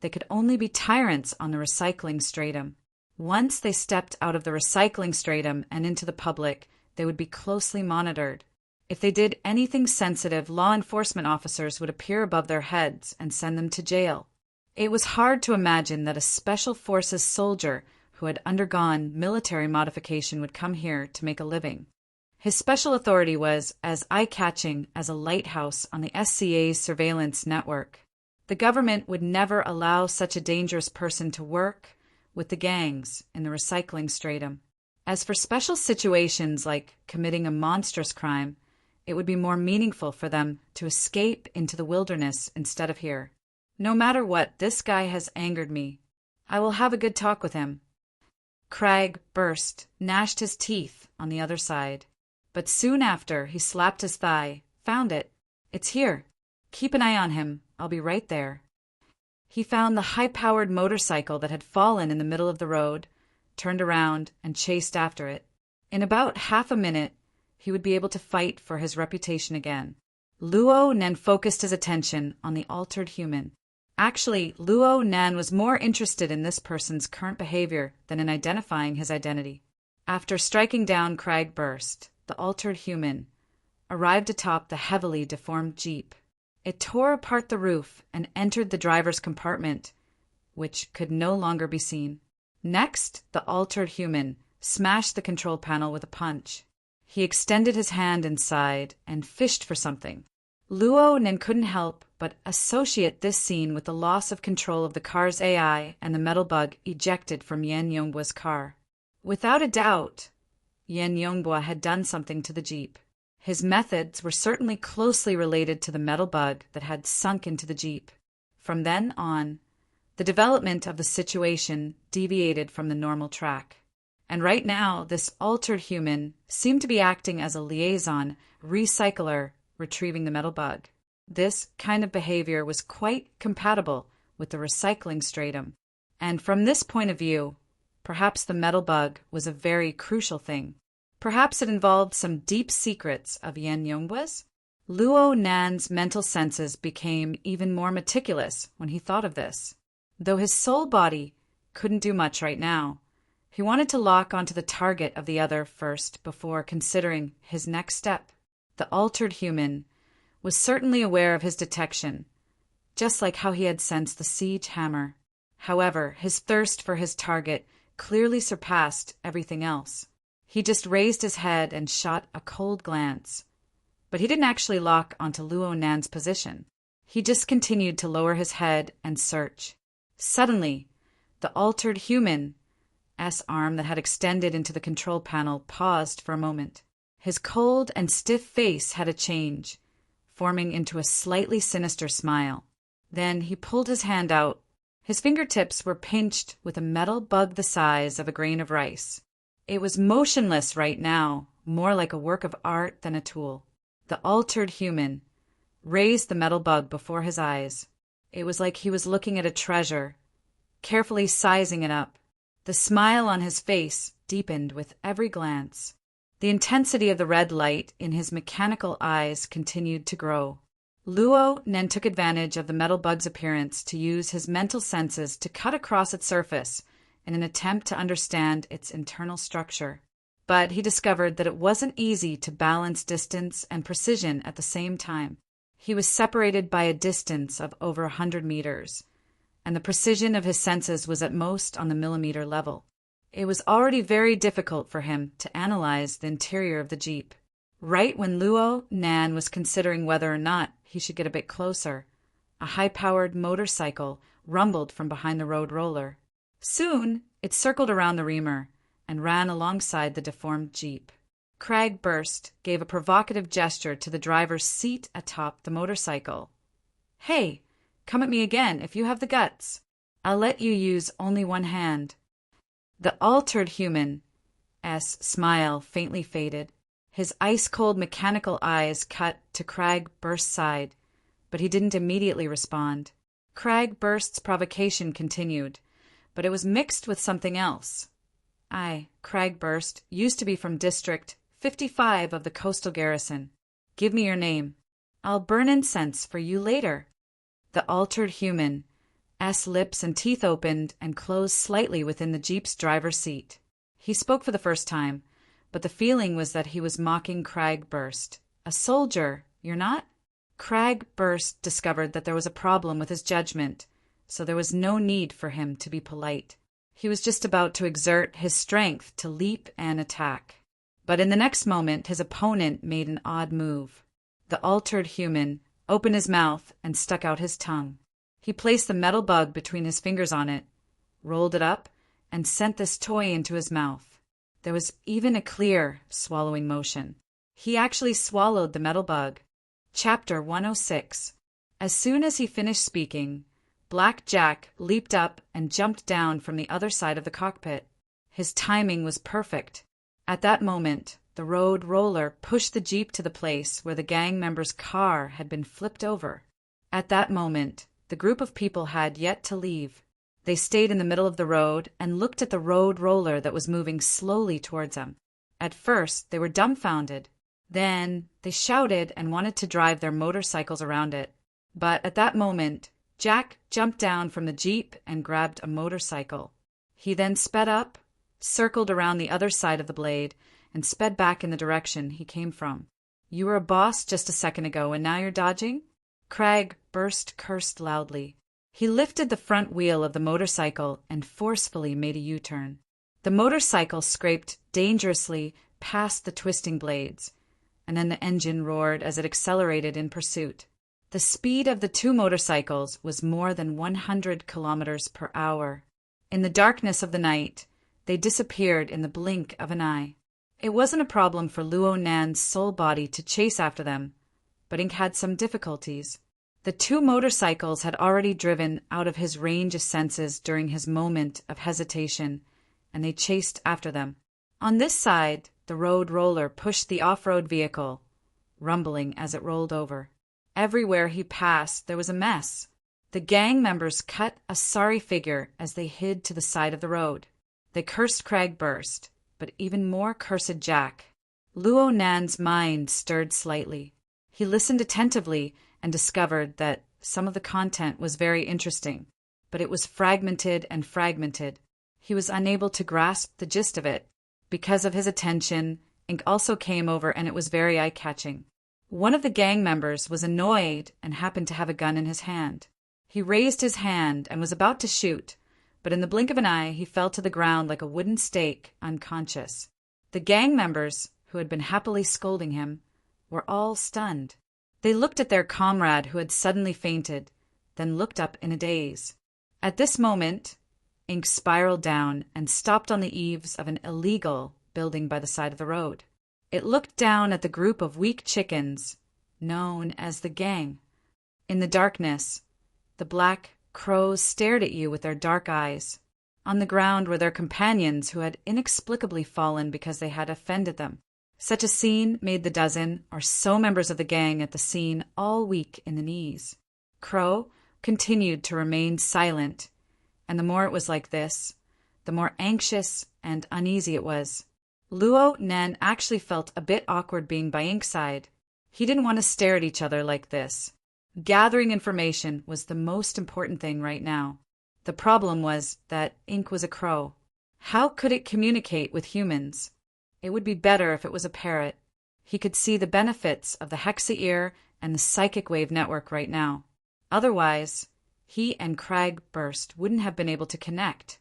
they could only be tyrants on the recycling stratum. Once they stepped out of the recycling stratum and into the public, they would be closely monitored. If they did anything sensitive, law enforcement officers would appear above their heads and send them to jail. It was hard to imagine that a special forces soldier who had undergone military modification would come here to make a living. His special authority was as eye-catching as a lighthouse on the SCA's surveillance network. The government would never allow such a dangerous person to work with the gangs in the recycling stratum. As for special situations like committing a monstrous crime, it would be more meaningful for them to escape into the wilderness instead of here. No matter what, this guy has angered me. I will have a good talk with him. Cragg burst, gnashed his teeth on the other side. But soon after, he slapped his thigh. Found it. It's here. Keep an eye on him. I'll be right there. He found the high-powered motorcycle that had fallen in the middle of the road, turned around, and chased after it. In about half a minute, he would be able to fight for his reputation again. Luo Nen focused his attention on the altered human. Actually, Luo Nan was more interested in this person's current behavior than in identifying his identity. After striking down Cragg Burst, the altered human arrived atop the heavily deformed Jeep. It tore apart the roof and entered the driver's compartment, which could no longer be seen. Next, the altered human smashed the control panel with a punch. He extended his hand inside and fished for something. Luo Nen couldn't help but associate this scene with the loss of control of the car's AI and the metal bug ejected from Yan Yongbua's car. Without a doubt, Yan Yongbua had done something to the Jeep. His methods were certainly closely related to the metal bug that had sunk into the Jeep. From then on, the development of the situation deviated from the normal track. And right now, this altered human seemed to be acting as a liaison recycler retrieving the metal bug. This kind of behavior was quite compatible with the recycling stratum. And from this point of view, perhaps the metal bug was a very crucial thing. Perhaps it involved some deep secrets of Yan Yongbua's. Luo Nan's mental senses became even more meticulous when he thought of this. Though his soul body couldn't do much right now, he wanted to lock onto the target of the other first before considering his next step. The altered human was certainly aware of his detection, just like how he had sensed the siege hammer. However, his thirst for his target clearly surpassed everything else. He just raised his head and shot a cold glance. But he didn't actually lock onto Luo Nan's position. He just continued to lower his head and search. Suddenly, the altered human's arm that had extended into the control panel paused for a moment. His cold and stiff face had a change, forming into a slightly sinister smile. Then he pulled his hand out. His fingertips were pinched with a metal bug the size of a grain of rice. It was motionless right now, more like a work of art than a tool. The altered human raised the metal bug before his eyes. It was like he was looking at a treasure, carefully sizing it up. The smile on his face deepened with every glance. The intensity of the red light in his mechanical eyes continued to grow. Luo Nen took advantage of the metal bug's appearance to use his mental senses to cut across its surface in an attempt to understand its internal structure. But he discovered that it wasn't easy to balance distance and precision at the same time. He was separated by a distance of over 100 meters, and the precision of his senses was at most on the millimeter level. It was already very difficult for him to analyze the interior of the Jeep. Right when Luo Nan was considering whether or not he should get a bit closer, a high-powered motorcycle rumbled from behind the road roller. Soon, it circled around the reamer and ran alongside the deformed Jeep. Cragg Burst gave a provocative gesture to the driver's seat atop the motorcycle. "Hey, come at me again if you have the guts. I'll let you use only one hand." The altered human's smile faintly faded. His ice-cold mechanical eyes cut to Cragg Burst's side, but he didn't immediately respond. Cragburst's provocation continued, but it was mixed with something else. I, Cragburst, used to be from District 55 of the Coastal Garrison. Give me your name. I'll burn incense for you later. The altered human, lips and teeth opened and closed slightly within the Jeep's driver's seat. He spoke for the first time, but the feeling was that he was mocking Cragburst. A soldier, you're not? Cragburst discovered that there was a problem with his judgment, so there was no need for him to be polite. He was just about to exert his strength to leap and attack. But in the next moment, his opponent made an odd move. The altered human opened his mouth and stuck out his tongue. He placed the metal bug between his fingers on it, rolled it up, and sent this toy into his mouth. There was even a clear swallowing motion. He actually swallowed the metal bug. Chapter 106. As soon as he finished speaking, Black Jack leaped up and jumped down from the other side of the cockpit. His timing was perfect. At that moment, the road roller pushed the Jeep to the place where the gang member's car had been flipped over. At that moment, the group of people had yet to leave. They stayed in the middle of the road and looked at the road roller that was moving slowly towards them. At first, they were dumbfounded. Then, they shouted and wanted to drive their motorcycles around it. But at that moment, Jack jumped down from the Jeep and grabbed a motorcycle. He then sped up, circled around the other side of the blade, and sped back in the direction he came from. You were a boss just a second ago, and now you're dodging? Cragburst cursed loudly. He lifted the front wheel of the motorcycle and forcefully made a U-turn. The motorcycle scraped dangerously past the twisting blades, and then the engine roared as it accelerated in pursuit. The speed of the two motorcycles was more than 100 kilometers per hour. In the darkness of the night, they disappeared in the blink of an eye. It wasn't a problem for Luo Nan's soul body to chase after them, but Ink had some difficulties. The two motorcycles had already driven out of his range of senses during his moment of hesitation, and they chased after them. On this side, the road roller pushed the off-road vehicle, rumbling as it rolled over. Everywhere he passed, there was a mess. The gang members cut a sorry figure as they hid to the side of the road. They cursed Cragburst, but even more cursed Jack. Luo Nan's mind stirred slightly. He listened attentively and discovered that some of the content was very interesting, but it was fragmented and fragmented. He was unable to grasp the gist of it. Because of his attention, Ink also came over and it was very eye-catching. One of the gang members was annoyed and happened to have a gun in his hand. He raised his hand and was about to shoot, but in the blink of an eye he fell to the ground like a wooden stake, unconscious. The gang members, who had been happily scolding him, were all stunned. They looked at their comrade who had suddenly fainted, then looked up in a daze. At this moment, Ink spiraled down and stopped on the eaves of an illegal building by the side of the road. It looked down at the group of weak chickens known as the gang. In the darkness, the black crows stared at you with their dark eyes. On the ground were their companions who had inexplicably fallen because they had offended them. Such a scene made the dozen or so members of the gang at the scene all weak in the knees. Crow continued to remain silent, and the more it was like this, the more anxious and uneasy it was. Luo Nan actually felt a bit awkward being by Ink's side. He didn't want to stare at each other like this. Gathering information was the most important thing right now. The problem was that Ink was a crow. How could it communicate with humans? It would be better if it was a parrot. He could see the benefits of the hexa-ear and the psychic wave network right now. Otherwise, he and Cragburst wouldn't have been able to connect.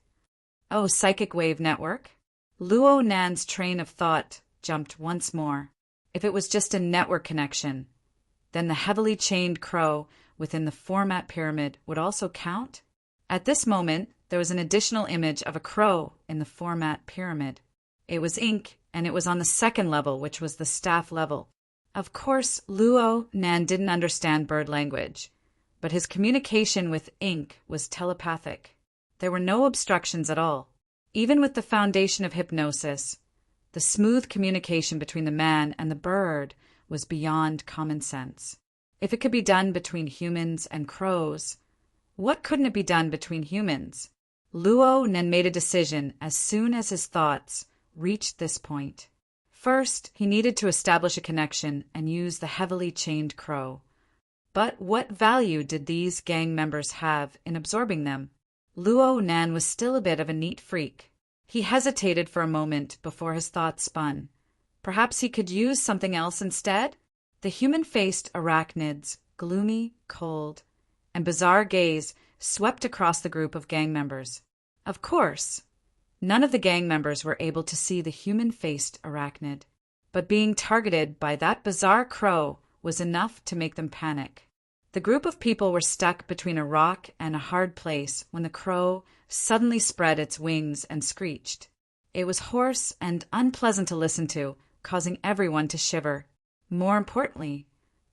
Oh, psychic wave network? Luo Nan's train of thought jumped once more. If it was just a network connection, then the heavily chained crow within the format pyramid would also count? At this moment, there was an additional image of a crow in the format pyramid. It was Ink, and it was on the second level, which was the staff level. Of course, Luo Nan didn't understand bird language, but his communication with Ink was telepathic. There were no obstructions at all. Even with the foundation of hypnosis, the smooth communication between the man and the bird was beyond common sense. If it could be done between humans and crows, What couldn't it be done between humans? Luo Nen made a decision as soon as his thoughts reached this point. First, he needed to establish a connection and use the heavily chained crow. But what value did these gang members have in absorbing them? Luo Nan was still a bit of a neat freak. He hesitated for a moment before his thoughts spun. Perhaps he could use something else instead? The human-faced arachnids, gloomy, cold, and bizarre gaze swept across the group of gang members. Of course, none of the gang members were able to see the human-faced arachnid, but being targeted by that bizarre crow was enough to make them panic. The group of people were stuck between a rock and a hard place when the crow suddenly spread its wings and screeched. It was hoarse and unpleasant to listen to, causing everyone to shiver. More importantly,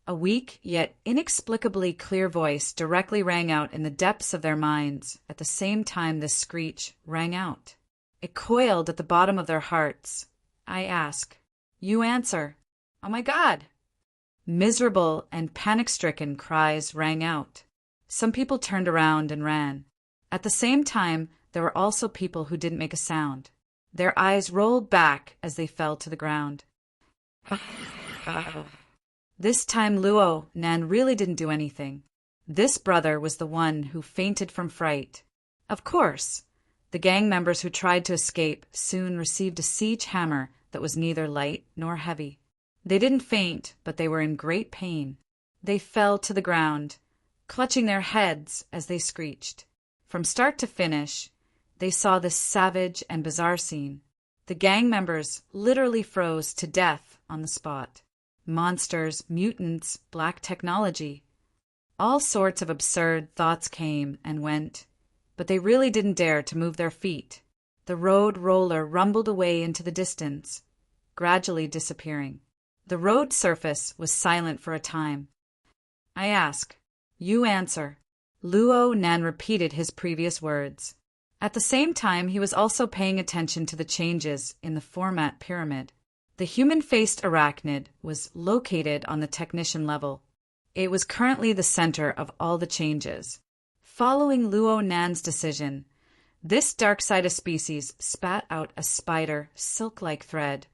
a weak yet inexplicably clear voice directly rang out in the depths of their minds at the same time this screech rang out. It coiled at the bottom of their hearts. I ask. You answer. Oh my God! Miserable and panic-stricken cries rang out. Some people turned around and ran. At the same time, there were also people who didn't make a sound. Their eyes rolled back as they fell to the ground. This time Luo Nan really didn't do anything. This brother was the one who fainted from fright. Of course, the gang members who tried to escape soon received a siege hammer that was neither light nor heavy. They didn't faint, but they were in great pain. They fell to the ground, clutching their heads as they screeched. From start to finish, they saw this savage and bizarre scene. The gang members literally froze to death on the spot. Monsters, mutants, black technology. All sorts of absurd thoughts came and went, but they really didn't dare to move their feet. The road roller rumbled away into the distance, gradually disappearing. The road surface was silent for a time. I ask. You answer. Luo Nan repeated his previous words. At the same time, he was also paying attention to the changes in the format pyramid. The human-faced arachnid was located on the technician level. It was currently the center of all the changes. Following Luo Nan's decision, this dark-sided species spat out a spider, silk-like thread,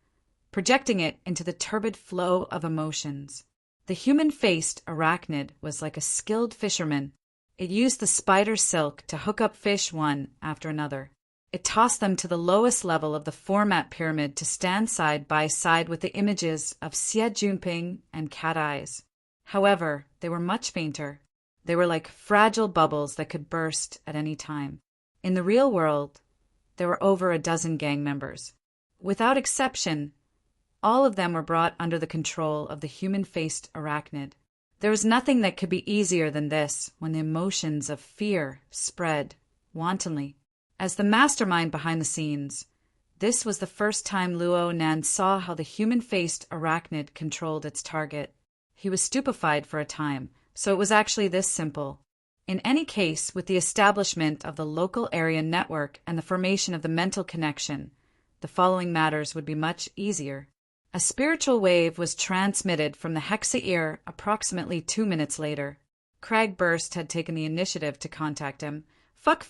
projecting it into the turbid flow of emotions. The human-faced arachnid was like a skilled fisherman. It used the spider silk to hook up fish one after another. It tossed them to the lowest level of the format pyramid to stand side by side with the images of Xie Jinping and Cat Eyes. However, they were much fainter. They were like fragile bubbles that could burst at any time. In the real world, there were over a dozen gang members. Without exception, all of them were brought under the control of the human-faced arachnid. There was nothing that could be easier than this when the emotions of fear spread wantonly. As the mastermind behind the scenes, this was the first time Luo Nan saw how the human-faced arachnid controlled its target. He was stupefied for a time, so it was actually this simple. In any case, with the establishment of the local area network and the formation of the mental connection, the following matters would be much easier. A spiritual wave was transmitted from the Hexa ear approximately 2 minutes later. Crag Burst had taken the initiative to contact him. Fuck.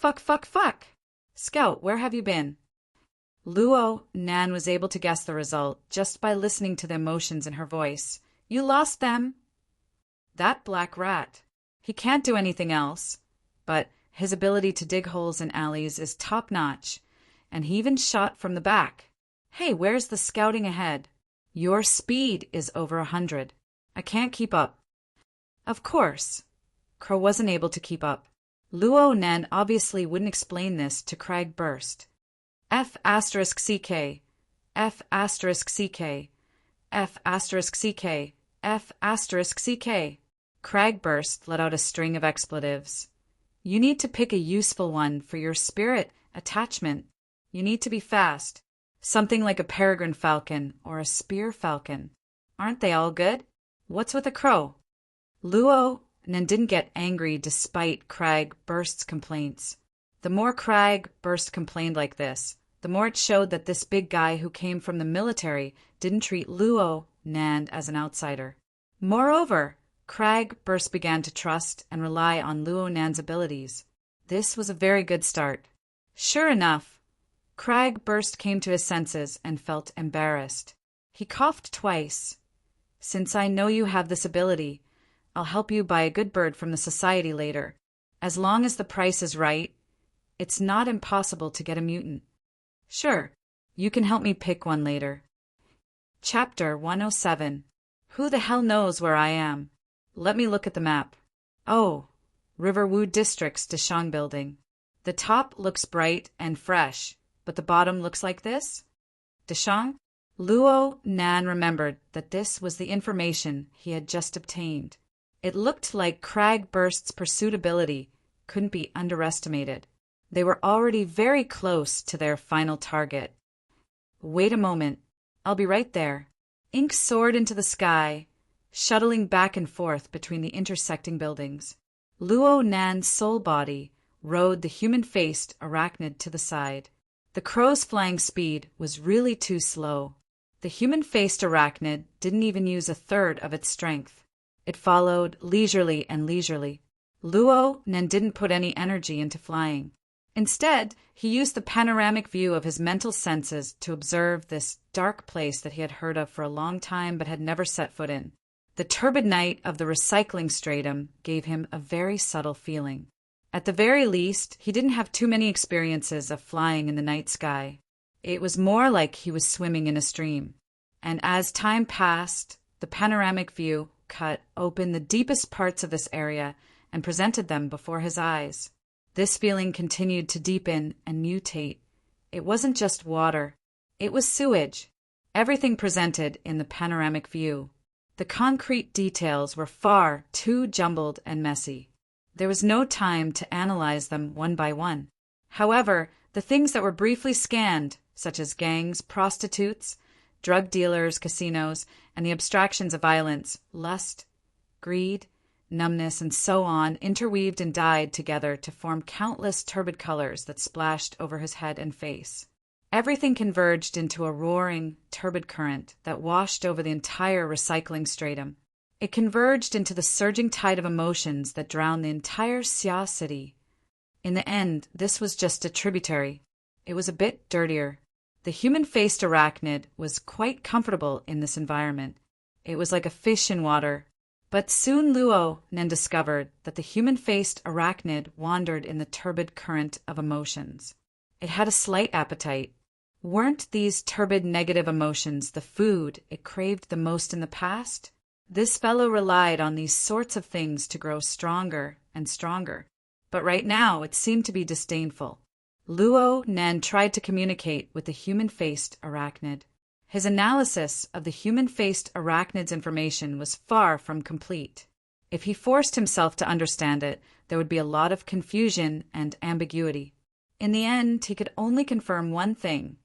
Scout, where have you been? Luo Nan was able to guess the result just by listening to the emotions in her voice. You lost them. That black rat. He can't do anything else, but his ability to dig holes in alleys is top-notch, and he even shot from the back. Hey, where's the scouting ahead? Your speed is over 100. I can't keep up. Of course, Crow wasn't able to keep up. Luo Nan obviously wouldn't explain this to Crag Burst. F*CK, F*CK, F*CK, F*CK. Crag Burst let out a string of expletives. You need to pick a useful one for your spirit attachment. You need to be fast. Something like a peregrine falcon or a spear falcon. Aren't they all good? What's with a crow? Luo Nan didn't get angry despite Crag Burst's complaints. The more Crag Burst complained like this, the more it showed that this big guy who came from the military didn't treat Luo Nan as an outsider. Moreover, Crag Burst began to trust and rely on Luo Nan's abilities. This was a very good start. Sure enough, Crag Burst came to his senses and felt embarrassed. He coughed twice. Since I know you have this ability, I'll help you buy a good bird from the society later. As long as the price is right, it's not impossible to get a mutant. Sure, you can help me pick one later. Chapter 107. Who the hell knows where I am? Let me look at the map. Oh, Riverwood District's Deshang building. The top looks bright and fresh, but the bottom looks like this? Deshang? Luo Nan remembered that this was the information he had just obtained. It looked like Crag Burst's pursuit ability couldn't be underestimated. They were already very close to their final target. Wait a moment. I'll be right there. Ink soared into the sky, shuttling back and forth between the intersecting buildings. Luo Nan's soul body rode the human-faced arachnid to the side. The crow's flying speed was really too slow. The human-faced arachnid didn't even use a third of its strength. It followed leisurely and leisurely. Luo Nan didn't put any energy into flying. Instead, he used the panoramic view of his mental senses to observe this dark place that he had heard of for a long time but had never set foot in. The turbid night of the recycling stratum gave him a very subtle feeling. At the very least, he didn't have too many experiences of flying in the night sky. It was more like he was swimming in a stream. And as time passed, the panoramic view cut open the deepest parts of this area and presented them before his eyes. This feeling continued to deepen and mutate. It wasn't just water. It was sewage. Everything presented in the panoramic view. The concrete details were far too jumbled and messy. There was no time to analyze them one by one. However, the things that were briefly scanned, such as gangs, prostitutes, drug dealers, casinos, and the abstractions of violence, lust, greed, numbness, and so on, interweaved and dyed together to form countless turbid colors that splashed over his head and face. Everything converged into a roaring, turbid current that washed over the entire recycling stratum. It converged into the surging tide of emotions that drowned the entire Xia city. In the end, this was just a tributary. It was a bit dirtier. The human-faced arachnid was quite comfortable in this environment. It was like a fish in water. But soon Luo Nan discovered that the human-faced arachnid wandered in the turbid current of emotions. It had a slight appetite. Weren't these turbid negative emotions the food it craved the most in the past? This fellow relied on these sorts of things to grow stronger and stronger. But right now it seemed to be disdainful. Luo Nan tried to communicate with the human-faced arachnid. His analysis of the human-faced arachnid's information was far from complete. If he forced himself to understand it, there would be a lot of confusion and ambiguity. In the end, he could only confirm one thing.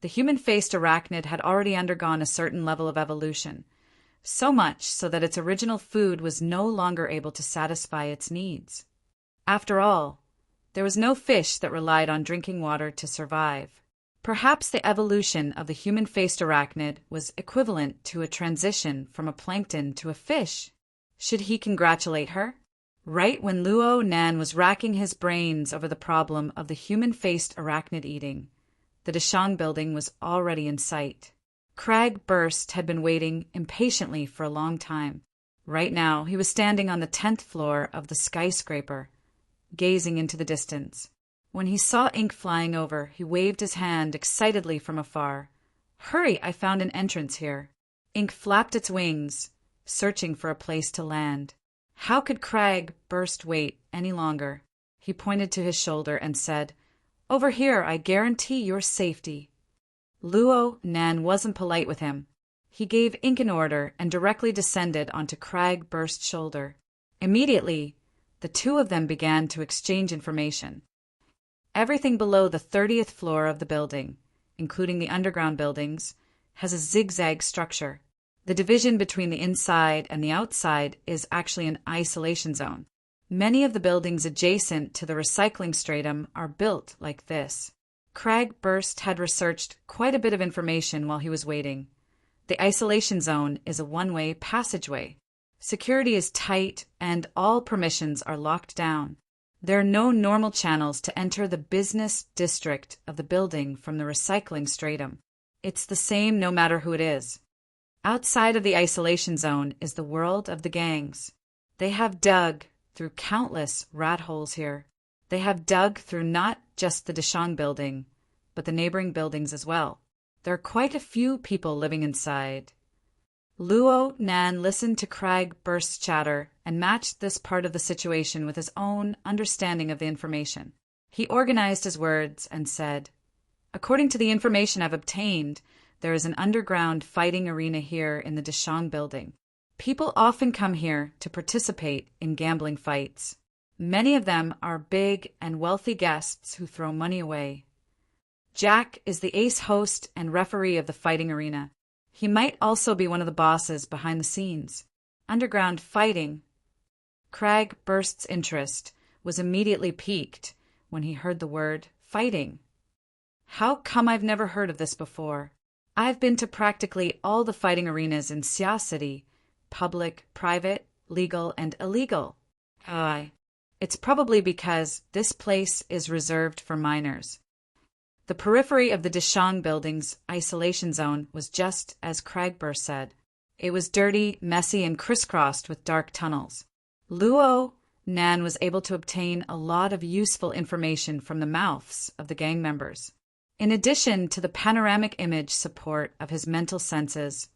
The human-faced arachnid had already undergone a certain level of evolution, so much so that its original food was no longer able to satisfy its needs. After all, there was no fish that relied on drinking water to survive. Perhaps the evolution of the human-faced arachnid was equivalent to a transition from a plankton to a fish. Should he congratulate her? Right when Luo Nan was racking his brains over the problem of the human-faced arachnid eating, the Deshang building was already in sight. Crag Burst had been waiting impatiently for a long time. Right now, he was standing on the 10th floor of the skyscraper, gazing into the distance. When he saw Ink flying over, he waved his hand excitedly from afar. "Hurry, I found an entrance here." Ink flapped its wings, searching for a place to land. How could Crag Burst wait any longer? He pointed to his shoulder and said, "Over here, I guarantee your safety." Luo Nan wasn't polite with him. He gave Ink an order and directly descended onto Crag Burst's shoulder. Immediately, the two of them began to exchange information. Everything below the 30th floor of the building, including the underground buildings, has a zigzag structure. The division between the inside and the outside is actually an isolation zone. Many of the buildings adjacent to the recycling stratum are built like this. Crag Burst had researched quite a bit of information while he was waiting. The isolation zone is a one-way passageway. Security is tight and all permissions are locked down. There are no normal channels to enter the business district of the building from the recycling stratum. It's the same no matter who it is. Outside of the isolation zone is the world of the gangs. They have dug through countless rat holes here. They have dug through not just the Deshang building, but the neighboring buildings as well. There are quite a few people living inside. Luo Nan listened to Cragburst's chatter and matched this part of the situation with his own understanding of the information. He organized his words and said, "According to the information I've obtained, there is an underground fighting arena here in the Deshang building. People often come here to participate in gambling fights. Many of them are big and wealthy guests who throw money away. Jack is the ace host and referee of the fighting arena. He might also be one of the bosses behind the scenes. Underground fighting." Cragburst's interest was immediately piqued when he heard the word fighting. "How come I've never heard of this before? I've been to practically all the fighting arenas in Xia City, public, private, legal, and illegal. It's probably because this place is reserved for minors." The periphery of the Deshang building's isolation zone was just as Cragburst said. It was dirty, messy, and crisscrossed with dark tunnels. Luo Nan was able to obtain a lot of useful information from the mouths of the gang members. In addition to the panoramic image support of his mental senses,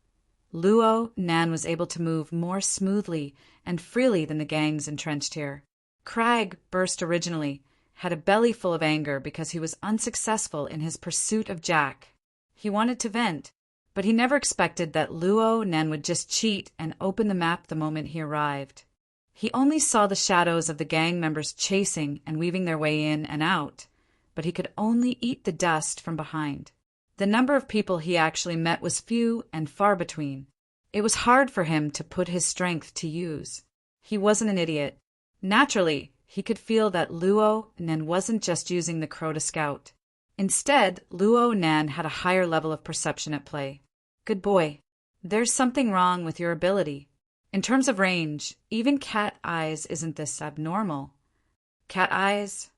Luo Nan was able to move more smoothly and freely than the gangs entrenched here. Cragburst originally had a belly full of anger because he was unsuccessful in his pursuit of Jack. He wanted to vent, but he never expected that Luo Nan would just cheat and open the map the moment he arrived. He only saw the shadows of the gang members chasing and weaving their way in and out, but he could only eat the dust from behind. The number of people he actually met was few and far between. It was hard for him to put his strength to use. He wasn't an idiot. Naturally, he could feel that Luo Nan wasn't just using the crow to scout. Instead, Luo Nan had a higher level of perception at play. "Good boy. There's something wrong with your ability. In terms of range, even cat eyes isn't this abnormal." Cat eyes?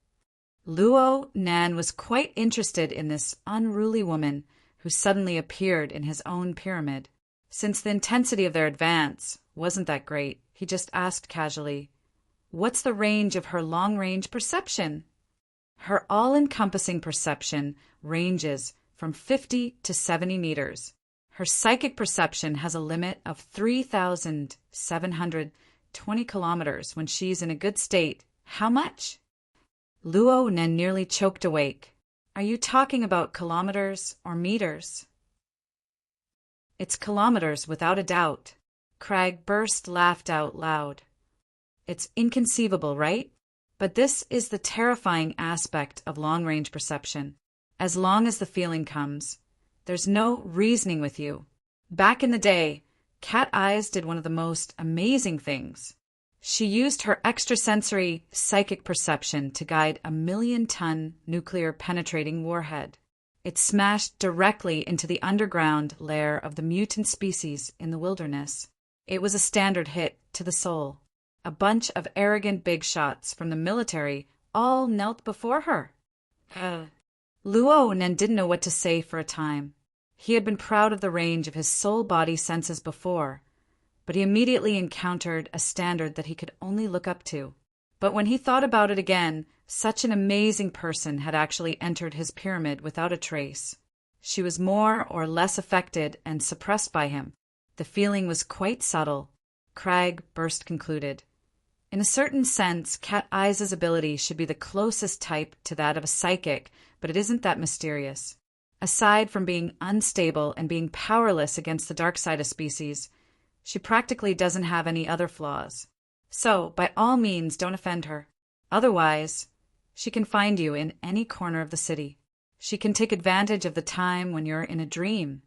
Luo Nan was quite interested in this unruly woman who suddenly appeared in his own pyramid. Since the intensity of their advance wasn't that great, he just asked casually, "What's the range of her long-range perception?" Her all-encompassing perception ranges from 50 to 70 meters. Her psychic perception has a limit of 3,720 kilometers when she's in a good state. How much? Luo Nan nearly choked awake. "Are you talking about kilometers or meters?" "It's kilometers without a doubt." Cragburst laughed out loud. "It's inconceivable, right? But this is the terrifying aspect of long-range perception. As long as the feeling comes, there's no reasoning with you. Back in the day, Cat Eyes did one of the most amazing things. She used her extrasensory psychic perception to guide a 1,000,000-ton nuclear-penetrating warhead. It smashed directly into the underground lair of the mutant species in the wilderness. It was a standard hit to the soul. A bunch of arrogant big shots from the military all knelt before her." Luo Nan didn't know what to say for a time. He had been proud of the range of his soul-body senses before, but he immediately encountered a standard that he could only look up to. But when he thought about it again, such an amazing person had actually entered his pyramid without a trace. She was more or less affected and suppressed by him. The feeling was quite subtle, Cragburst concluded. In a certain sense, Cat Eyes' ability should be the closest type to that of a psychic, but it isn't that mysterious. Aside from being unstable and being powerless against the dark side of species, she practically doesn't have any other flaws. So, by all means, don't offend her. Otherwise, she can find you in any corner of the city. She can take advantage of the time when you're in a dream.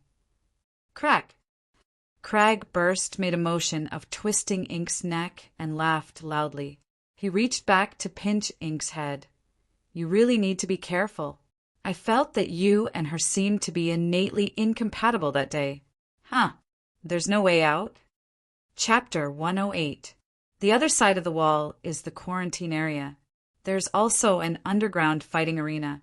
Cragburst made a motion of twisting Ink's neck and laughed loudly. He reached back to pinch Ink's head. "You really need to be careful. I felt that you and her seemed to be innately incompatible that day." "Huh. There's no way out?" Chapter 108. The other side of the wall is the quarantine area. There's also an underground fighting arena.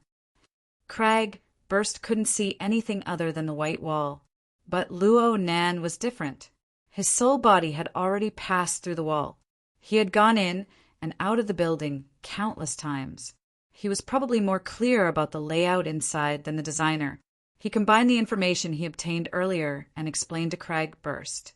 Crag Burst couldn't see anything other than the white wall. But Luo Nan was different. His soul body had already passed through the wall. He had gone in and out of the building countless times. He was probably more clear about the layout inside than the designer. He combined the information he obtained earlier and explained to Crag Burst.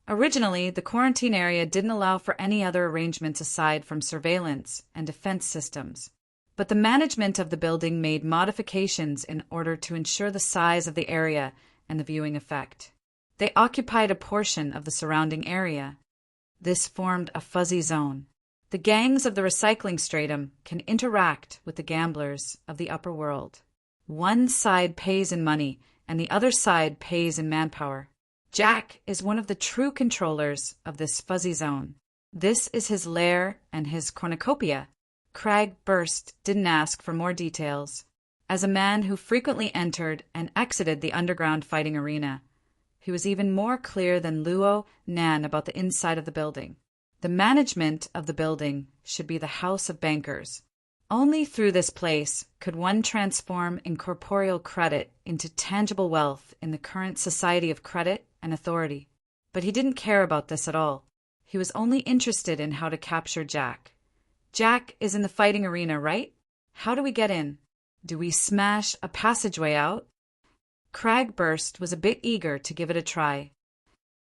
Originally, the quarantine area didn't allow for any other arrangements aside from surveillance and defense systems. But the management of the building made modifications in order to ensure the size of the area and the viewing effect. They occupied a portion of the surrounding area. This formed a fuzzy zone. The gangs of the recycling stratum can interact with the gamblers of the upper world. One side pays in money, and the other side pays in manpower. Jack is one of the true controllers of this fuzzy zone. This is his lair and his cornucopia. Crag Burst didn't ask for more details. As a man who frequently entered and exited the underground fighting arena, he was even more clear than Luo Nan about the inside of the building. The management of the building should be the house of bankers. Only through this place could one transform incorporeal credit into tangible wealth in the current society of credit and authority. But he didn't care about this at all. He was only interested in how to capture Jack. Jack is in the fighting arena, right? How do we get in? Do we smash a passageway out? Crag Burst was a bit eager to give it a try.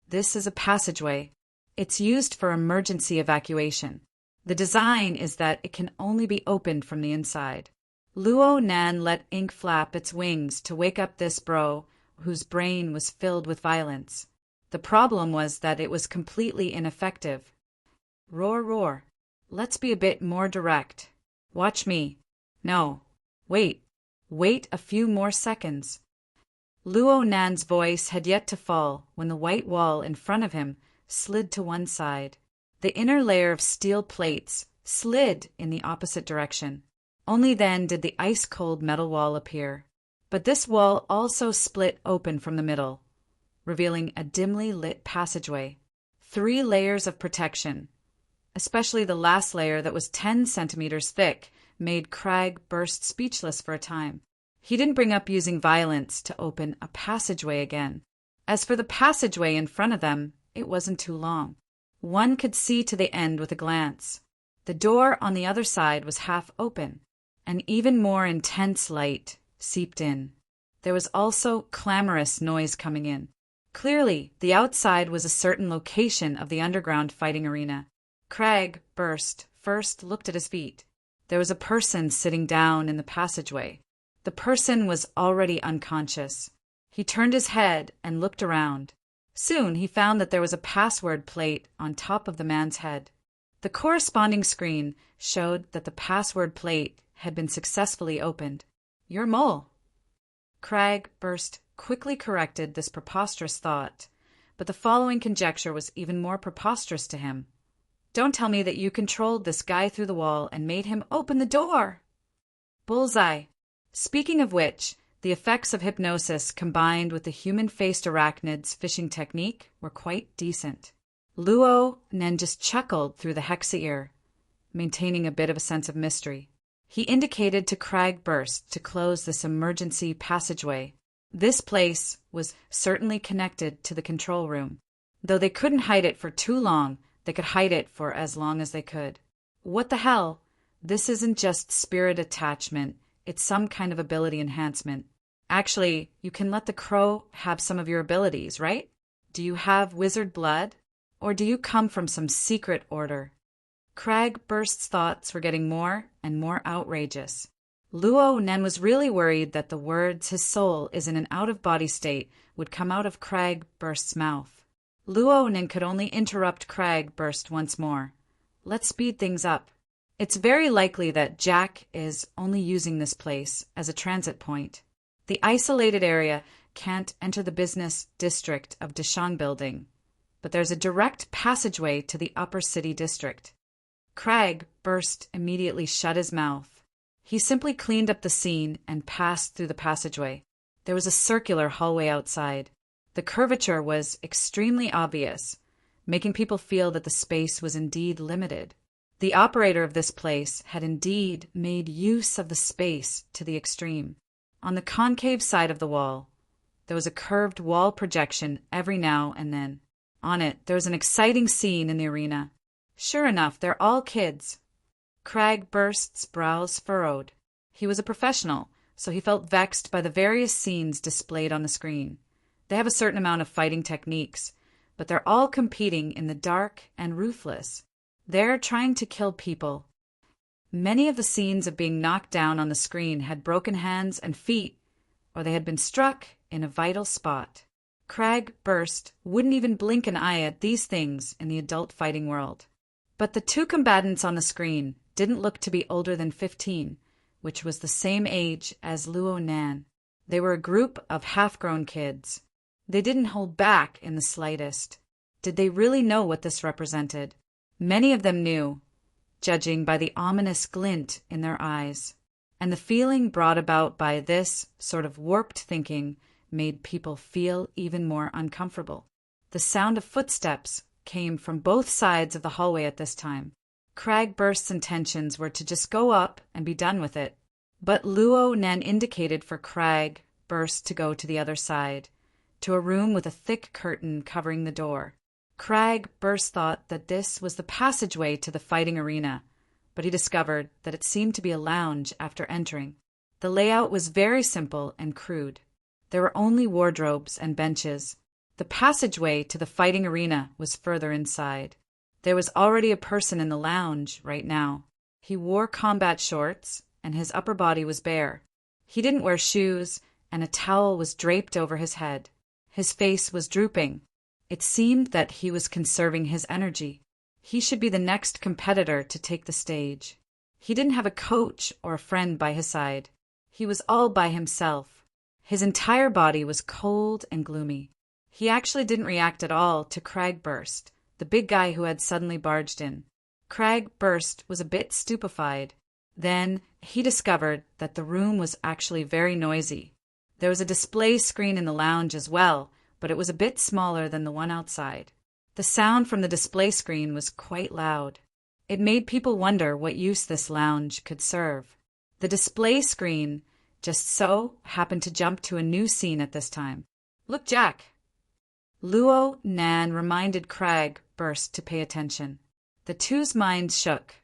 This is a passageway. It's used for emergency evacuation. The design is that it can only be opened from the inside. Luo Nan let ink flap its wings to wake up this bro, whose brain was filled with violence. The problem was that it was completely ineffective. Roar, roar. Let's be a bit more direct. Watch me. No. Wait. Wait a few more seconds. Luo Nan's voice had yet to fall when the white wall in front of him slid to one side. The inner layer of steel plates slid in the opposite direction. Only then did the ice-cold metal wall appear. But this wall also split open from the middle, revealing a dimly lit passageway. 3 layers of protection, especially the last layer that was 10 centimeters thick, made Crag Burst speechless for a time. He didn't bring up using violence to open a passageway again. As for the passageway in front of them, it wasn't too long. One could see to the end with a glance. The door on the other side was half open. An even more intense light seeped in. There was also clamorous noise coming in. Clearly, the outside was a certain location of the underground fighting arena. Crag Burst first looked at his feet. There was a person sitting down in the passageway. The person was already unconscious. He turned his head and looked around. Soon he found that there was a password plate on top of the man's head. The corresponding screen showed that the password plate had been successfully opened. Your mole. Crag Burst quickly corrected this preposterous thought, but the following conjecture was even more preposterous to him. Don't tell me that you controlled this guy through the wall and made him open the door. Bullseye. Speaking of which, the effects of hypnosis combined with the human-faced arachnid's fishing technique were quite decent. Luo Nan just chuckled through the hexa ear, maintaining a bit of a sense of mystery. He indicated to Crag Burst to close this emergency passageway. This place was certainly connected to the control room. Though they couldn't hide it for too long, they could hide it for as long as they could. What the hell? This isn't just spirit attachment. It's some kind of ability enhancement. Actually, you can let the crow have some of your abilities, right? Do you have wizard blood? Or do you come from some secret order? Crag Burst's thoughts were getting more and more outrageous. Luo Nan was really worried that the words his soul is in an out-of-body state would come out of Crag Burst's mouth. Luo Nan could only interrupt Crag Burst once more. Let's speed things up. It's very likely that Jack is only using this place as a transit point. The isolated area can't enter the business district of Dishang Building, but there's a direct passageway to the upper city district. Crag Burst immediately shut his mouth. He simply cleaned up the scene and passed through the passageway. There was a circular hallway outside. The curvature was extremely obvious, making people feel that the space was indeed limited. The operator of this place had indeed made use of the space to the extreme. On the concave side of the wall, there was a curved wall projection every now and then. On it, there was an exciting scene in the arena. Sure enough, they're all kids. Cragburst's brows furrowed. He was a professional, so he felt vexed by the various scenes displayed on the screen. They have a certain amount of fighting techniques, but they're all competing in the dark and ruthless. They're trying to kill people. Many of the scenes of being knocked down on the screen had broken hands and feet, or they had been struck in a vital spot. Cragburst wouldn't even blink an eye at these things in the adult fighting world. But the two combatants on the screen didn't look to be older than 15, which was the same age as Luo Nan. They were a group of half-grown kids. They didn't hold back in the slightest. Did they really know what this represented? Many of them knew, judging by the ominous glint in their eyes. And the feeling brought about by this sort of warped thinking made people feel even more uncomfortable. The sound of footsteps came from both sides of the hallway at this time. Cragburst's intentions were to just go up and be done with it. But Luo Nan indicated for Cragburst to go to the other side, to a room with a thick curtain covering the door. Cragburst thought that this was the passageway to the fighting arena, but he discovered that it seemed to be a lounge after entering. The layout was very simple and crude. There were only wardrobes and benches. The passageway to the fighting arena was further inside. There was already a person in the lounge right now. He wore combat shorts, and his upper body was bare. He didn't wear shoes, and a towel was draped over his head. His face was drooping. It seemed that he was conserving his energy. He should be the next competitor to take the stage. He didn't have a coach or a friend by his side. He was all by himself. His entire body was cold and gloomy. He actually didn't react at all to Cragburst, the big guy who had suddenly barged in. Cragburst was a bit stupefied. Then he discovered that the room was actually very noisy. There was a display screen in the lounge as well, but it was a bit smaller than the one outside. The sound from the display screen was quite loud. It made people wonder what use this lounge could serve. The display screen just so happened to jump to a new scene at this time. "Look, Jack!" Luo Nan reminded Cragburst to pay attention. The two's minds shook,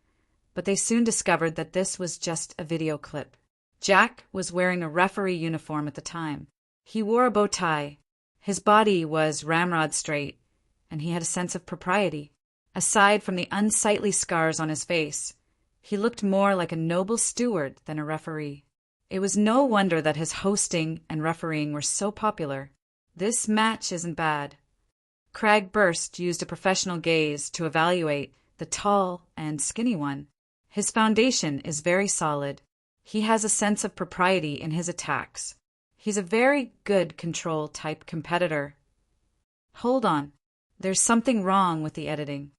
but they soon discovered that this was just a video clip. Jack was wearing a referee uniform at the time. He wore a bow tie. His body was ramrod straight, and he had a sense of propriety. Aside from the unsightly scars on his face, he looked more like a noble steward than a referee. It was no wonder that his hosting and refereeing were so popular. This match isn't bad. Cragburst used a professional gaze to evaluate the tall and skinny one. His foundation is very solid. He has a sense of propriety in his attacks. He's a very good control-type competitor. Hold on. There's something wrong with the editing.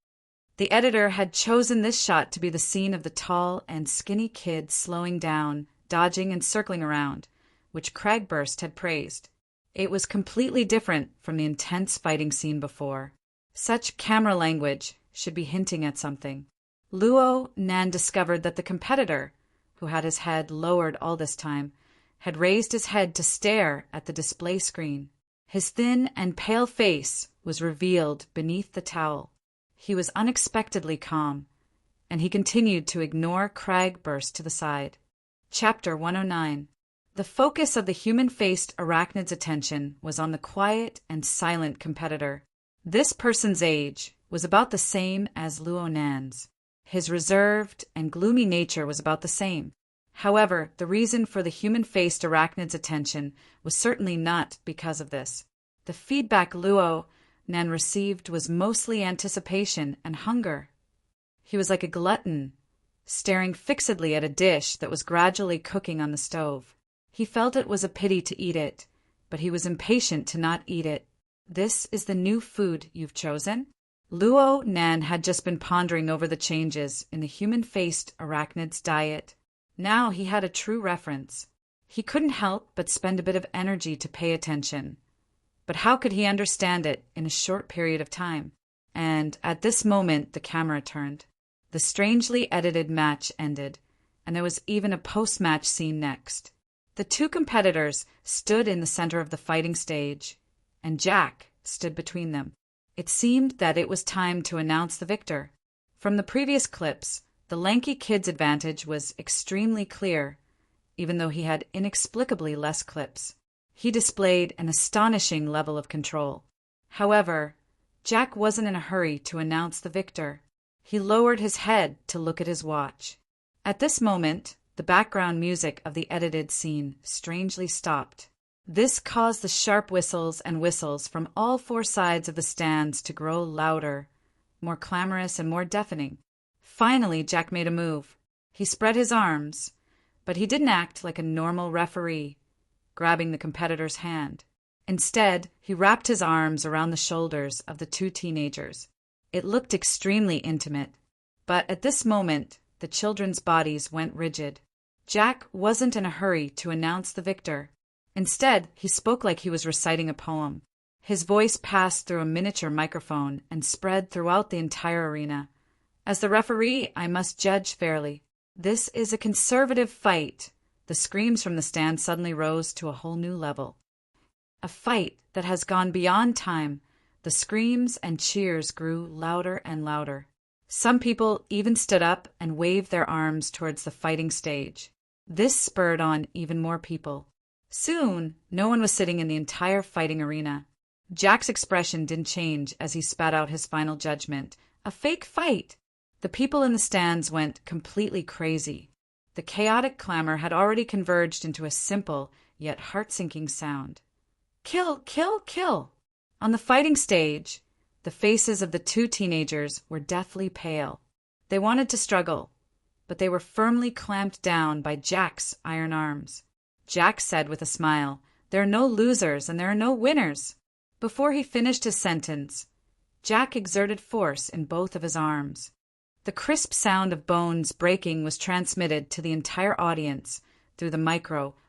The editor had chosen this shot to be the scene of the tall and skinny kid slowing down, dodging and circling around, which Cragburst had praised. It was completely different from the intense fighting scene before. Such camera language should be hinting at something. Luo Nan discovered that the competitor, who had his head lowered all this time, had raised his head to stare at the display screen. His thin and pale face was revealed beneath the towel. He was unexpectedly calm, and he continued to ignore Cragburst to the side. Chapter 109. The focus of the human-faced arachnid's attention was on the quiet and silent competitor. This person's age was about the same as Luo Nan's. His reserved and gloomy nature was about the same. However, the reason for the human-faced arachnid's attention was certainly not because of this. The feedback Luo Nan received was mostly anticipation and hunger. He was like a glutton, staring fixedly at a dish that was gradually cooking on the stove. He felt it was a pity to eat it, but he was impatient to not eat it. "This is the new food you've chosen?" Luo Nan had just been pondering over the changes in the human-faced arachnid's diet. Now he had a true reference. He couldn't help but spend a bit of energy to pay attention. But how could he understand it in a short period of time? And at this moment, the camera turned. The strangely edited match ended, and there was even a post-match scene next. The two competitors stood in the center of the fighting stage, and Jack stood between them. It seemed that it was time to announce the victor. From the previous clips, the lanky kid's advantage was extremely clear, even though he had inexplicably less clips. He displayed an astonishing level of control. However, Jack wasn't in a hurry to announce the victor. He lowered his head to look at his watch. At this moment, the background music of the edited scene strangely stopped. This caused the sharp whistles and whistles from all four sides of the stands to grow louder, more clamorous and more deafening. Finally, Jack made a move. He spread his arms, but he didn't act like a normal referee, grabbing the competitor's hand. Instead, he wrapped his arms around the shoulders of the two teenagers. It looked extremely intimate, but at this moment, the children's bodies went rigid. Jack wasn't in a hurry to announce the victor. Instead, he spoke like he was reciting a poem. His voice passed through a miniature microphone and spread throughout the entire arena. As the referee, I must judge fairly. This is a conservative fight. The screams from the stand suddenly rose to a whole new level. A fight that has gone beyond time. The screams and cheers grew louder and louder. Some people even stood up and waved their arms towards the fighting stage. This spurred on even more people. Soon, no one was sitting in the entire fighting arena. Jack's expression didn't change as he spat out his final judgment. A fake fight! The people in the stands went completely crazy. The chaotic clamor had already converged into a simple, yet heart-sinking sound. Kill! Kill! Kill! On the fighting stage, the faces of the two teenagers were deathly pale. They wanted to struggle, but they were firmly clamped down by Jack's iron arms. Jack said with a smile, "There are no losers and there are no winners." Before he finished his sentence, Jack exerted force in both of his arms. The crisp sound of bones breaking was transmitted to the entire audience through the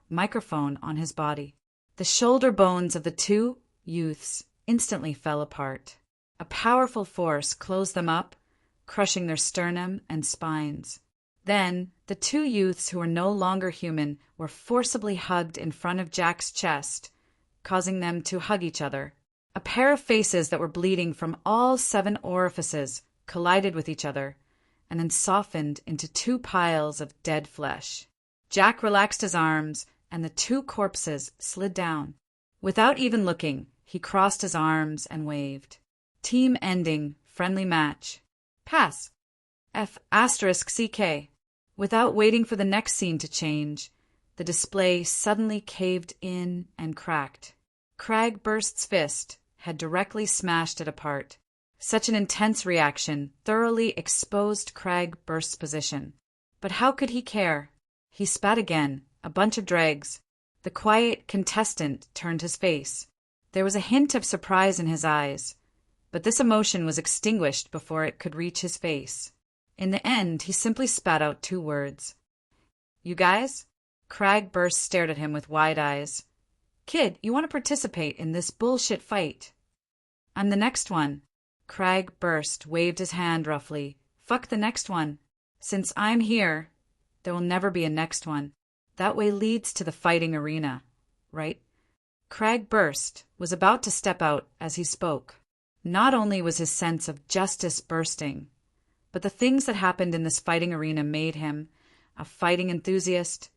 microphone on his body. The shoulder bones of the two youths instantly fell apart. A powerful force closed them up, crushing their sternum and spines. Then, the two youths who were no longer human were forcibly hugged in front of Jack's chest, causing them to hug each other. A pair of faces that were bleeding from all 7 orifices collided with each other, and then softened into 2 piles of dead flesh. Jack relaxed his arms, and the 2 corpses slid down. Without even looking, he crossed his arms and waved. Team ending, friendly match. Pass. F***CK. Without waiting for the next scene to change, the display suddenly caved in and cracked. Cragburst's fist had directly smashed it apart. Such an intense reaction thoroughly exposed Cragburst's position. But how could he care? He spat again, a bunch of dregs. The quiet contestant turned his face. There was a hint of surprise in his eyes, but this emotion was extinguished before it could reach his face. In the end, he simply spat out 2 words. "You guys?" Cragburst stared at him with wide eyes. "Kid, you want to participate in this bullshit fight?" "I'm the next one." Cragburst waved his hand roughly. "Fuck the next one. Since I'm here, there will never be a next one. That way leads to the fighting arena, right?" Cragburst was about to step out as he spoke. Not only was his sense of justice bursting, but the things that happened in this fighting arena made him, a fighting enthusiast,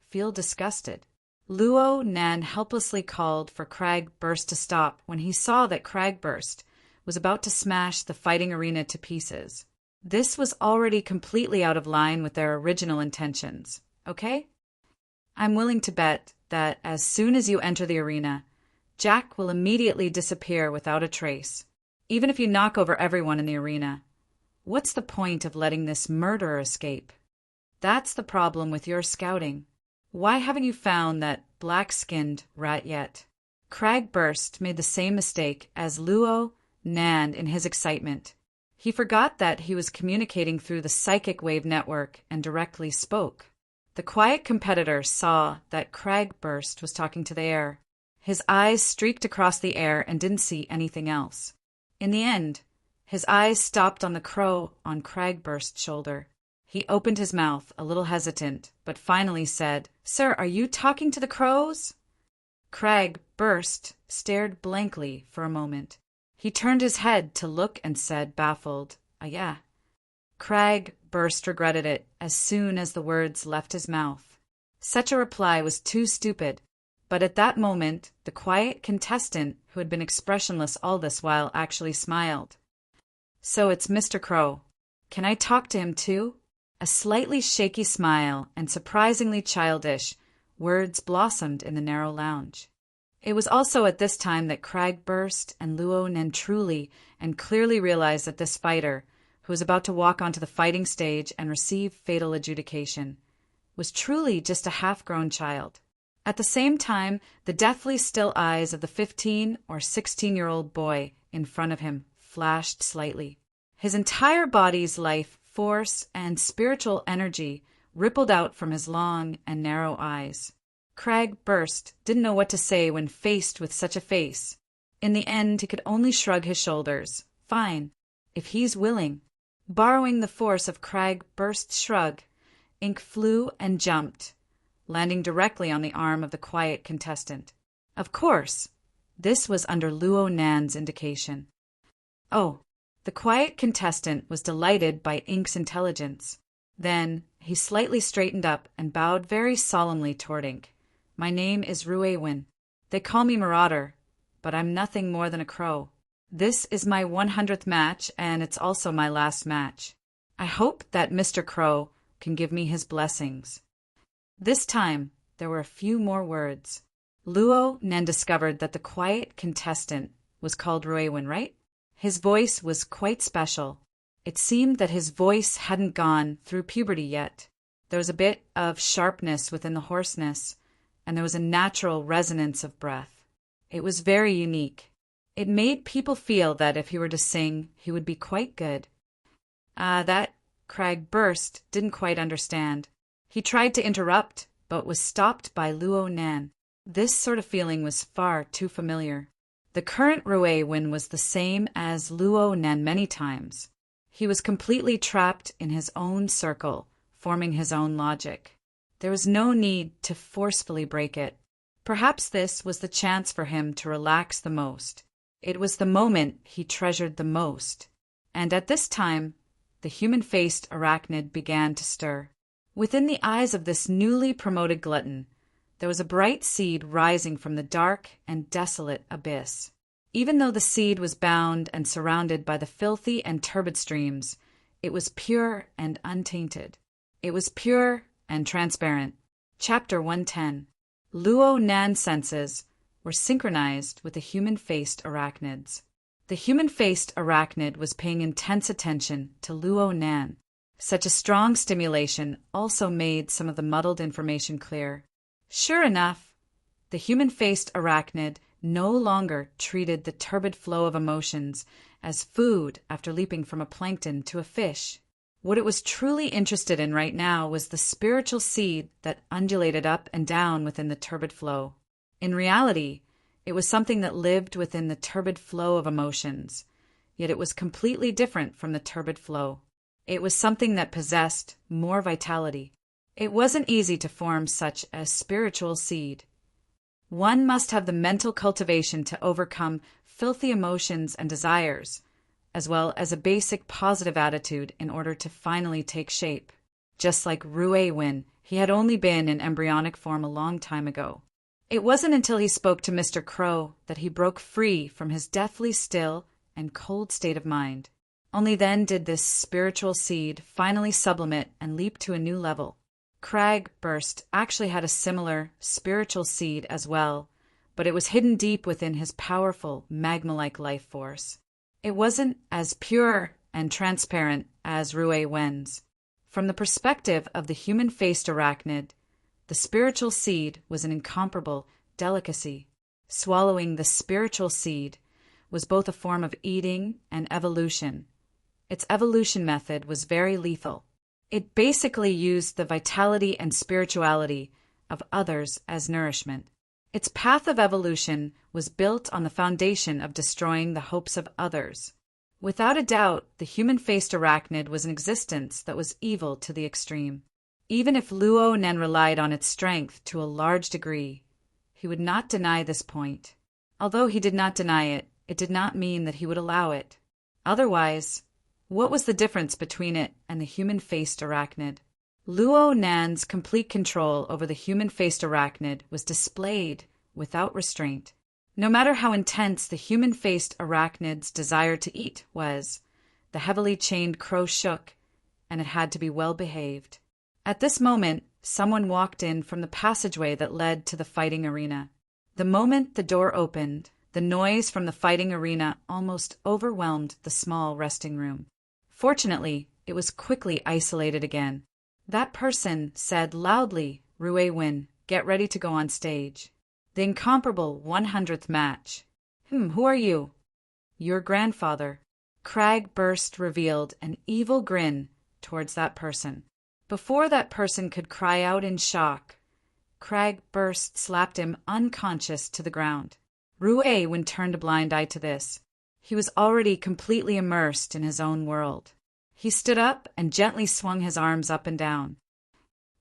feel disgusted. Luo Nan helplessly called for Cragburst to stop when he saw that Cragburst was about to smash the fighting arena to pieces. This was already completely out of line with their original intentions, okay? I'm willing to bet that as soon as you enter the arena, Jack will immediately disappear without a trace. Even if you knock over everyone in the arena, what's the point of letting this murderer escape? That's the problem with your scouting. Why haven't you found that black-skinned rat yet? Cragburst made the same mistake as Luo Nan in his excitement. He forgot that he was communicating through the psychic wave network and directly spoke. The quiet competitor saw that Cragburst was talking to the air. His eyes streaked across the air and didn't see anything else. In the end, His eyes stopped on the crow on Cragburst's shoulder. He opened his mouth, a little hesitant, but finally said, "Sir, are you talking to the crows?" Cragburst stared blankly for a moment. He turned his head to look and said, baffled, "Yeah." Cragburst regretted it as soon as the words left his mouth. Such a reply was too stupid, but at that moment the quiet contestant, who had been expressionless all this while, actually smiled. "So it's Mr. Crow. Can I talk to him too?" A slightly shaky smile and surprisingly childish words blossomed in the narrow lounge. It was also at this time that Cragburst and Luo Nen truly and clearly realized that this fighter, who was about to walk onto the fighting stage and receive fatal adjudication, was truly just a half-grown child. At the same time, the deathly still eyes of the 15 or 16-year-old boy in front of him flashed slightly. His entire body's life, force, and spiritual energy rippled out from his long and narrow eyes. Cragburst didn't know what to say when faced with such a face. In the end, he could only shrug his shoulders. Fine, if he's willing. Borrowing the force of Cragburst's shrug, ink flew and jumped, landing directly on the arm of the quiet contestant. Of course, this was under Luo Nan's indication. Oh, the quiet contestant was delighted by Ink's intelligence. Then he slightly straightened up and bowed very solemnly toward Ink. "My name is Ruewin. They call me Marauder, but I'm nothing more than a crow. This is my 100th match, and it's also my last match. I hope that Mr. Crow can give me his blessings." This time, there were a few more words. Luo Nen discovered that the quiet contestant was called Ruewin, right? His voice was quite special. It seemed that his voice hadn't gone through puberty yet. There was a bit of sharpness within the hoarseness, and there was a natural resonance of breath. It was very unique. It made people feel that if he were to sing, he would be quite good. That Cragburst didn't quite understand. He tried to interrupt, but was stopped by Luo Nan. This sort of feeling was far too familiar. The current Ruewin was the same as Luo Nan many times. He was completely trapped in his own circle, forming his own logic. There was no need to forcefully break it. Perhaps this was the chance for him to relax the most. It was the moment he treasured the most. And at this time, the human-faced arachnid began to stir. Within the eyes of this newly promoted glutton, there was a bright seed rising from the dark and desolate abyss. Even though the seed was bound and surrounded by the filthy and turbid streams, it was pure and untainted. It was pure and transparent. Chapter 110. Luo Nan's senses were synchronized with the human-faced arachnids. The human-faced arachnid was paying intense attention to Luo Nan. Such a strong stimulation also made some of the muddled information clear. Sure enough, the human-faced arachnid no longer treated the turbid flow of emotions as food after leaping from a plankton to a fish. What it was truly interested in right now was the spiritual seed that undulated up and down within the turbid flow. In reality, it was something that lived within the turbid flow of emotions, yet it was completely different from the turbid flow. It was something that possessed more vitality. It wasn't easy to form such a spiritual seed. One must have the mental cultivation to overcome filthy emotions and desires, as well as a basic positive attitude in order to finally take shape. Just like Ruewin, he had only been in embryonic form a long time ago. It wasn't until he spoke to Mr. Crow that he broke free from his deathly still and cold state of mind. Only then did this spiritual seed finally sublimate and leap to a new level. Cragburst actually had a similar spiritual seed as well, but it was hidden deep within his powerful magma-like life force. It wasn't as pure and transparent as Ruewin's. From the perspective of the human-faced arachnid, the spiritual seed was an incomparable delicacy. Swallowing the spiritual seed was both a form of eating and evolution. Its evolution method was very lethal. It basically used the vitality and spirituality of others as nourishment. Its path of evolution was built on the foundation of destroying the hopes of others. Without a doubt, the human-faced arachnid was an existence that was evil to the extreme. Even if Luo Nen relied on its strength to a large degree, he would not deny this point. Although he did not deny it, it did not mean that he would allow it. Otherwise, what was the difference between it and the human-faced arachnid? Luo Nan's complete control over the human-faced arachnid was displayed without restraint. No matter how intense the human-faced arachnid's desire to eat was, the heavily chained crow shook, and it had to be well behaved. At this moment, someone walked in from the passageway that led to the fighting arena. The moment the door opened, the noise from the fighting arena almost overwhelmed the small resting room. Fortunately, it was quickly isolated again. That person said loudly, "Rue Win, get ready to go on stage." The incomparable 100th match. Who are you?" "Your grandfather." Cragburst revealed an evil grin towards that person. Before that person could cry out in shock, Cragburst slapped him unconscious to the ground. Rue Win turned a blind eye to this. He was already completely immersed in his own world. He stood up and gently swung his arms up and down.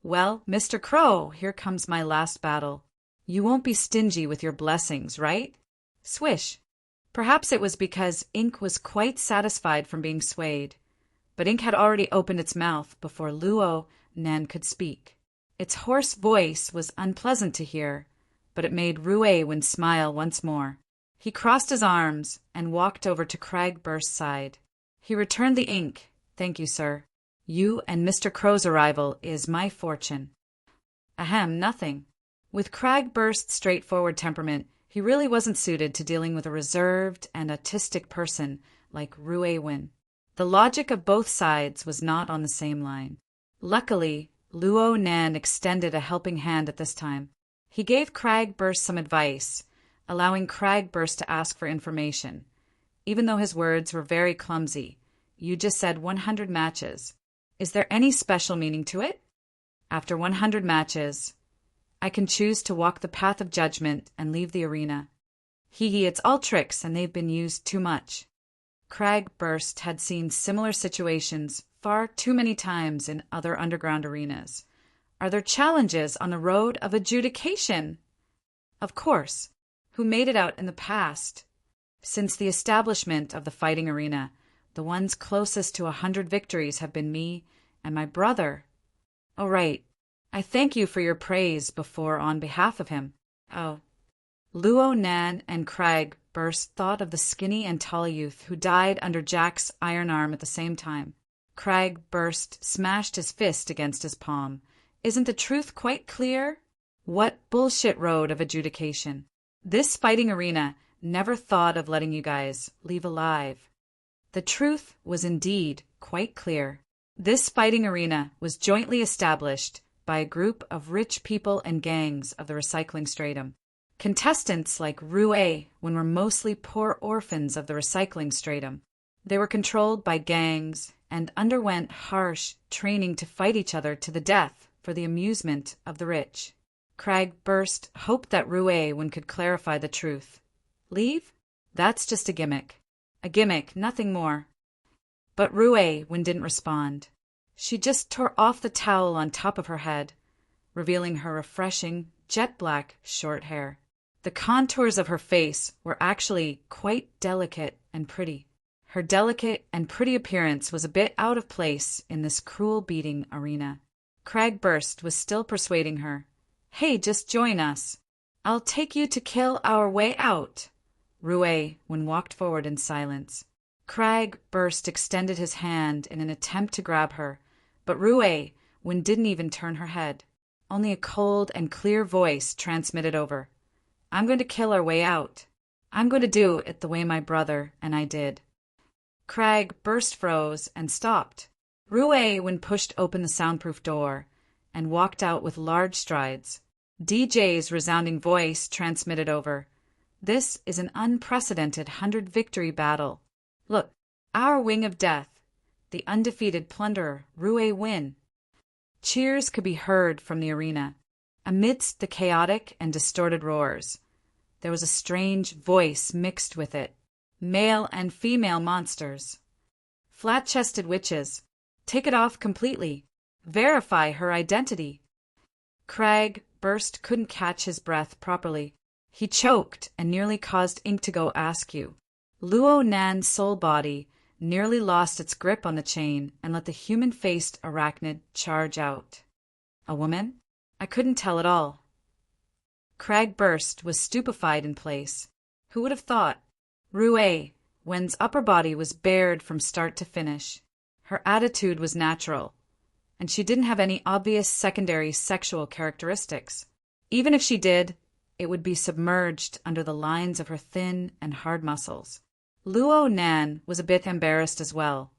"Well, Mr. Crow, here comes my last battle. You won't be stingy with your blessings, right?" Swish. Perhaps it was because Ink was quite satisfied from being swayed, but Ink had already opened its mouth before Luo Nen could speak. Its hoarse voice was unpleasant to hear, but it made Rue Win smile once more. He crossed his arms and walked over to Cragburst's side. He returned the ink. "Thank you, sir. You and Mr. Crow's arrival is my fortune." "Ahem, nothing." With Cragburst's straightforward temperament, he really wasn't suited to dealing with a reserved and autistic person like Rue Win. The logic of both sides was not on the same line. Luckily, Luo Nan extended a helping hand at this time. He gave Cragburst some advice, allowing Cragburst to ask for information. Even though his words were very clumsy, "You just said 100 matches. Is there any special meaning to it?" "After 100 matches, I can choose to walk the path of judgment and leave the arena. It's all tricks and they've been used too much." Cragburst had seen similar situations far too many times in other underground arenas. Are there challenges on the road of adjudication? Of course. Who made it out in the past? Since the establishment of the fighting arena, the ones closest to 100 victories have been me and my brother. Oh, right. I thank you for your praise before on behalf of him. Oh. Luo Nan and Cragburst thought of the skinny and tall youth who died under Jack's iron arm at the same time. Cragburst smashed his fist against his palm. Isn't the truth quite clear? What bullshit road of adjudication? This fighting arena never thought of letting you guys leave alive. The truth was indeed quite clear. This fighting arena was jointly established by a group of rich people and gangs of the recycling stratum. Contestants like Rue Win were mostly poor orphans of the recycling stratum. They were controlled by gangs and underwent harsh training to fight each other to the death for the amusement of the rich. Cragburst hoped that Rue Win could clarify the truth. Leave? That's just a gimmick. A gimmick, nothing more. But Rue Win didn't respond. She just tore off the towel on top of her head, revealing her refreshing, jet-black, short hair. The contours of her face were actually quite delicate and pretty. Her delicate and pretty appearance was a bit out of place in this cruel beating arena. Cragburst was still persuading her. "Hey, just join us. I'll take you to kill our way out." Rue Win walked forward in silence. Cragburst extended his hand in an attempt to grab her, but Rue Win didn't even turn her head. Only a cold and clear voice transmitted over. "I'm going to kill our way out. I'm going to do it the way my brother and I did." Cragburst froze and stopped. Rue Win pushed open the soundproof door and walked out with large strides. DJ's resounding voice transmitted over. "This is an unprecedented 100-victory battle. Look, our wing of death, the undefeated plunderer, Rue Win." Cheers could be heard from the arena. Amidst the chaotic and distorted roars, there was a strange voice mixed with it. male and female monsters. Flat-chested witches. Take it off completely. Verify her identity. Crag Burst couldn't catch his breath properly. He choked and nearly caused ink to go askew. Luo Nan's soul body nearly lost its grip on the chain and let the human-faced arachnid charge out. A woman? I couldn't tell at all. Crag Burst was stupefied in place. Who would have thought? Rue Wen's upper body was bared from start to finish. Her attitude was natural, and she didn't have any obvious secondary sexual characteristics. Even if she did, it would be submerged under the lines of her thin and hard muscles. Luo Nan was a bit embarrassed as well,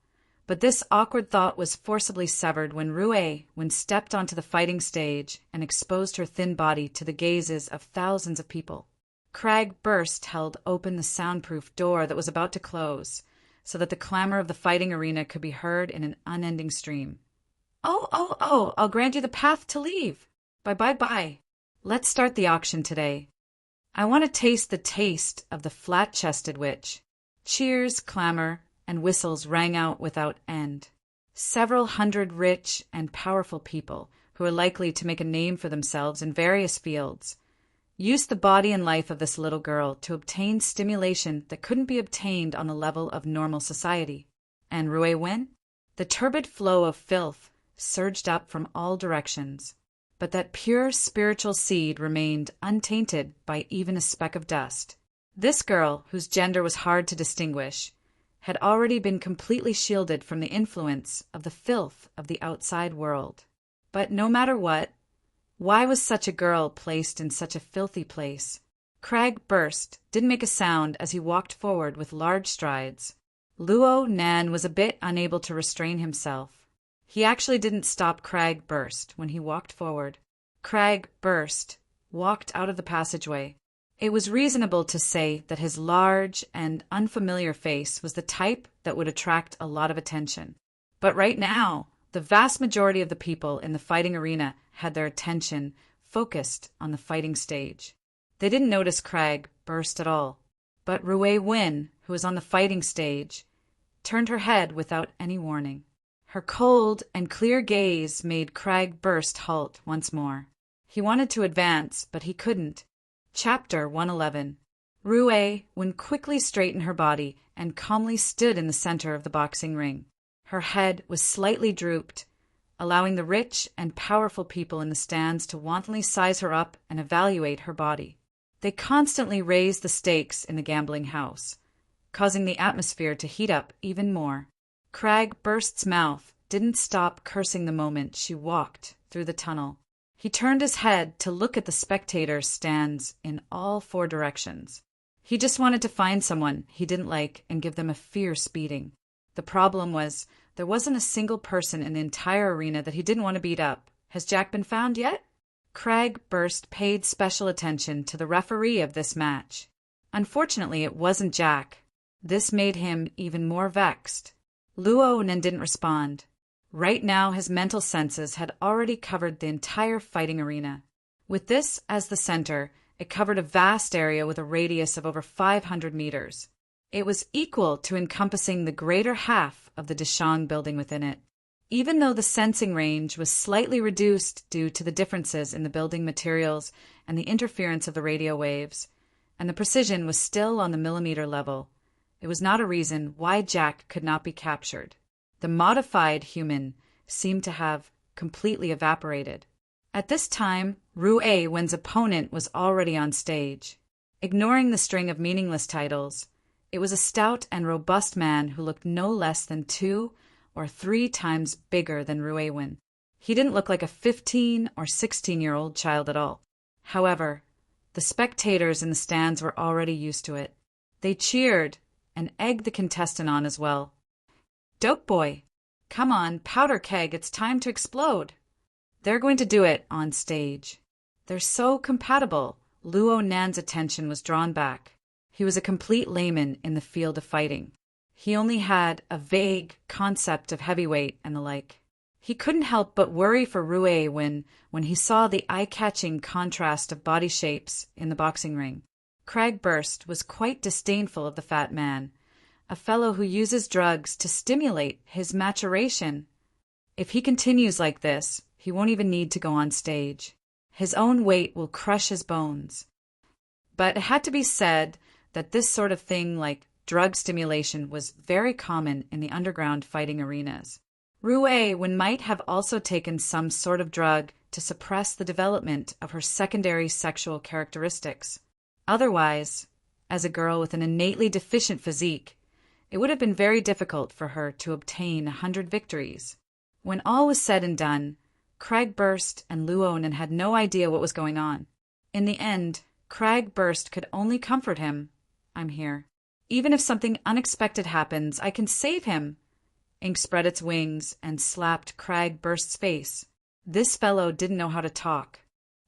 but this awkward thought was forcibly severed when stepped onto the fighting stage and exposed her thin body to the gazes of thousands of people. Crag Burst held open the soundproof door that was about to close, so that the clamor of the fighting arena could be heard in an unending stream. Oh, I'll grant you the path to leave. Bye. Let's start the auction today. I want to taste the taste of the flat-chested witch. Cheers, clamor, and whistles rang out without end. Several hundred rich and powerful people, who were likely to make a name for themselves in various fields, used the body and life of this little girl to obtain stimulation that couldn't be obtained on the level of normal society. And Rue Wen? The turbid flow of filth surged up from all directions, but that pure spiritual seed remained untainted by even a speck of dust. This girl, whose gender was hard to distinguish, had already been completely shielded from the influence of the filth of the outside world. But no matter what, why was such a girl placed in such a filthy place? Crag Burst didn't make a sound as he walked forward with large strides. Luo Nan was a bit unable to restrain himself. He actually didn't stop Crag Burst when he walked forward. Crag Burst walked out of the passageway. It was reasonable to say that his large and unfamiliar face was the type that would attract a lot of attention. But right now, the vast majority of the people in the fighting arena had their attention focused on the fighting stage. They didn't notice Crag Burst at all. But Rue Wen, who was on the fighting stage, turned her head without any warning. Her cold and clear gaze made Crag Burst halt once more. He wanted to advance, but he couldn't. Chapter 111. Rue Wen quickly straightened her body and calmly stood in the center of the boxing ring. Her head was slightly drooped, allowing the rich and powerful people in the stands to wantonly size her up and evaluate her body. They constantly raised the stakes in the gambling house, causing the atmosphere to heat up even more. Crag Burst's mouth didn't stop cursing the moment she walked through the tunnel. He turned his head to look at the spectators' stands in all four directions. He just wanted to find someone he didn't like and give them a fierce beating. The problem was, there wasn't a single person in the entire arena that he didn't want to beat up. Has Jack been found yet? Crag Burst paid special attention to the referee of this match. Unfortunately, it wasn't Jack. This made him even more vexed. Luo Nan didn't respond. Right now, his mental senses had already covered the entire fighting arena. With this as the center, it covered a vast area with a radius of over 500 meters. It was equal to encompassing the greater half of the Dishang building within it. Even though the sensing range was slightly reduced due to the differences in the building materials and the interference of the radio waves, and the precision was still on the millimeter level, it was not a reason why Jack could not be captured. The modified human seemed to have completely evaporated. At this time, Rue Wen's opponent was already on stage. Ignoring the string of meaningless titles, it was a stout and robust man who looked no less than 2 or 3 times bigger than Rue Wen. He didn't look like a 15 or 16-year-old child at all. However, the spectators in the stands were already used to it. They cheered and egged the contestant on as well. Dope boy, come on, powder keg, it's time to explode. They're going to do it on stage. They're so compatible. Luo Nan's attention was drawn back. He was a complete layman in the field of fighting. He only had a vague concept of heavyweight and the like. He couldn't help but worry for Rue when he saw the eye-catching contrast of body shapes in the boxing ring. Cragburst was quite disdainful of the fat man, a fellow who uses drugs to stimulate his maturation. If he continues like this, he won't even need to go on stage. His own weight will crush his bones. But it had to be said that this sort of thing, like drug stimulation, was very common in the underground fighting arenas. Ruewen might have also taken some sort of drug to suppress the development of her secondary sexual characteristics. Otherwise, as a girl with an innately deficient physique, it would have been very difficult for her to obtain 100 victories. When all was said and done, Cragburst and Luonen had no idea what was going on. In the end, Cragburst could only comfort him. "I'm here. Even if something unexpected happens, I can save him." Ink spread its wings and slapped Cragburst's face. This fellow didn't know how to talk.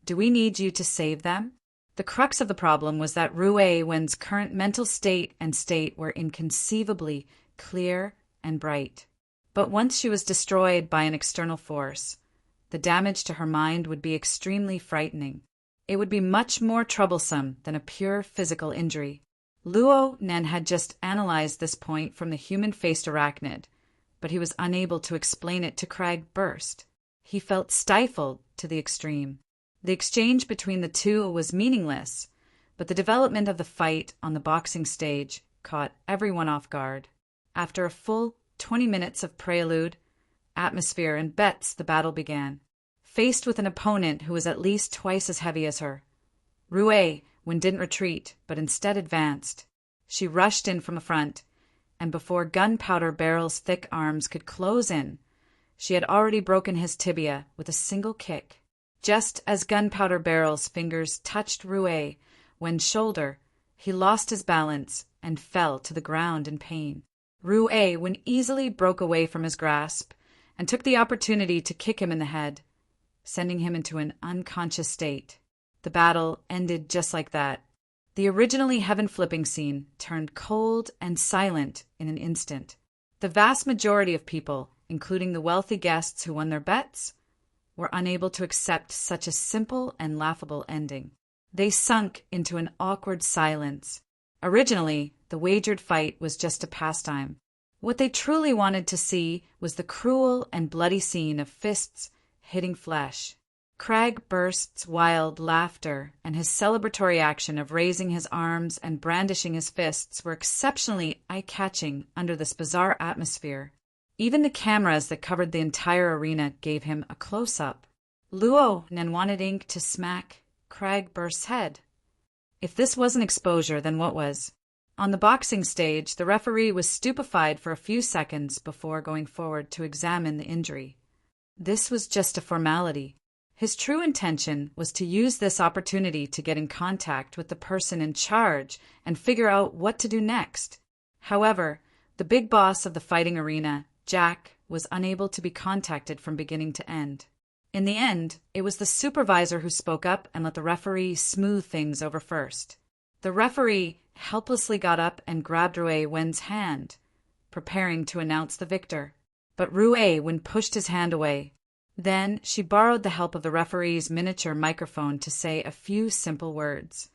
"Do we need you to save them?" The crux of the problem was that Ruewen's current mental state and state were inconceivably clear and bright. But once she was destroyed by an external force, the damage to her mind would be extremely frightening. It would be much more troublesome than a pure physical injury. Luonen had just analyzed this point from the human-faced arachnid, but he was unable to explain it to Cragburst. He felt stifled to the extreme. The exchange between the two was meaningless, but the development of the fight on the boxing stage caught everyone off guard. After a full 20 minutes of prelude, atmosphere, and bets, the battle began. Faced with an opponent who was at least twice as heavy as her, Ruewen didn't retreat, but instead advanced. She rushed in from the front, and before Gunpowder Barrel's thick arms could close in, she had already broken his tibia with a single kick. Just as Gunpowder Barrel's fingers touched Ruewen's shoulder, he lost his balance and fell to the ground in pain. Ruewen easily broke away from his grasp and took the opportunity to kick him in the head, sending him into an unconscious state. The battle ended just like that. The originally heaven-flipping scene turned cold and silent in an instant. The vast majority of people, including the wealthy guests who won their bets, were unable to accept such a simple and laughable ending. They sunk into an awkward silence. Originally, the wagered fight was just a pastime. What they truly wanted to see was the cruel and bloody scene of fists hitting flesh. Cragburst's wild laughter and his celebratory action of raising his arms and brandishing his fists were exceptionally eye-catching under this bizarre atmosphere. Even the cameras that covered the entire arena gave him a close-up. Luonen wanted Ink to smack Cragburst's head. If this wasn't exposure, then what was? On the boxing stage, the referee was stupefied for a few seconds before going forward to examine the injury. This was just a formality. His true intention was to use this opportunity to get in contact with the person in charge and figure out what to do next. However, the big boss of the fighting arena, Jack, was unable to be contacted from beginning to end. In the end, it was the supervisor who spoke up and let the referee smooth things over first. The referee helplessly got up and grabbed Ruewen's hand, preparing to announce the victor. But Ruewen pushed his hand away. Then she borrowed the help of the referee's miniature microphone to say a few simple words.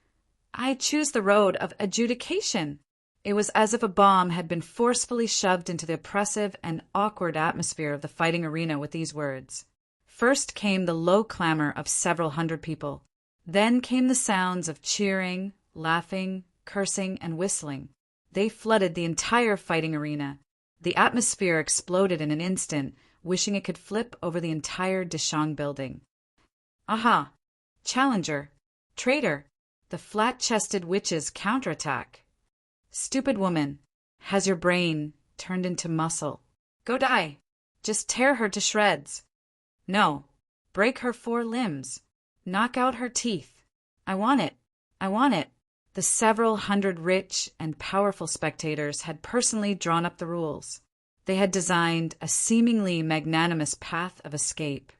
"I choose the road of adjudication." It was as if a bomb had been forcefully shoved into the oppressive and awkward atmosphere of the fighting arena with these words. First came the low clamor of several hundred people. Then came the sounds of cheering, laughing, cursing, and whistling. They flooded the entire fighting arena. The atmosphere exploded in an instant, wishing it could flip over the entire Dishang building. Aha! Challenger! Traitor! The flat-chested witches counterattack! Stupid woman! Has your brain turned into muscle? Go die! Just tear her to shreds! No! Break her 4 limbs! Knock out her teeth! I want it! I want it! The several hundred rich and powerful spectators had personally drawn up the rules. They had designed a seemingly magnanimous path of escape.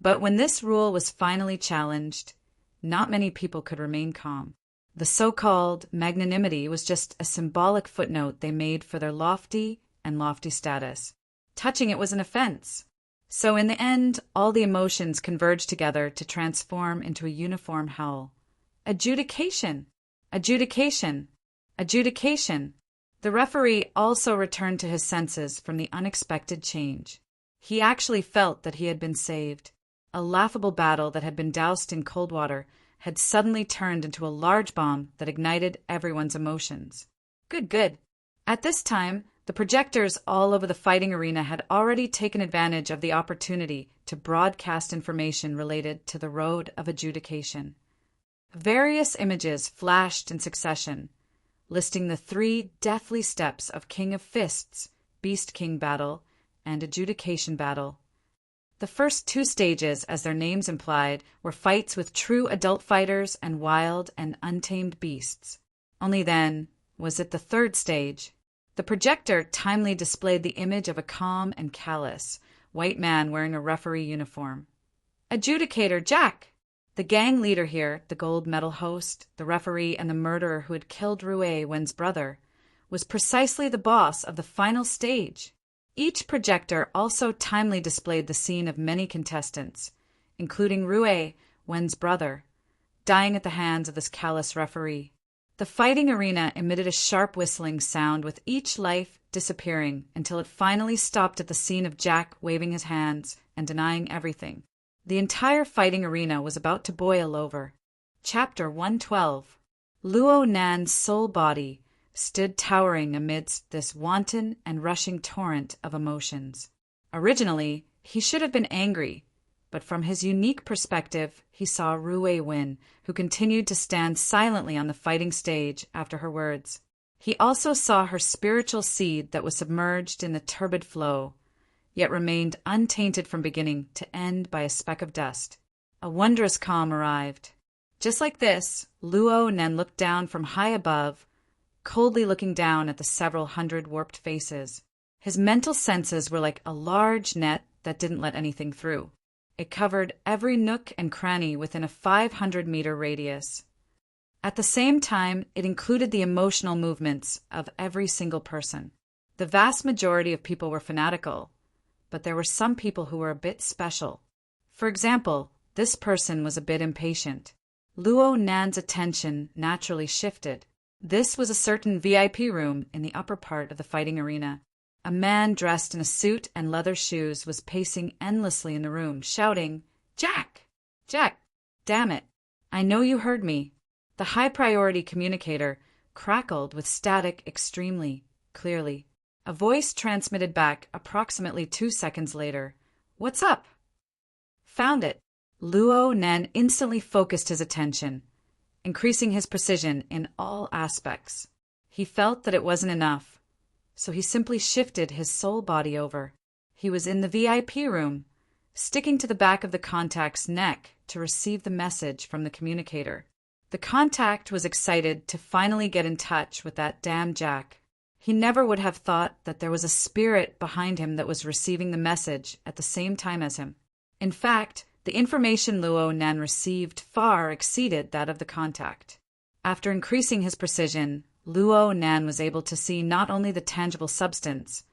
But when this rule was finally challenged, not many people could remain calm. The so-called magnanimity was just a symbolic footnote they made for their lofty status. Touching it was an offense. So in the end, all the emotions converged together to transform into a uniform howl. Adjudication! Adjudication! Adjudication! The referee also returned to his senses from the unexpected change. He actually felt that he had been saved. A laughable battle that had been doused in cold water had suddenly turned into a large bomb that ignited everyone's emotions. Good, good. At this time, the projectors all over the fighting arena had already taken advantage of the opportunity to broadcast information related to the road of adjudication. Various images flashed in succession, listing the 3 deathly steps of King of Fists, Beast King battle, and adjudication battle. The first 2 stages, as their names implied, were fights with true adult fighters and wild and untamed beasts. Only then was it the 3rd stage. The projector timely displayed the image of a calm and callous white man wearing a referee uniform. Adjudicator Jack! The gang leader here, the gold medal host, the referee, and the murderer who had killed Rue Wen's brother, was precisely the boss of the final stage. Each projector also timely displayed the scene of many contestants, including Rue Wen's brother, dying at the hands of this callous referee. The fighting arena emitted a sharp whistling sound with each life disappearing until it finally stopped at the scene of Jack waving his hands and denying everything. The entire fighting arena was about to boil over. Chapter 112. Luo Nan's soul body stood towering amidst this wanton and rushing torrent of emotions. Originally, he should have been angry, but from his unique perspective, he saw Rue Wen, who continued to stand silently on the fighting stage after her words. He also saw her spiritual seed that was submerged in the turbid flow, yet remained untainted from beginning to end by a speck of dust. A wondrous calm arrived. Just like this, Luo Nen looked down from high above, coldly looking down at the several hundred warped faces. His mental senses were like a large net that didn't let anything through. It covered every nook and cranny within a 500-meter radius. At the same time, it included the emotional movements of every single person. The vast majority of people were fanatical, but there were some people who were a bit special. For example, this person was a bit impatient. Luo Nan's attention naturally shifted. This was a certain VIP room in the upper part of the fighting arena. A man dressed in a suit and leather shoes was pacing endlessly in the room, shouting, "Jack! Jack! Damn it! I know you heard me." The high-priority communicator crackled with static extremely clearly. A voice transmitted back approximately 2 seconds later. "What's up?" "Found it." Luo Nen instantly focused his attention, increasing his precision in all aspects. He felt that it wasn't enough, so he simply shifted his soul body over. He was in the VIP room, sticking to the back of the contact's neck to receive the message from the communicator. The contact was excited to finally get in touch with that damn Jack. He never would have thought that there was a spirit behind him that was receiving the message at the same time as him. In fact, the information Luo Nan received far exceeded that of the contact. After increasing his precision, Luo Nan was able to see not only the tangible substance,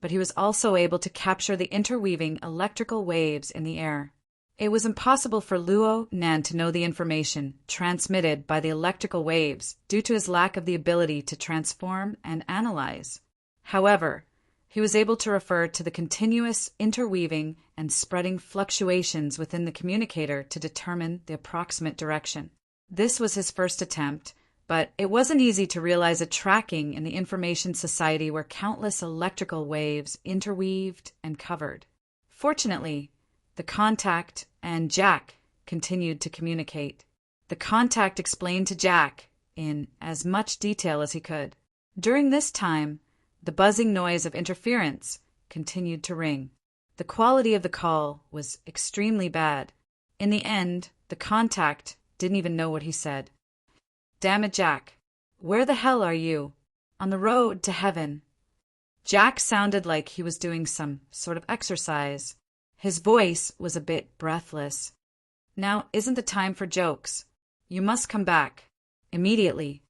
but he was also able to capture the interweaving electrical waves in the air. It was impossible for Luo Nan to know the information transmitted by the electrical waves due to his lack of the ability to transform and analyze. However, he was able to refer to the continuous interweaving and spreading fluctuations within the communicator to determine the approximate direction. This was his first attempt, but it wasn't easy to realize a tracking in the information society where countless electrical waves interweaved and covered. Fortunately, the contact and Jack continued to communicate. The contact explained to Jack in as much detail as he could. During this time, the buzzing noise of interference continued to ring. The quality of the call was extremely bad. In the end, the contact didn't even know what he said. "Damn it, Jack. Where the hell are you?" "On the road to heaven." Jack sounded like he was doing some sort of exercise. His voice was a bit breathless. "Now isn't the time for jokes. You must come back. Immediately.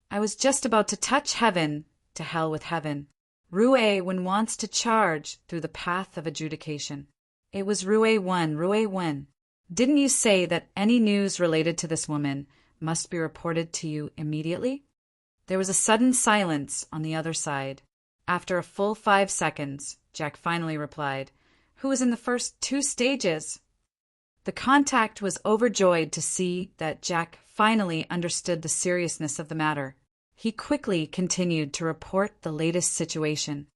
I was just about to touch heaven. To hell with heaven. Rue Wen wants to charge through the path of adjudication." "It was Rue Wen. Didn't you say that any news related to this woman must be reported to you immediately. There was a sudden silence on the other side. After a full 5 seconds, Jack finally replied, "Who was in the first 2 stages?" The contact was overjoyed to see that Jack finally understood the seriousness of the matter. He quickly continued to report the latest situation.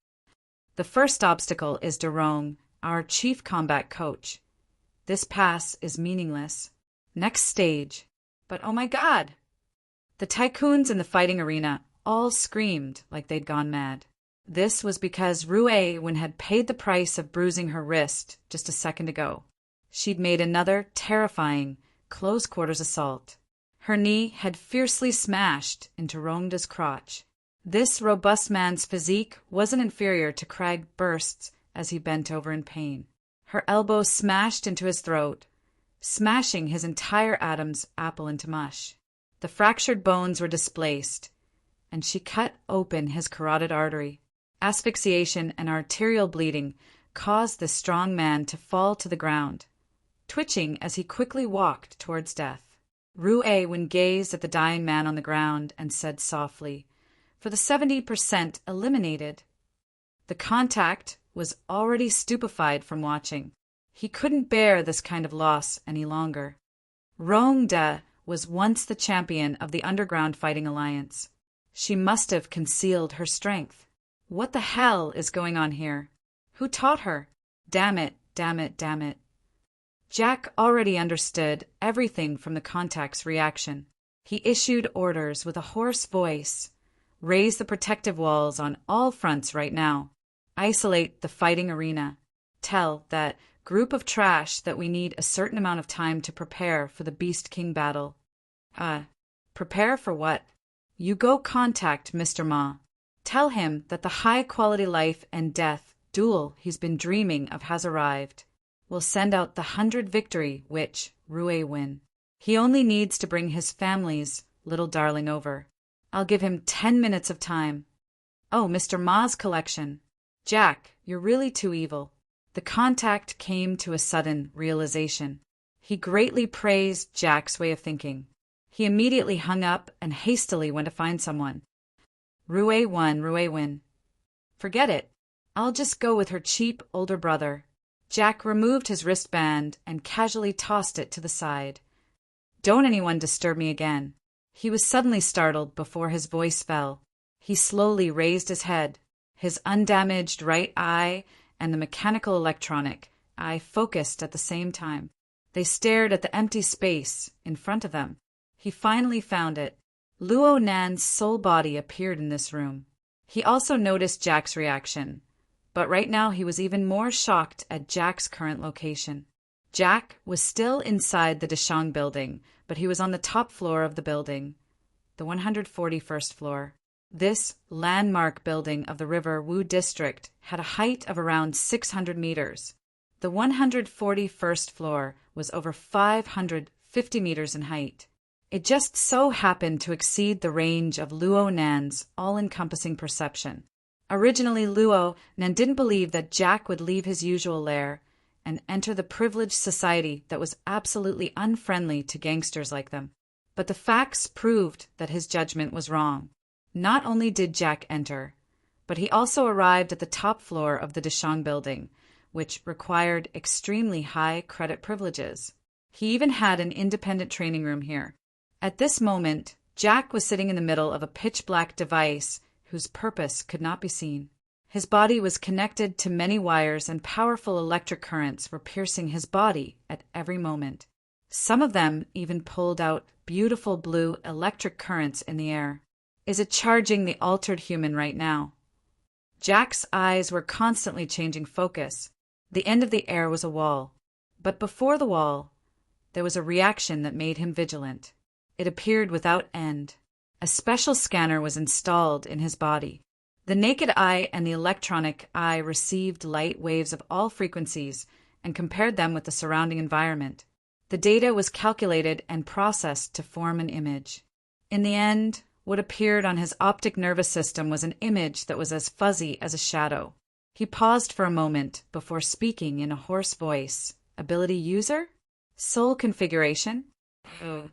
"The first obstacle is Derong, our chief combat coach. This pass is meaningless. Next stage." But oh my God! The tycoons in the fighting arena all screamed like they'd gone mad. This was because Rue Wen had paid the price of bruising her wrist just a second ago. She'd made another terrifying close-quarters assault. Her knee had fiercely smashed into Rongda's crotch. This robust man's physique wasn't inferior to Crag Burst's as he bent over in pain. Her elbow smashed into his throat, smashing his entire Adam's apple into mush. The fractured bones were displaced, and she cut open his carotid artery. Asphyxiation and arterial bleeding caused the strong man to fall to the ground, twitching as he quickly walked towards death. Rue Wen gazed at the dying man on the ground and said softly, "For the 70% eliminated." The contact was already stupefied from watching. He couldn't bear this kind of loss any longer. Rongda was once the champion of the Underground Fighting Alliance. She must have concealed her strength. What the hell is going on here? Who taught her? Damn it, damn it, damn it. Jack already understood everything from the contact's reaction. He issued orders with a hoarse voice. Raise the protective walls on all fronts right now. Isolate the fighting arena. Tell that group of trash that we need a certain amount of time to prepare for the Beast King battle. Prepare for what? You go contact Mr. Ma. Tell him that the high-quality life and death duel he's been dreaming of has arrived. We'll send out the 100 victory, which Rue Wen. He only needs to bring his family's little darling over. I'll give him 10 minutes of time. Oh, Mr. Ma's collection. Jack, you're really too evil. The contact came to a sudden realization. He greatly praised Jack's way of thinking. He immediately hung up and hastily went to find someone. Rue Wen. Forget it. I'll just go with her cheap older brother. Jack removed his wristband and casually tossed it to the side. Don't anyone disturb me again. He was suddenly startled before his voice fell. He slowly raised his head. His undamaged right eye and the mechanical electronic eye focused at the same time. They stared at the empty space in front of them. He finally found it. Luo Nan's soul body appeared in this room. He also noticed Jack's reaction, but right now he was even more shocked at Jack's current location. Jack was still inside the Deshang building, but he was on the top floor of the building, the 141st floor. This landmark building of the River Wu district had a height of around 600 meters. The 141st floor was over 550 meters in height. It just so happened to exceed the range of Luo Nan's all-encompassing perception. Originally, Luo Nan didn't believe that Jack would leave his usual lair and enter the privileged society that was absolutely unfriendly to gangsters like them. But the facts proved that his judgment was wrong. Not only did Jack enter, but he also arrived at the top floor of the Deshang building, which required extremely high credit privileges. He even had an independent training room here. At this moment, Jack was sitting in the middle of a pitch-black device whose purpose could not be seen. His body was connected to many wires and powerful electric currents were piercing his body at every moment. Some of them even pulled out beautiful blue electric currents in the air. Is it charging the altered human right now? Jack's eyes were constantly changing focus. The end of the air was a wall. But before the wall, there was a reaction that made him vigilant. It appeared without end. A special scanner was installed in his body. The naked eye and the electronic eye received light waves of all frequencies and compared them with the surrounding environment. The data was calculated and processed to form an image. In the end, what appeared on his optic nervous system was an image that was as fuzzy as a shadow. He paused for a moment before speaking in a hoarse voice. Ability user? Soul configuration? Oh.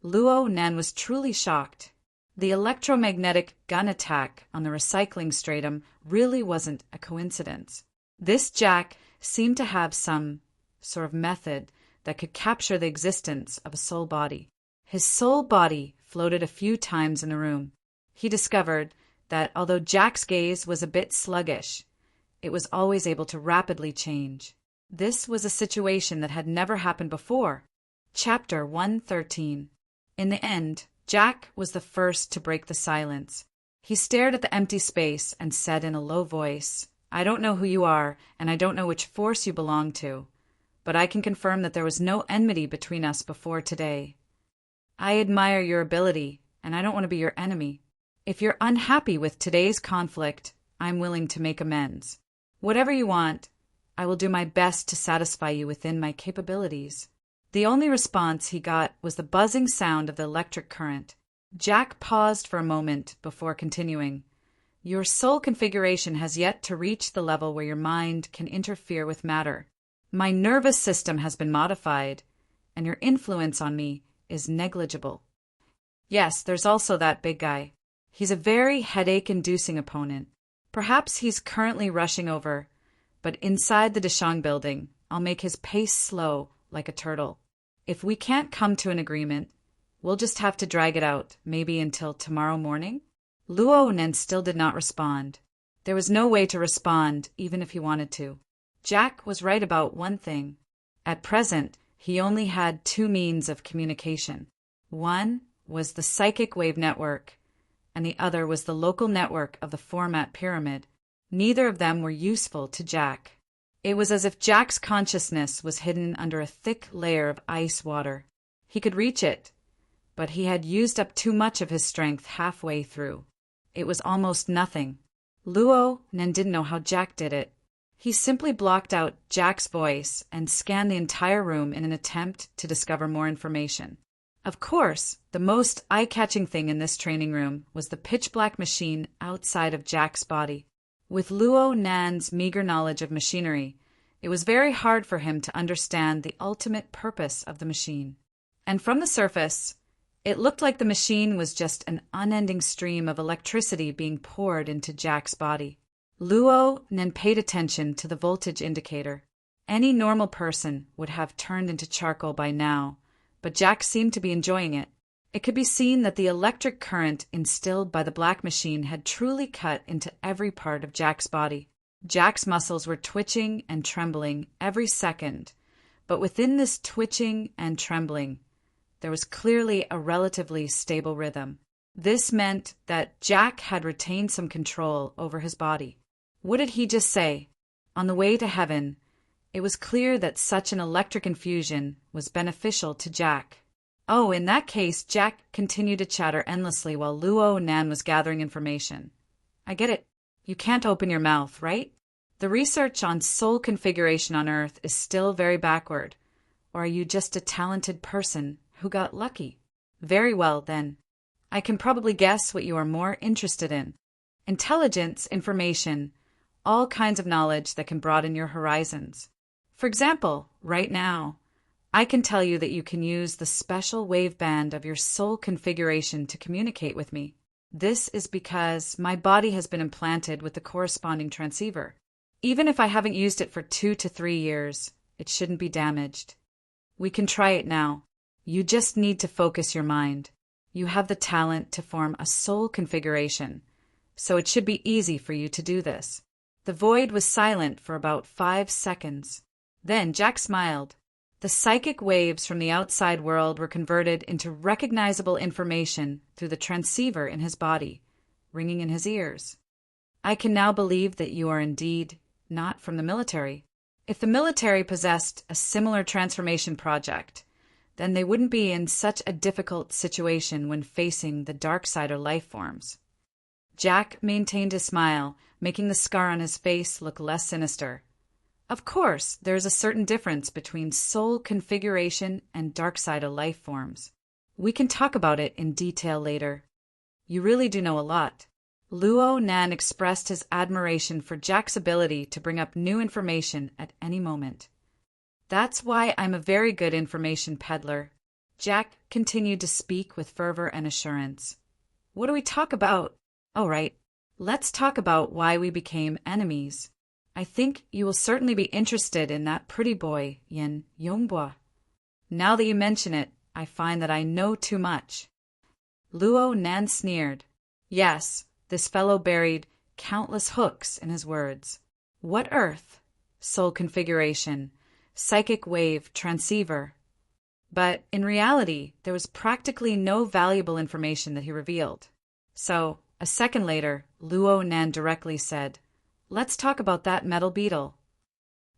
Luo Nan was truly shocked. The electromagnetic gun attack on the recycling stratum really wasn't a coincidence. This Jack seemed to have some sort of method that could capture the existence of a soul body. His soul body floated a few times in the room. He discovered that although Jack's gaze was a bit sluggish, it was always able to rapidly change. This was a situation that had never happened before. Chapter 113. In the end, Jack was the first to break the silence. He stared at the empty space and said in a low voice, "I don't know who you are, and I don't know which force you belong to, but I can confirm that there was no enmity between us before today. I admire your ability, and I don't want to be your enemy. If you're unhappy with today's conflict, I'm willing to make amends. Whatever you want, I will do my best to satisfy you within my capabilities." The only response he got was the buzzing sound of the electric current. Jack paused for a moment before continuing. "Your soul configuration has yet to reach the level where your mind can interfere with matter. My nervous system has been modified, and your influence on me is negligible. Yes, there's also that big guy. He's a very headache-inducing opponent. Perhaps he's currently rushing over, but inside the Deshang building, I'll make his pace slow like a turtle. If we can't come to an agreement, we'll just have to drag it out, maybe until tomorrow morning?" Luo Nen still did not respond. There was no way to respond, even if he wanted to. Jack was right about one thing. At present, he only had two means of communication. One was the psychic wave network, and the other was the local network of the format pyramid. Neither of them were useful to Jack. It was as if Jack's consciousness was hidden under a thick layer of ice water. He could reach it, but he had used up too much of his strength halfway through. It was almost nothing. Luo Nen didn't know how Jack did it. He simply blocked out Jack's voice and scanned the entire room in an attempt to discover more information. Of course, the most eye-catching thing in this training room was the pitch-black machine outside of Jack's body. With Luo Nan's meager knowledge of machinery, it was very hard for him to understand the ultimate purpose of the machine. And from the surface, it looked like the machine was just an unending stream of electricity being poured into Jack's body. Luo Nan paid attention to the voltage indicator. Any normal person would have turned into charcoal by now, but Jack seemed to be enjoying it. It could be seen that the electric current instilled by the black machine had truly cut into every part of Jack's body. Jack's muscles were twitching and trembling every second, but within this twitching and trembling, there was clearly a relatively stable rhythm. This meant that Jack had retained some control over his body. What did he just say? On the way to heaven, it was clear that such an electric infusion was beneficial to Jack. Oh, in that case, Jack continued to chatter endlessly while Luo Nan was gathering information. "I get it. You can't open your mouth, right? The research on soul configuration on Earth is still very backward. Or are you just a talented person who got lucky? Very well, then. I can probably guess what you are more interested in. Intelligence, information, all kinds of knowledge that can broaden your horizons. For example, right now, I can tell you that you can use the special waveband of your soul configuration to communicate with me. This is because my body has been implanted with the corresponding transceiver. Even if I haven't used it for 2 to 3 years, it shouldn't be damaged. We can try it now. You just need to focus your mind. You have the talent to form a soul configuration, so it should be easy for you to do this." The void was silent for about 5 seconds. Then Jack smiled. The psychic waves from the outside world were converted into recognizable information through the transceiver in his body, ringing in his ears. "I can now believe that you are indeed not from the military. If the military possessed a similar transformation project, then they wouldn't be in such a difficult situation when facing the dark side or life forms." Jack maintained his smile, making the scar on his face look less sinister. "Of course, there is a certain difference between soul configuration and dark side of life forms. We can talk about it in detail later. You really do know a lot." Luo Nan expressed his admiration for Jack's ability to bring up new information at any moment. "That's why I'm a very good information peddler." Jack continued to speak with fervor and assurance. What do we talk about? All right, let's talk about why we became enemies. I think you will certainly be interested in that pretty boy, Yin Yongbua. Now that you mention it, I find that I know too much. Luo Nan sneered. Yes, this fellow buried countless hooks in his words. What earth? Soul configuration, psychic wave transceiver. But in reality, there was practically no valuable information that he revealed. So, a second later, Luo Nan directly said, Let's talk about that metal beetle.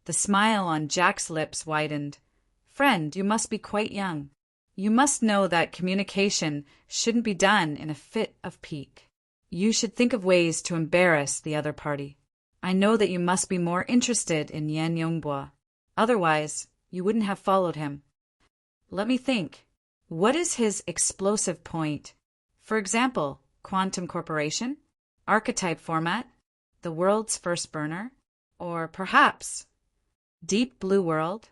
The smile on Jack's lips widened. Friend, you must be quite young. You must know that communication shouldn't be done in a fit of pique. You should think of ways to embarrass the other party. I know that you must be more interested in Yan Yongbua. Otherwise, you wouldn't have followed him. Let me think. What is his explosive point? For example, quantum corporation? Archetype format? The world's first burner? Or perhaps Deep Blue World?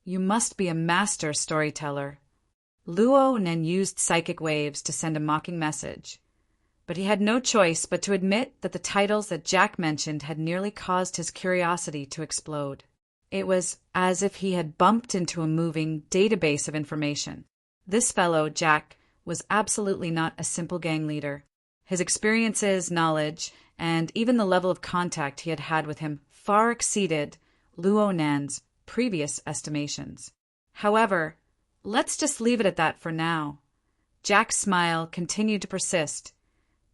You must be a master storyteller. Luo Nan used psychic waves to send a mocking message, but he had no choice but to admit that the titles that Jack mentioned had nearly caused his curiosity to explode. It was as if he had bumped into a moving database of information. This fellow, Jack, was absolutely not a simple gang leader. His experiences, knowledge, and even the level of contact he had had with him far exceeded Luo Nan's previous estimations. However, let's just leave it at that for now. Jack's smile continued to persist,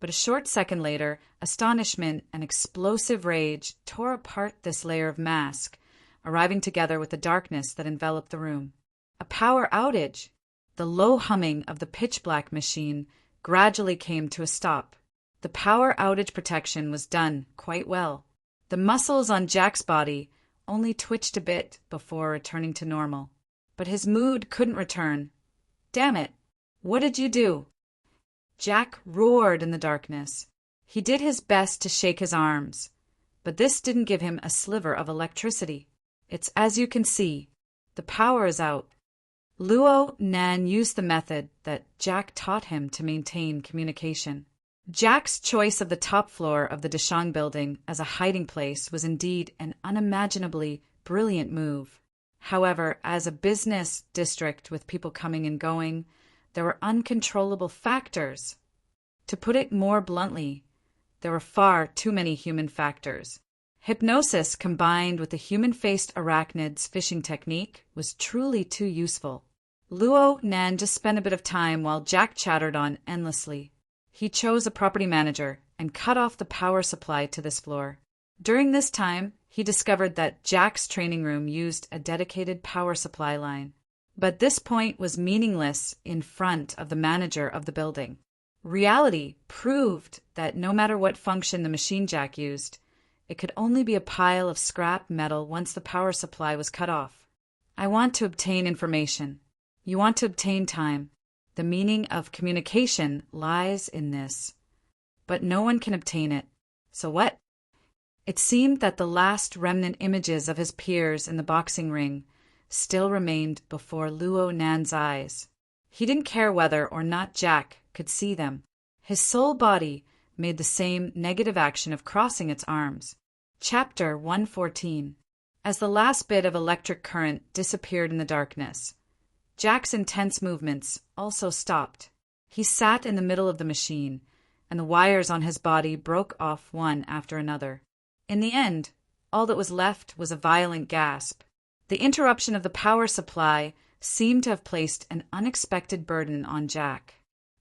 but a short second later, astonishment and explosive rage tore apart this layer of mask, arriving together with the darkness that enveloped the room. A power outage! The low humming of the pitch-black machine gradually came to a stop. The power outage protection was done quite well. The muscles on Jack's body only twitched a bit before returning to normal. But his mood couldn't return. Damn it! What did you do? Jack roared in the darkness. He did his best to shake his arms, but this didn't give him a sliver of electricity. It's as you can see. The power is out. Luo Nan used the method that Jack taught him to maintain communication. Jack's choice of the top floor of the Deshang building as a hiding place was indeed an unimaginably brilliant move. However, as a business district with people coming and going, there were uncontrollable factors. To put it more bluntly, there were far too many human factors. Hypnosis combined with the human-faced arachnid's fishing technique was truly too useful. Luo Nan just spent a bit of time while Jack chattered on endlessly. He chose a property manager and cut off the power supply to this floor. During this time, he discovered that Jack's training room used a dedicated power supply line. But this point was meaningless in front of the manager of the building. Reality proved that no matter what function the machine Jack used, it could only be a pile of scrap metal once the power supply was cut off. I want to obtain information. You want to obtain time. The meaning of communication lies in this. But no one can obtain it. So what? It seemed that the last remnant images of his peers in the boxing ring still remained before Luo Nan's eyes. He didn't care whether or not Jack could see them. His sole body made the same negative action of crossing its arms. Chapter 114. As the last bit of electric current disappeared in the darkness, Jack's intense movements also stopped. He sat in the middle of the machine, and the wires on his body broke off one after another. In the end, all that was left was a violent gasp. The interruption of the power supply seemed to have placed an unexpected burden on Jack.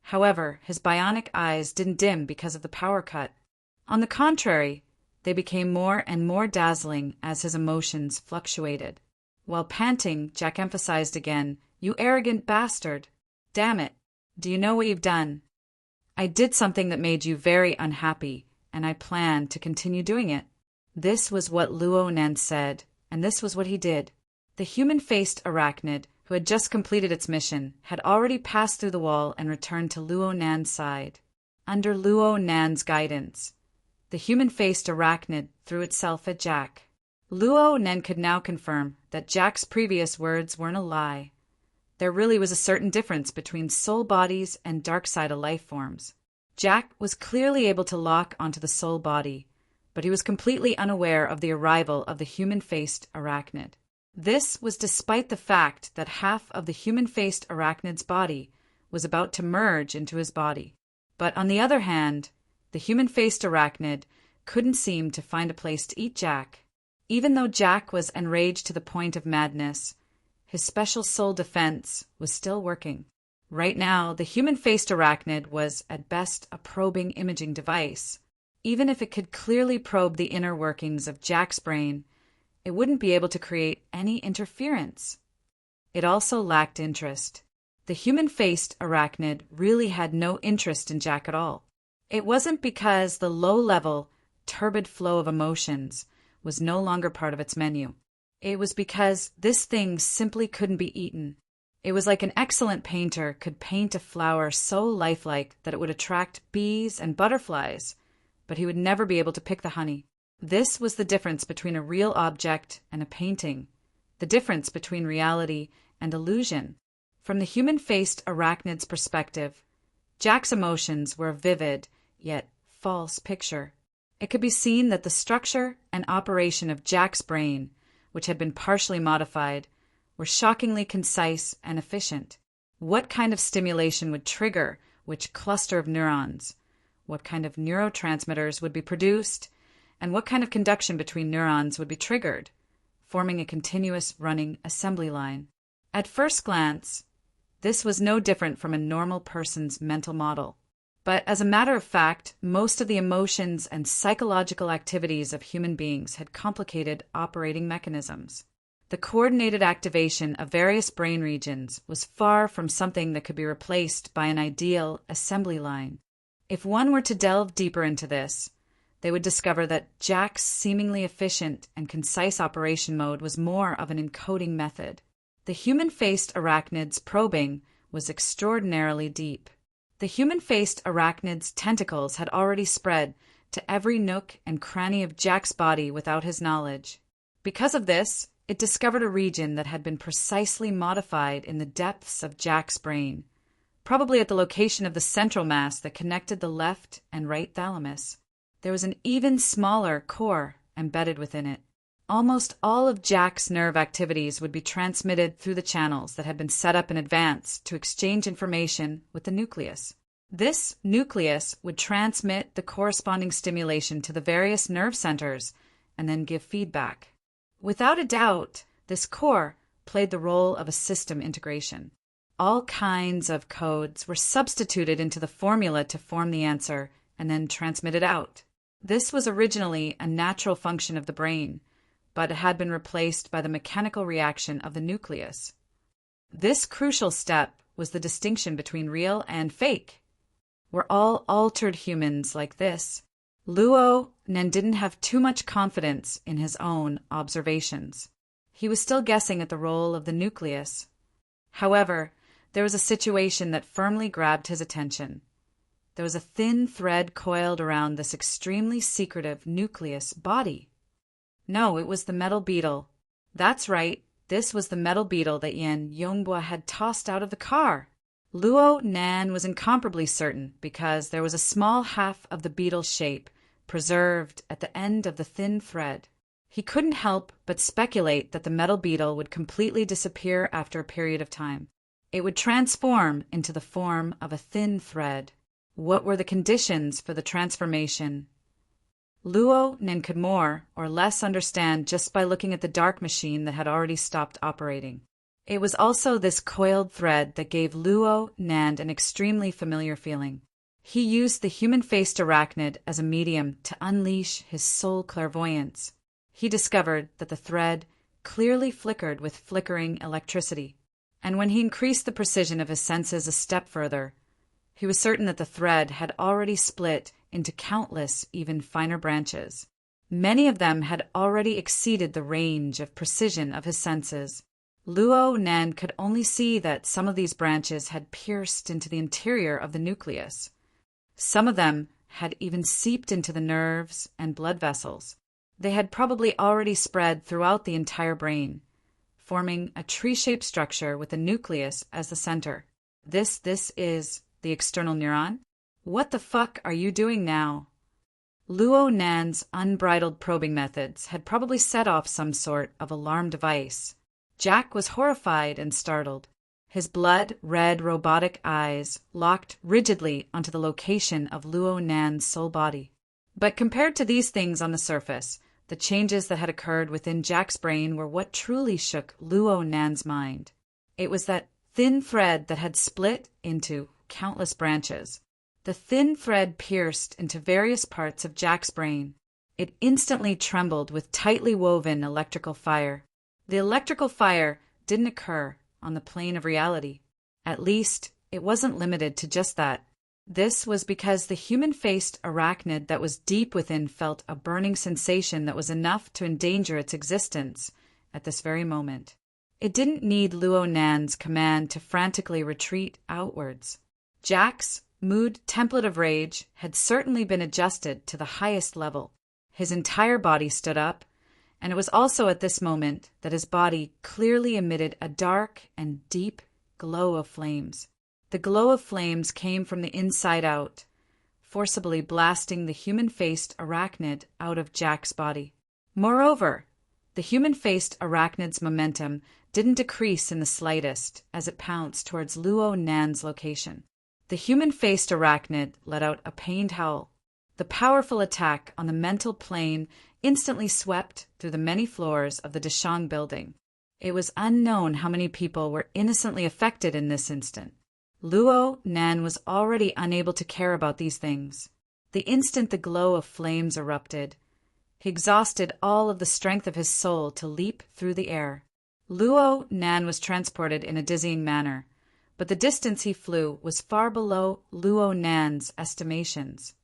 However, his bionic eyes didn't dim because of the power cut. On the contrary, they became more and more dazzling as his emotions fluctuated. While panting, Jack emphasized again, "You arrogant bastard! Damn it! Do you know what you've done? I did something that made you very unhappy, and I plan to continue doing it." This was what Luo Nan said, and this was what he did. The human-faced arachnid, who had just completed its mission, had already passed through the wall and returned to Luo Nan's side. Under Luo Nan's guidance, the human-faced arachnid threw itself at Jack. Luo Nan could now confirm that Jack's previous words weren't a lie. There really was a certain difference between soul bodies and dark side of life forms. Jack was clearly able to lock onto the soul body, but he was completely unaware of the arrival of the human-faced arachnid. This was despite the fact that half of the human-faced arachnid's body was about to merge into his body. But on the other hand, the human-faced arachnid couldn't seem to find a place to eat Jack. Even though Jack was enraged to the point of madness, his special soul defense was still working. Right now, the human-faced arachnid was, at best, a probing imaging device. Even if it could clearly probe the inner workings of Jack's brain, it wouldn't be able to create any interference. It also lacked interest. The human-faced arachnid really had no interest in Jack at all. It wasn't because the low-level, turbid flow of emotions was no longer part of its menu. It was because this thing simply couldn't be eaten. It was like an excellent painter could paint a flower so lifelike that it would attract bees and butterflies, but he would never be able to pick the honey. This was the difference between a real object and a painting, the difference between reality and illusion. From the human-faced arachnid's perspective, Jack's emotions were a vivid, yet false picture. It could be seen that the structure and operation of Jack's brain, which had been partially modified, were shockingly concise and efficient. What kind of stimulation would trigger which cluster of neurons? What kind of neurotransmitters would be produced? And what kind of conduction between neurons would be triggered, forming a continuous running assembly line? At first glance, this was no different from a normal person's mental model. But as a matter of fact, most of the emotions and psychological activities of human beings had complicated operating mechanisms. The coordinated activation of various brain regions was far from something that could be replaced by an ideal assembly line. If one were to delve deeper into this, they would discover that Jack's seemingly efficient and concise operation mode was more of an encoding method. The human-faced arachnid's probing was extraordinarily deep. The human-faced arachnid's tentacles had already spread to every nook and cranny of Jack's body without his knowledge. Because of this, it discovered a region that had been precisely modified in the depths of Jack's brain, probably at the location of the central mass that connected the left and right thalamus. There was an even smaller core embedded within it. Almost all of Jack's nerve activities would be transmitted through the channels that had been set up in advance to exchange information with the nucleus. This nucleus would transmit the corresponding stimulation to the various nerve centers and then give feedback. Without a doubt, this core played the role of a system integration. All kinds of codes were substituted into the formula to form the answer and then transmitted out. This was originally a natural function of the brain, but it had been replaced by the mechanical reaction of the nucleus. This crucial step was the distinction between real and fake. We're all altered humans like this. Luo Nen didn't have too much confidence in his own observations. He was still guessing at the role of the nucleus. However, there was a situation that firmly grabbed his attention. There was a thin thread coiled around this extremely secretive nucleus body. No, it was the metal beetle. That's right, this was the metal beetle that Yin Yongbua had tossed out of the car. Luo Nan was incomparably certain because there was a small half of the beetle's shape preserved at the end of the thin thread. He couldn't help but speculate that the metal beetle would completely disappear after a period of time. It would transform into the form of a thin thread. What were the conditions for the transformation? Luo Nen could more or less understand just by looking at the dark machine that had already stopped operating. It was also this coiled thread that gave Luo Nan an extremely familiar feeling. He used the human-faced arachnid as a medium to unleash his soul clairvoyance. He discovered that the thread clearly flickered with flickering electricity, and when he increased the precision of his senses a step further, he was certain that the thread had already split into countless, even finer branches. Many of them had already exceeded the range of precision of his senses. Luo Nan could only see that some of these branches had pierced into the interior of the nucleus. Some of them had even seeped into the nerves and blood vessels. They had probably already spread throughout the entire brain, forming a tree-shaped structure with a nucleus as the center. This is the external neuron? What the fuck are you doing now? Luo Nan's unbridled probing methods had probably set off some sort of alarm device. Jack was horrified and startled. His blood-red robotic eyes locked rigidly onto the location of Luo Nan's soul body. But compared to these things on the surface, the changes that had occurred within Jack's brain were what truly shook Luo Nan's mind. It was that thin thread that had split into countless branches. The thin thread pierced into various parts of Jack's brain. It instantly trembled with tightly woven electrical fire. The electrical fire didn't occur on the plane of reality. At least, it wasn't limited to just that. This was because the human-faced arachnid that was deep within felt a burning sensation that was enough to endanger its existence at this very moment. It didn't need Luo Nan's command to frantically retreat outwards. Jack's mood template of rage had certainly been adjusted to the highest level. His entire body stood up, and it was also at this moment that his body clearly emitted a dark and deep glow of flames. The glow of flames came from the inside out, forcibly blasting the human-faced arachnid out of Jack's body. Moreover, the human-faced arachnid's momentum didn't decrease in the slightest as it pounced towards Luo Nan's location. The human-faced arachnid let out a pained howl. The powerful attack on the mental plane instantly swept through the many floors of the Deshang building. It was unknown how many people were innocently affected in this instant. Luo Nan was already unable to care about these things. The instant the glow of flames erupted, he exhausted all of the strength of his soul to leap through the air. Luo Nan was transported in a dizzying manner, but the distance he flew was far below Luo Nan's estimations.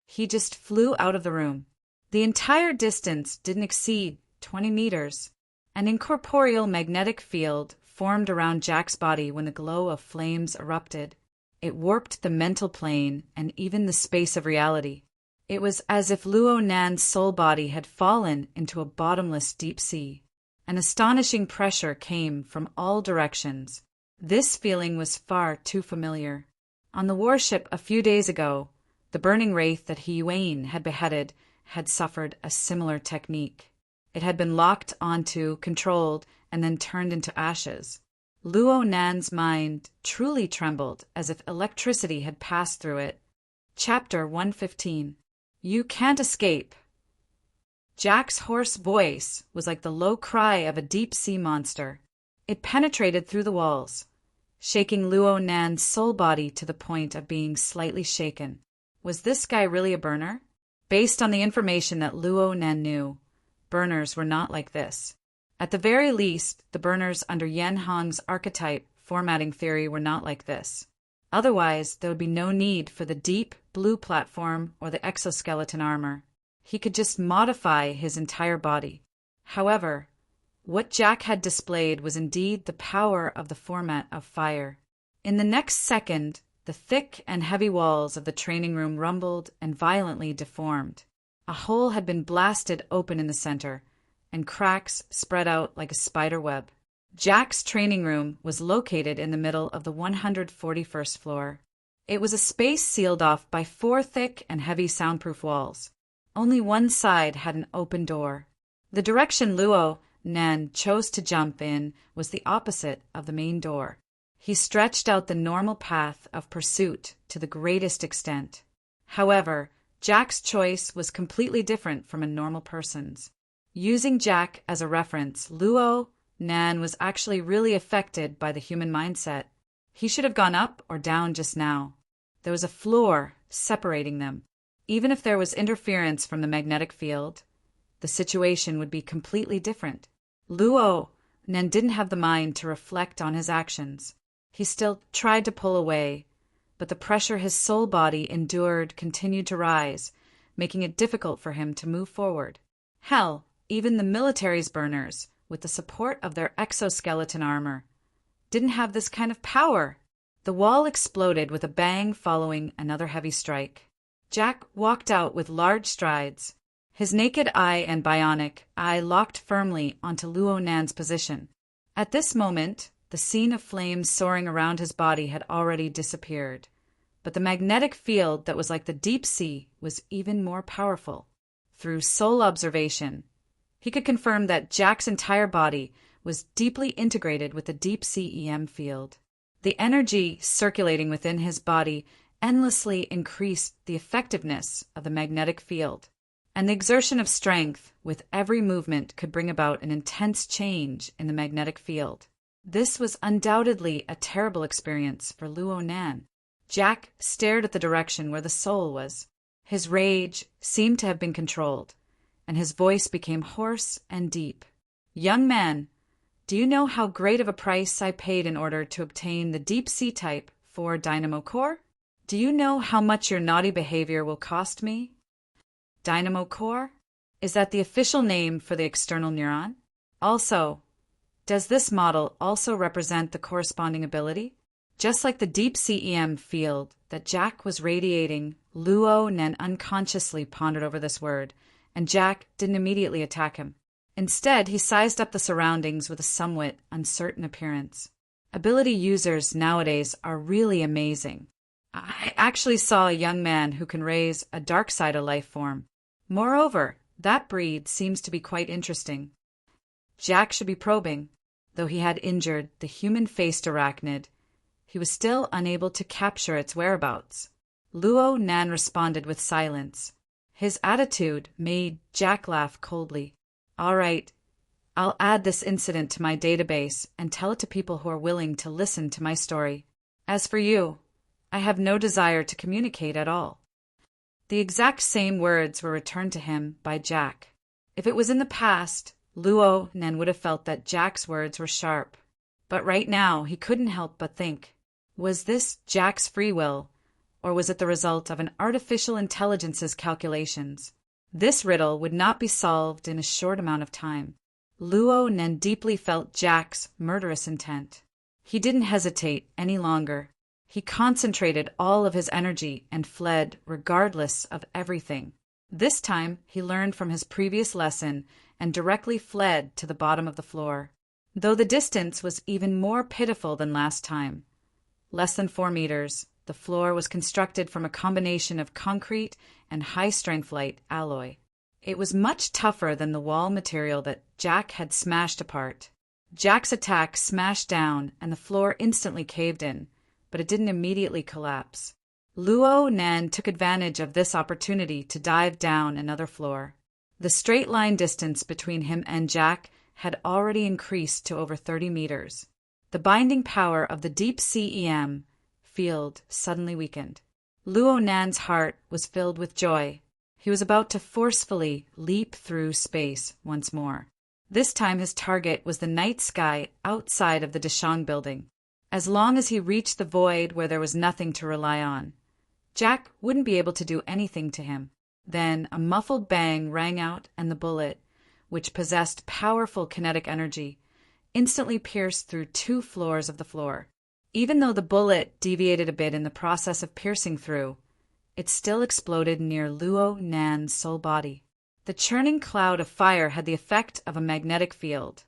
He just flew out of the room. The entire distance didn't exceed 20 meters. An incorporeal magnetic field formed around Jack's body when the glow of flames erupted. It warped the mental plane and even the space of reality. It was as if Luo Nan's soul body had fallen into a bottomless deep sea. An astonishing pressure came from all directions. This feeling was far too familiar. On the warship a few days ago, the burning wraith that Hiyuan had beheaded had suffered a similar technique. It had been locked onto, controlled, and then turned into ashes. Luo Nan's mind truly trembled as if electricity had passed through it. Chapter 115. You can't escape. Jack's hoarse voice was like the low cry of a deep-sea monster. It penetrated through the walls, shaking Luo Nan's soul body to the point of being slightly shaken. Was this guy really a burner? Based on the information that Luo Nan knew, burners were not like this. At the very least, the burners under Yan Hong's archetype formatting theory were not like this. Otherwise, there would be no need for the deep blue platform or the exoskeleton armor. He could just modify his entire body. However, what Jack had displayed was indeed the power of the format of fire. In the next second, the thick and heavy walls of the training room rumbled and violently deformed. A hole had been blasted open in the center, and cracks spread out like a spider web. Jack's training room was located in the middle of the 141st floor. It was a space sealed off by 4 thick and heavy soundproof walls. Only one side had an open door. The direction Luo Nan chose to jump in was the opposite of the main door. He stretched out the normal path of pursuit to the greatest extent. However, Jack's choice was completely different from a normal person's. Using Jack as a reference, Luo Nan was actually really affected by the human mindset. He should have gone up or down just now. There was a floor separating them. Even if there was interference from the magnetic field, the situation would be completely different. Luo Nan didn't have the mind to reflect on his actions. He still tried to pull away, but the pressure his soul body endured continued to rise, making it difficult for him to move forward. Hell, even the military's burners, with the support of their exoskeleton armor, didn't have this kind of power. The wall exploded with a bang following another heavy strike. Jack walked out with large strides. His naked eye and bionic eye locked firmly onto Luo Nan's position. At this moment, the scene of flames soaring around his body had already disappeared, but the magnetic field that was like the deep sea was even more powerful. Through soul observation, he could confirm that Jack's entire body was deeply integrated with the deep sea EM field. The energy circulating within his body endlessly increased the effectiveness of the magnetic field, and the exertion of strength with every movement could bring about an intense change in the magnetic field. This was undoubtedly a terrible experience for Luo Nan. Jack stared at the direction where the soul was. His rage seemed to have been controlled, and his voice became hoarse and deep. "Young man, do you know how great of a price I paid in order to obtain the deep sea type for Dynamo Core? Do you know how much your naughty behavior will cost me?" Dynamo Core? Is that the official name for the external neuron? Also, does this model also represent the corresponding ability? Just like the deep sea EM field that Jack was radiating, Luo Nan unconsciously pondered over this word, and Jack didn't immediately attack him. Instead, he sized up the surroundings with a somewhat uncertain appearance. Ability users nowadays are really amazing. I actually saw a young man who can raise a dark side of life form. Moreover, that breed seems to be quite interesting. Jack should be probing. Though he had injured the human-faced arachnid, he was still unable to capture its whereabouts. Luo Nan responded with silence. His attitude made Jack laugh coldly. "All right, I'll add this incident to my database and tell it to people who are willing to listen to my story. As for you, I have no desire to communicate at all." The exact same words were returned to him by Jack. If it was in the past, Luo Nan would have felt that Jack's words were sharp. But right now, he couldn't help but think, was this Jack's free will, or was it the result of an artificial intelligence's calculations? This riddle would not be solved in a short amount of time. Luo Nan deeply felt Jack's murderous intent. He didn't hesitate any longer. He concentrated all of his energy and fled regardless of everything. This time, he learned from his previous lesson and directly fled to the bottom of the floor, though the distance was even more pitiful than last time. Less than 4 meters, the floor was constructed from a combination of concrete and high-strength light alloy. It was much tougher than the wall material that Jack had smashed apart. Jack's attack smashed down, and the floor instantly caved in, but it didn't immediately collapse. Luo Nan took advantage of this opportunity to dive down another floor. The straight-line distance between him and Jack had already increased to over 30 meters. The binding power of the deep sea EM field suddenly weakened. Luo Nan's heart was filled with joy. He was about to forcefully leap through space once more. This time his target was the night sky outside of the Deshang building. As long as he reached the void where there was nothing to rely on, Jack wouldn't be able to do anything to him. Then a muffled bang rang out, and the bullet, which possessed powerful kinetic energy, instantly pierced through 2 floors of the floor. Even though the bullet deviated a bit in the process of piercing through, it still exploded near Luo Nan's soul body. The churning cloud of fire had the effect of a magnetic field,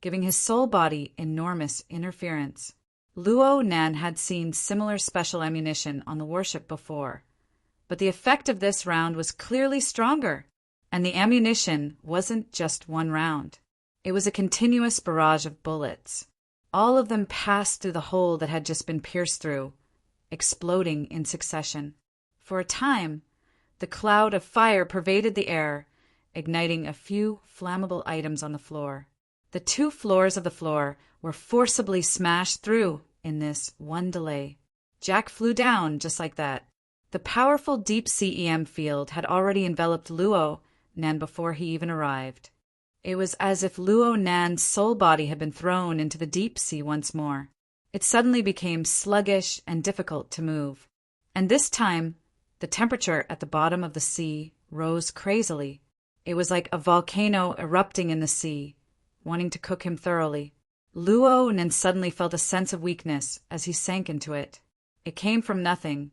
giving his soul body enormous interference. Luo Nan had seen similar special ammunition on the warship before, but the effect of this round was clearly stronger, and the ammunition wasn't just 1 round. It was a continuous barrage of bullets. All of them passed through the hole that had just been pierced through, exploding in succession. For a time, the cloud of fire pervaded the air, igniting a few flammable items on the floor. The 2 floors of the floor were forcibly smashed through in this one delay. Jack flew down just like that. The powerful deep sea EM field had already enveloped Luo Nan before he even arrived. It was as if Luo Nan's soul body had been thrown into the deep sea once more. It suddenly became sluggish and difficult to move. And this time, the temperature at the bottom of the sea rose crazily. It was like a volcano erupting in the sea, wanting to cook him thoroughly. Luo Nan suddenly felt a sense of weakness as he sank into it. It came from nothing,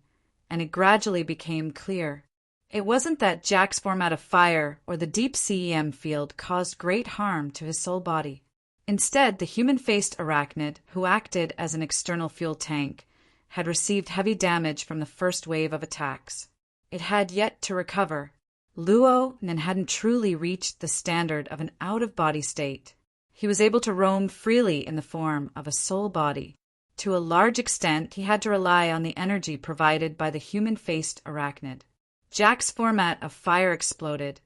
and it gradually became clear. It wasn't that Jack's form out of fire or the deep sea EM field caused great harm to his soul body. Instead, the human-faced arachnid, who acted as an external fuel tank, had received heavy damage from the first wave of attacks. It had yet to recover. Luo Nen hadn't truly reached the standard of an out-of-body state. He was able to roam freely in the form of a soul body. To a large extent, he had to rely on the energy provided by the human-faced arachnid. Jack's format of fire exploded,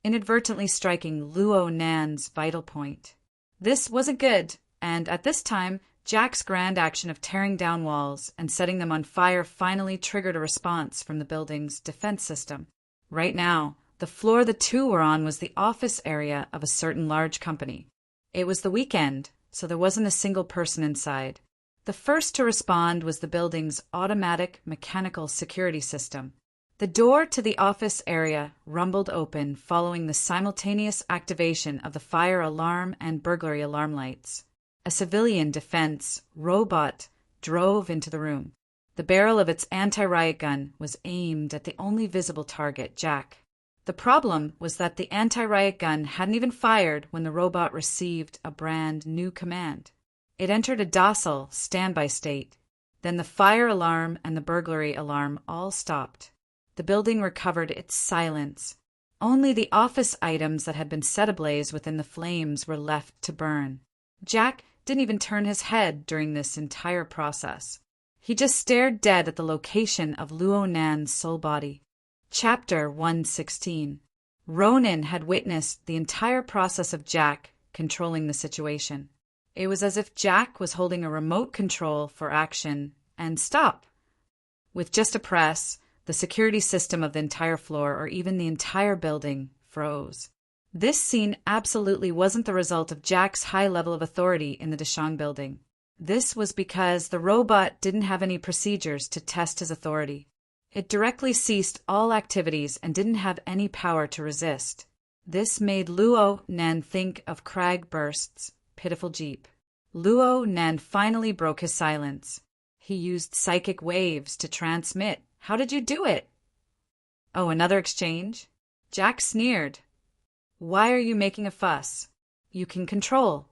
inadvertently striking Luo Nan's vital point. This wasn't good, and at this time, Jack's grand action of tearing down walls and setting them on fire finally triggered a response from the building's defense system. Right now, the floor the two were on was the office area of a certain large company. It was the weekend, so there wasn't a single person inside. The first to respond was the building's automatic mechanical security system. The door to the office area rumbled open following the simultaneous activation of the fire alarm and burglary alarm lights. A civilian defense robot drove into the room. The barrel of its anti-riot gun was aimed at the only visible target, Jack. The problem was that the anti-riot gun hadn't even fired when the robot received a brand new command. It entered a docile standby state. Then the fire alarm and the burglary alarm all stopped. The building recovered its silence. Only the office items that had been set ablaze within the flames were left to burn. Jack didn't even turn his head during this entire process. He just stared dead at the location of Luo Nan's soul body. Chapter 116. Ronan had witnessed the entire process of Jack controlling the situation. It was as if Jack was holding a remote control for action and stop. With just a press, the security system of the entire floor, or even the entire building, froze. This scene absolutely wasn't the result of Jack's high level of authority in the Deshang building. This was because the robot didn't have any procedures to test his authority. It directly ceased all activities and didn't have any power to resist. This made Luo Nan think of crag bursts, pitiful jeep. Luo Nan finally broke his silence. He used psychic waves to transmit. How did you do it? Oh, another exchange? Jack sneered. Why are you making a fuss? You can control.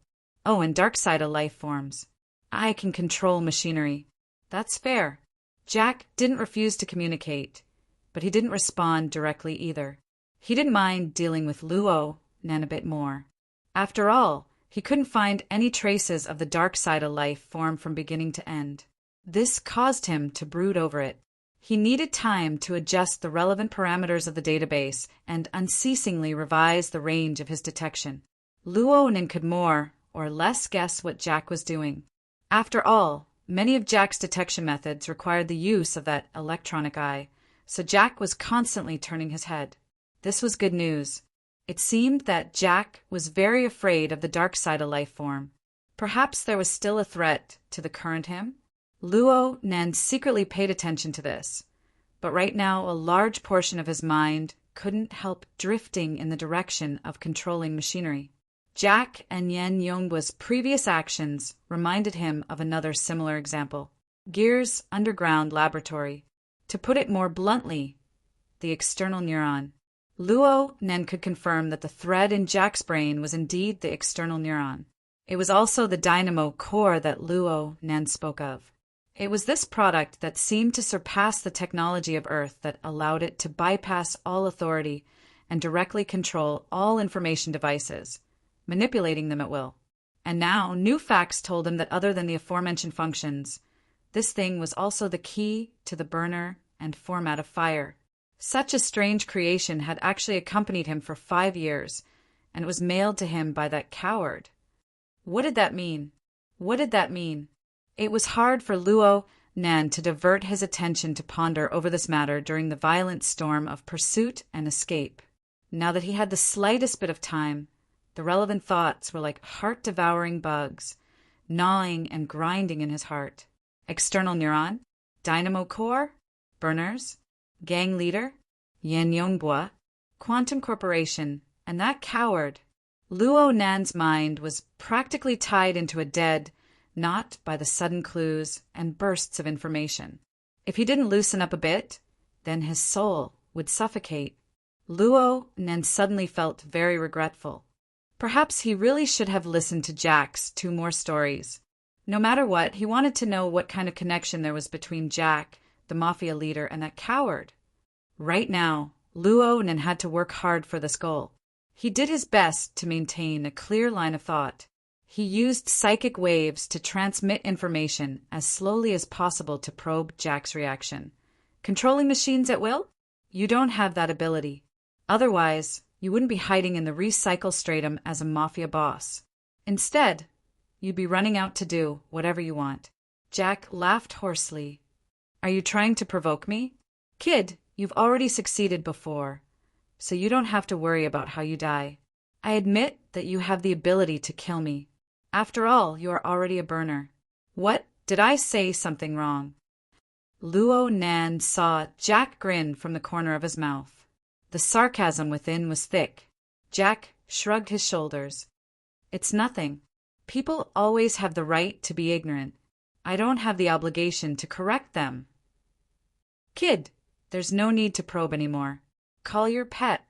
Oh, and dark side of life forms. I can control machinery. That's fair. Jack didn't refuse to communicate, but he didn't respond directly either. He didn't mind dealing with Luo Nan a bit more. After all, he couldn't find any traces of the dark side of life form from beginning to end. This caused him to brood over it. He needed time to adjust the relevant parameters of the database and unceasingly revise the range of his detection. Luo Nan could more or less guess what Jack was doing. After all, many of Jack's detection methods required the use of that electronic eye, so Jack was constantly turning his head. This was good news. It seemed that Jack was very afraid of the dark side of life form. Perhaps there was still a threat to the current him? Luo Nan secretly paid attention to this, but right now a large portion of his mind couldn't help drifting in the direction of controlling machinery. Jack and Yan Yongbu's previous actions reminded him of another similar example. Gear's underground laboratory. To put it more bluntly, the external neuron. Luo Nan could confirm that the thread in Jack's brain was indeed the external neuron. It was also the dynamo core that Luo Nan spoke of. It was this product that seemed to surpass the technology of Earth that allowed it to bypass all authority and directly control all information devices, manipulating them at will. And now, new facts told him that other than the aforementioned functions, this thing was also the key to the burner and format of fire. Such a strange creation had actually accompanied him for 5 years, and it was mailed to him by that coward. What did that mean? What did that mean? It was hard for Luo Nan to divert his attention to ponder over this matter during the violent storm of pursuit and escape. Now that he had the slightest bit of time, the relevant thoughts were like heart-devouring bugs, gnawing and grinding in his heart. External neuron, dynamo core, burners, gang leader, Yan Yongbu, quantum corporation, and that coward. Luo Nan's mind was practically tied into a dead knot by the sudden clues and bursts of information. If he didn't loosen up a bit, then his soul would suffocate. Luo Nan suddenly felt very regretful. Perhaps he really should have listened to Jack's 2 more stories. No matter what, he wanted to know what kind of connection there was between Jack, the mafia leader, and that coward. Right now, Luo had to work hard for this goal. He did his best to maintain a clear line of thought. He used psychic waves to transmit information as slowly as possible to probe Jack's reaction. Controlling machines at will? You don't have that ability. Otherwise, you wouldn't be hiding in the recycle stratum as a mafia boss. Instead, you'd be running out to do whatever you want. Jack laughed hoarsely. Are you trying to provoke me? Kid, you've already succeeded before, so you don't have to worry about how you die. I admit that you have the ability to kill me. After all, you are already a burner. What? Did I say something wrong? Luo Nan saw Jack grin from the corner of his mouth. The sarcasm within was thick. Jack shrugged his shoulders. It's nothing. People always have the right to be ignorant. I don't have the obligation to correct them. Kid, there's no need to probe anymore. Call your pet.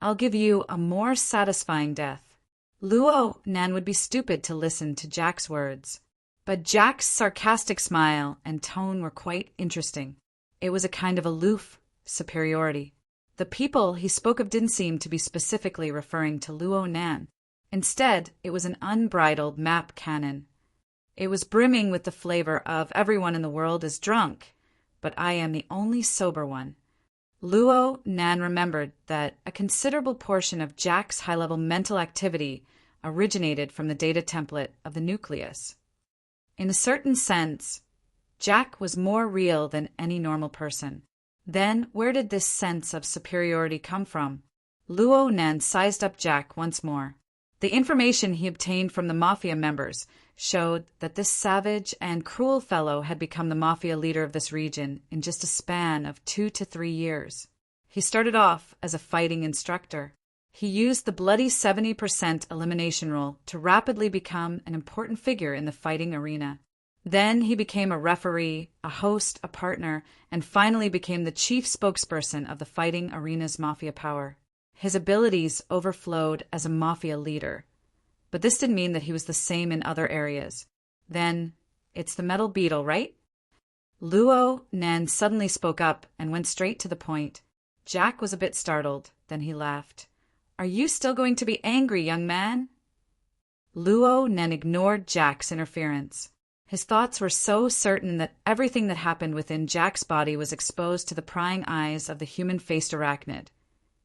I'll give you a more satisfying death. Luo Nan would be stupid to listen to Jack's words. But Jack's sarcastic smile and tone were quite interesting. It was a kind of aloof superiority. The people he spoke of didn't seem to be specifically referring to Luo Nan. Instead, it was an unbridled map cannon. It was brimming with the flavor of everyone in the world is drunk, but I am the only sober one. Luo Nan remembered that a considerable portion of Jack's high-level mental activity originated from the data template of the nucleus. In a certain sense, Jack was more real than any normal person. Then, where did this sense of superiority come from? Luo Nan sized up Jack once more. The information he obtained from the mafia members showed that this savage and cruel fellow had become the mafia leader of this region in just a span of 2 to 3 years. He started off as a fighting instructor. He used the bloody 70% elimination rule to rapidly become an important figure in the fighting arena. Then he became a referee, a host, a partner, and finally became the chief spokesperson of the fighting arena's mafia power. His abilities overflowed as a mafia leader. But this didn't mean that he was the same in other areas. Then, it's the metal beetle, right? Luo Nan suddenly spoke up and went straight to the point. Jack was a bit startled, then he laughed. Are you still going to be angry, young man? Luo Nan ignored Jack's interference. His thoughts were so certain that everything that happened within Jack's body was exposed to the prying eyes of the human-faced arachnid.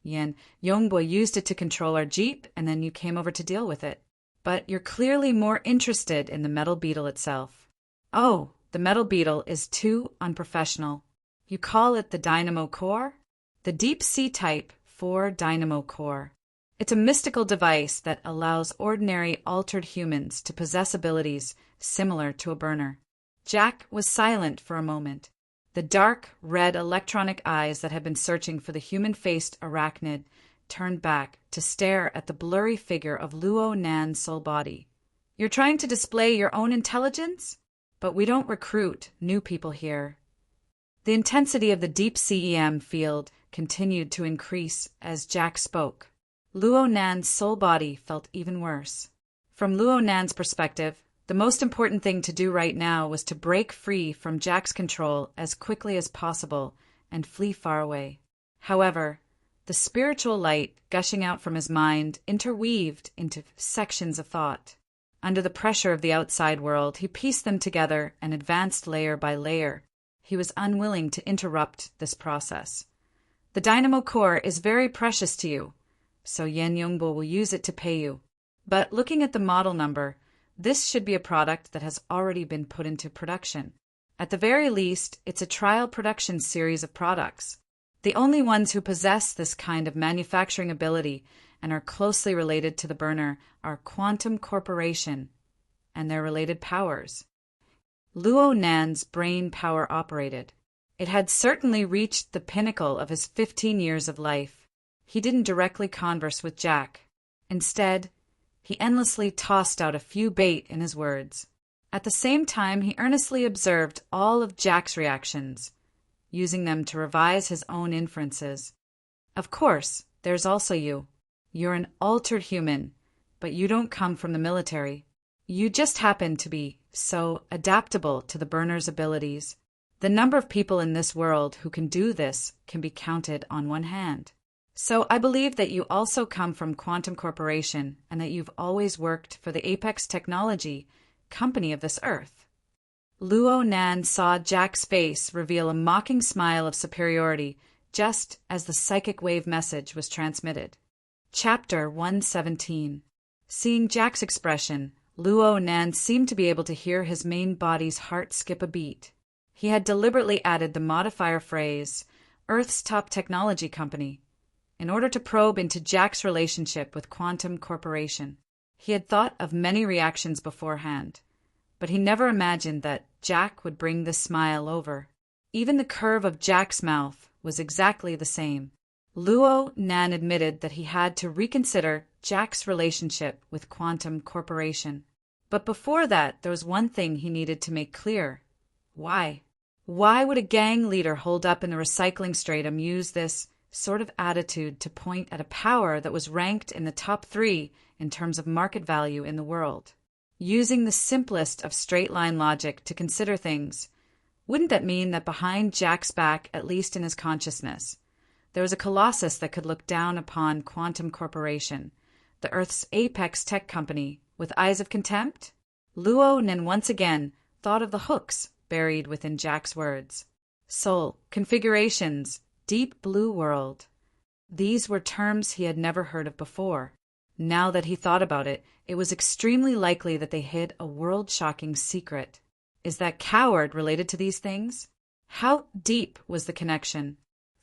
Yen, Yongbo used it to control our jeep, and then you came over to deal with it. But you're clearly more interested in the metal beetle itself. Oh, the metal beetle is too unprofessional. You call it the dynamo core? The deep sea type 4 dynamo core. It's a mystical device that allows ordinary altered humans to possess abilities similar to a burner. Jack was silent for a moment. The dark, red electronic eyes that had been searching for the human-faced arachnid turned back to stare at the blurry figure of Luo Nan's soul body. You're trying to display your own intelligence? But we don't recruit new people here. The intensity of the deep CEM field continued to increase as Jack spoke. Luo Nan's soul body felt even worse. From Luo Nan's perspective, the most important thing to do right now was to break free from Jack's control as quickly as possible and flee far away. However, the spiritual light gushing out from his mind interweaved into sections of thought. Under the pressure of the outside world, he pieced them together and advanced layer by layer. He was unwilling to interrupt this process. The dynamo core is very precious to you, so Yen Yongbo will use it to pay you. But looking at the model number, this should be a product that has already been put into production. At the very least, it's a trial production series of products. The only ones who possess this kind of manufacturing ability and are closely related to the burner are Quantum Corporation and their related powers. Luo Nan's brain power operated. It had certainly reached the pinnacle of his 15 years of life. He didn't directly converse with Jack. Instead, he endlessly tossed out a few bait in his words. At the same time, he earnestly observed all of Jack's reactions, using them to revise his own inferences. Of course, there's also you. You're an altered human. but you don't come from the military. You just happen to be so adaptable to the burner's abilities. The number of people in this world who can do this can be counted on one hand. So I believe that you also come from Quantum Corporation and that you've always worked for the Apex Technology company of this earth. Luo Nan saw Jack's face reveal a mocking smile of superiority just as the psychic wave message was transmitted. Chapter 117. Seeing Jack's expression, Luo Nan seemed to be able to hear his main body's heart skip a beat. He had deliberately added the modifier phrase, Earth's top technology company, in order to probe into Jack's relationship with Quantum Corporation. He had thought of many reactions beforehand, but he never imagined that Jack would bring this smile over. Even the curve of Jack's mouth was exactly the same. Luo Nan admitted that he had to reconsider Jack's relationship with Quantum Corporation. But before that, there was one thing he needed to make clear. Why? Why would a gang leader holed up in the recycling stratum use this sort of attitude to point at a power that was ranked in the top 3 in terms of market value in the world? Using the simplest of straight-line logic to consider things, wouldn't that mean that behind Jack's back, at least in his consciousness, there was a colossus that could look down upon Quantum Corporation, the Earth's apex tech company, with eyes of contempt? Luo Nan once again thought of the hooks buried within Jack's words. Soul, configurations, deep blue world. These were terms he had never heard of before. Now that he thought about it, it was extremely likely that they hid a world-shocking secret. Is that coward related to these things? How deep was the connection?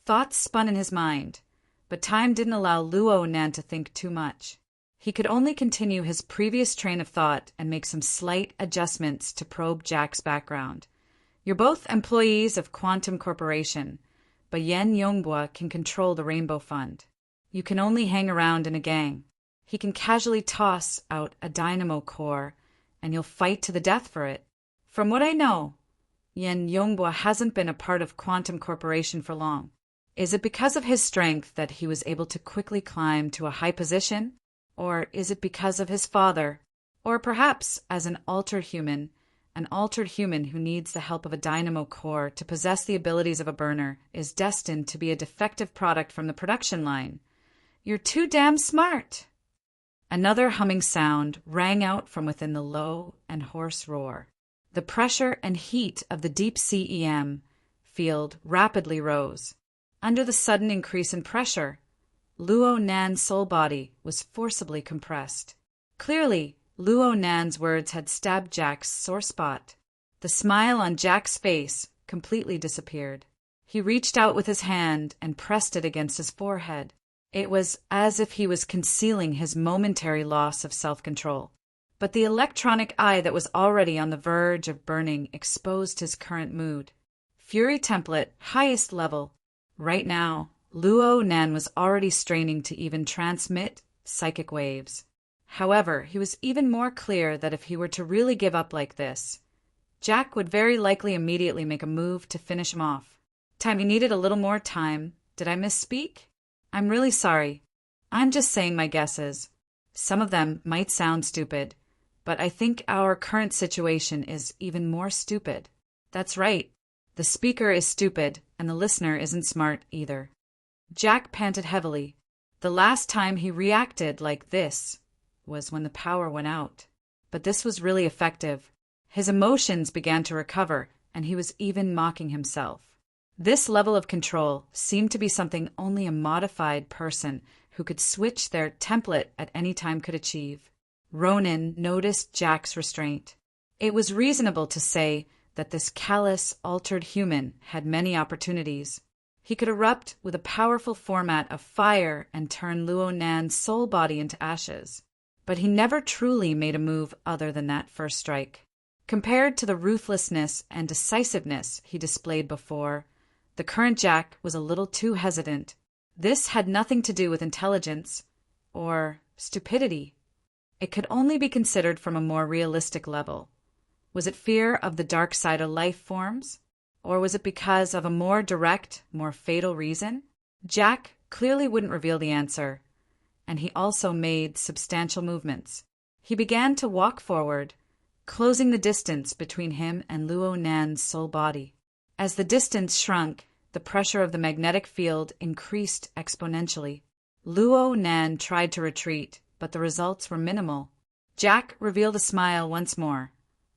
Thoughts spun in his mind, but time didn't allow Luo Nan to think too much. He could only continue his previous train of thought and make some slight adjustments to probe Jack's background. You're both employees of Quantum Corporation, but Yen Yongbua can control the Rainbow Fund. You can only hang around in a gang. He can casually toss out a dynamo core, and you'll fight to the death for it. From what I know, Yen Yongbua hasn't been a part of Quantum Corporation for long. Is it because of his strength that he was able to quickly climb to a high position? Or is it because of his father? Or perhaps as an altered human who needs the help of a dynamo core to possess the abilities of a burner is destined to be a defective product from the production line. You're too damn smart! Another humming sound rang out from within the low and hoarse roar. The pressure and heat of the deep sea EM field rapidly rose. Under the sudden increase in pressure, Luo Nan's soul body was forcibly compressed. Clearly, Luo Nan's words had stabbed Jack's sore spot. The smile on Jack's face completely disappeared. He reached out with his hand and pressed it against his forehead. It was as if he was concealing his momentary loss of self-control. But the electronic eye that was already on the verge of burning exposed his current mood. Fury template, highest level. Right now, Luo Nan was already straining to even transmit psychic waves. However, he was even more clear that if he were to really give up like this, Jack would very likely immediately make a move to finish him off. He needed a little more time. Did I misspeak? I'm really sorry. I'm just saying my guesses. Some of them might sound stupid, but I think our current situation is even more stupid. That's right. The speaker is stupid, and the listener isn't smart either. Jack panted heavily. The last time he reacted like this was when the power went out. But this was really effective. His emotions began to recover, and he was even mocking himself. This level of control seemed to be something only a modified person who could switch their template at any time could achieve. Ronan noticed Jack's restraint. It was reasonable to say that this callous, altered human had many opportunities. He could erupt with a powerful format of fire and turn Luo Nan's soul body into ashes. But he never truly made a move other than that first strike. Compared to the ruthlessness and decisiveness he displayed before, the current Jack was a little too hesitant. This had nothing to do with intelligence or stupidity. It could only be considered from a more realistic level. Was it fear of the dark side of life forms? Or was it because of a more direct, more fatal reason? Jack clearly wouldn't reveal the answer. and he also made substantial movements. He began to walk forward, closing the distance between him and Luo Nan's soul body. As the distance shrunk, the pressure of the magnetic field increased exponentially. Luo Nan tried to retreat, but the results were minimal. Jack revealed a smile once more.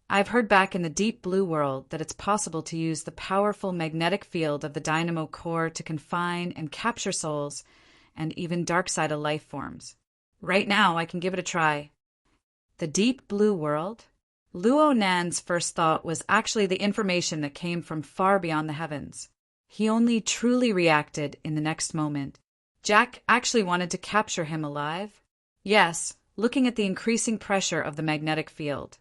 I've heard back in the deep blue world that it's possible to use the powerful magnetic field of the dynamo core to confine and capture souls and even dark-side of life forms. Right now, I can give it a try. The deep blue world? Luo Nan's first thought was actually the information that came from far beyond the heavens. He only truly reacted in the next moment. Jack actually wanted to capture him alive? Yes, looking at the increasing pressure of the magnetic field.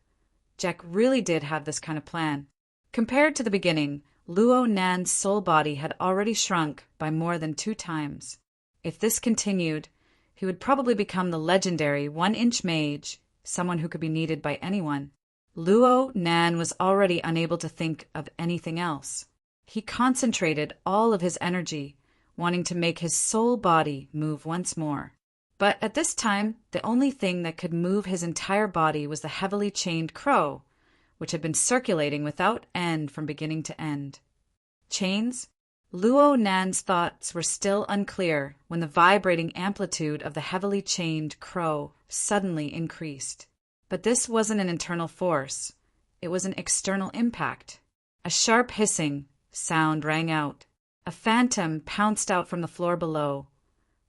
Jack really did have this kind of plan. Compared to the beginning, Luo Nan's soul body had already shrunk by more than 2 times. If this continued, he would probably become the legendary 1-inch mage, someone who could be needed by anyone. Luo Nan was already unable to think of anything else. He concentrated all of his energy, wanting to make his soul body move once more. But at this time, the only thing that could move his entire body was the heavily chained crow, which had been circulating without end from beginning to end. Chains? Luo Nan's thoughts were still unclear when the vibrating amplitude of the heavily chained crow suddenly increased. But this wasn't an internal force. It was an external impact. A sharp hissing sound rang out. A phantom pounced out from the floor below,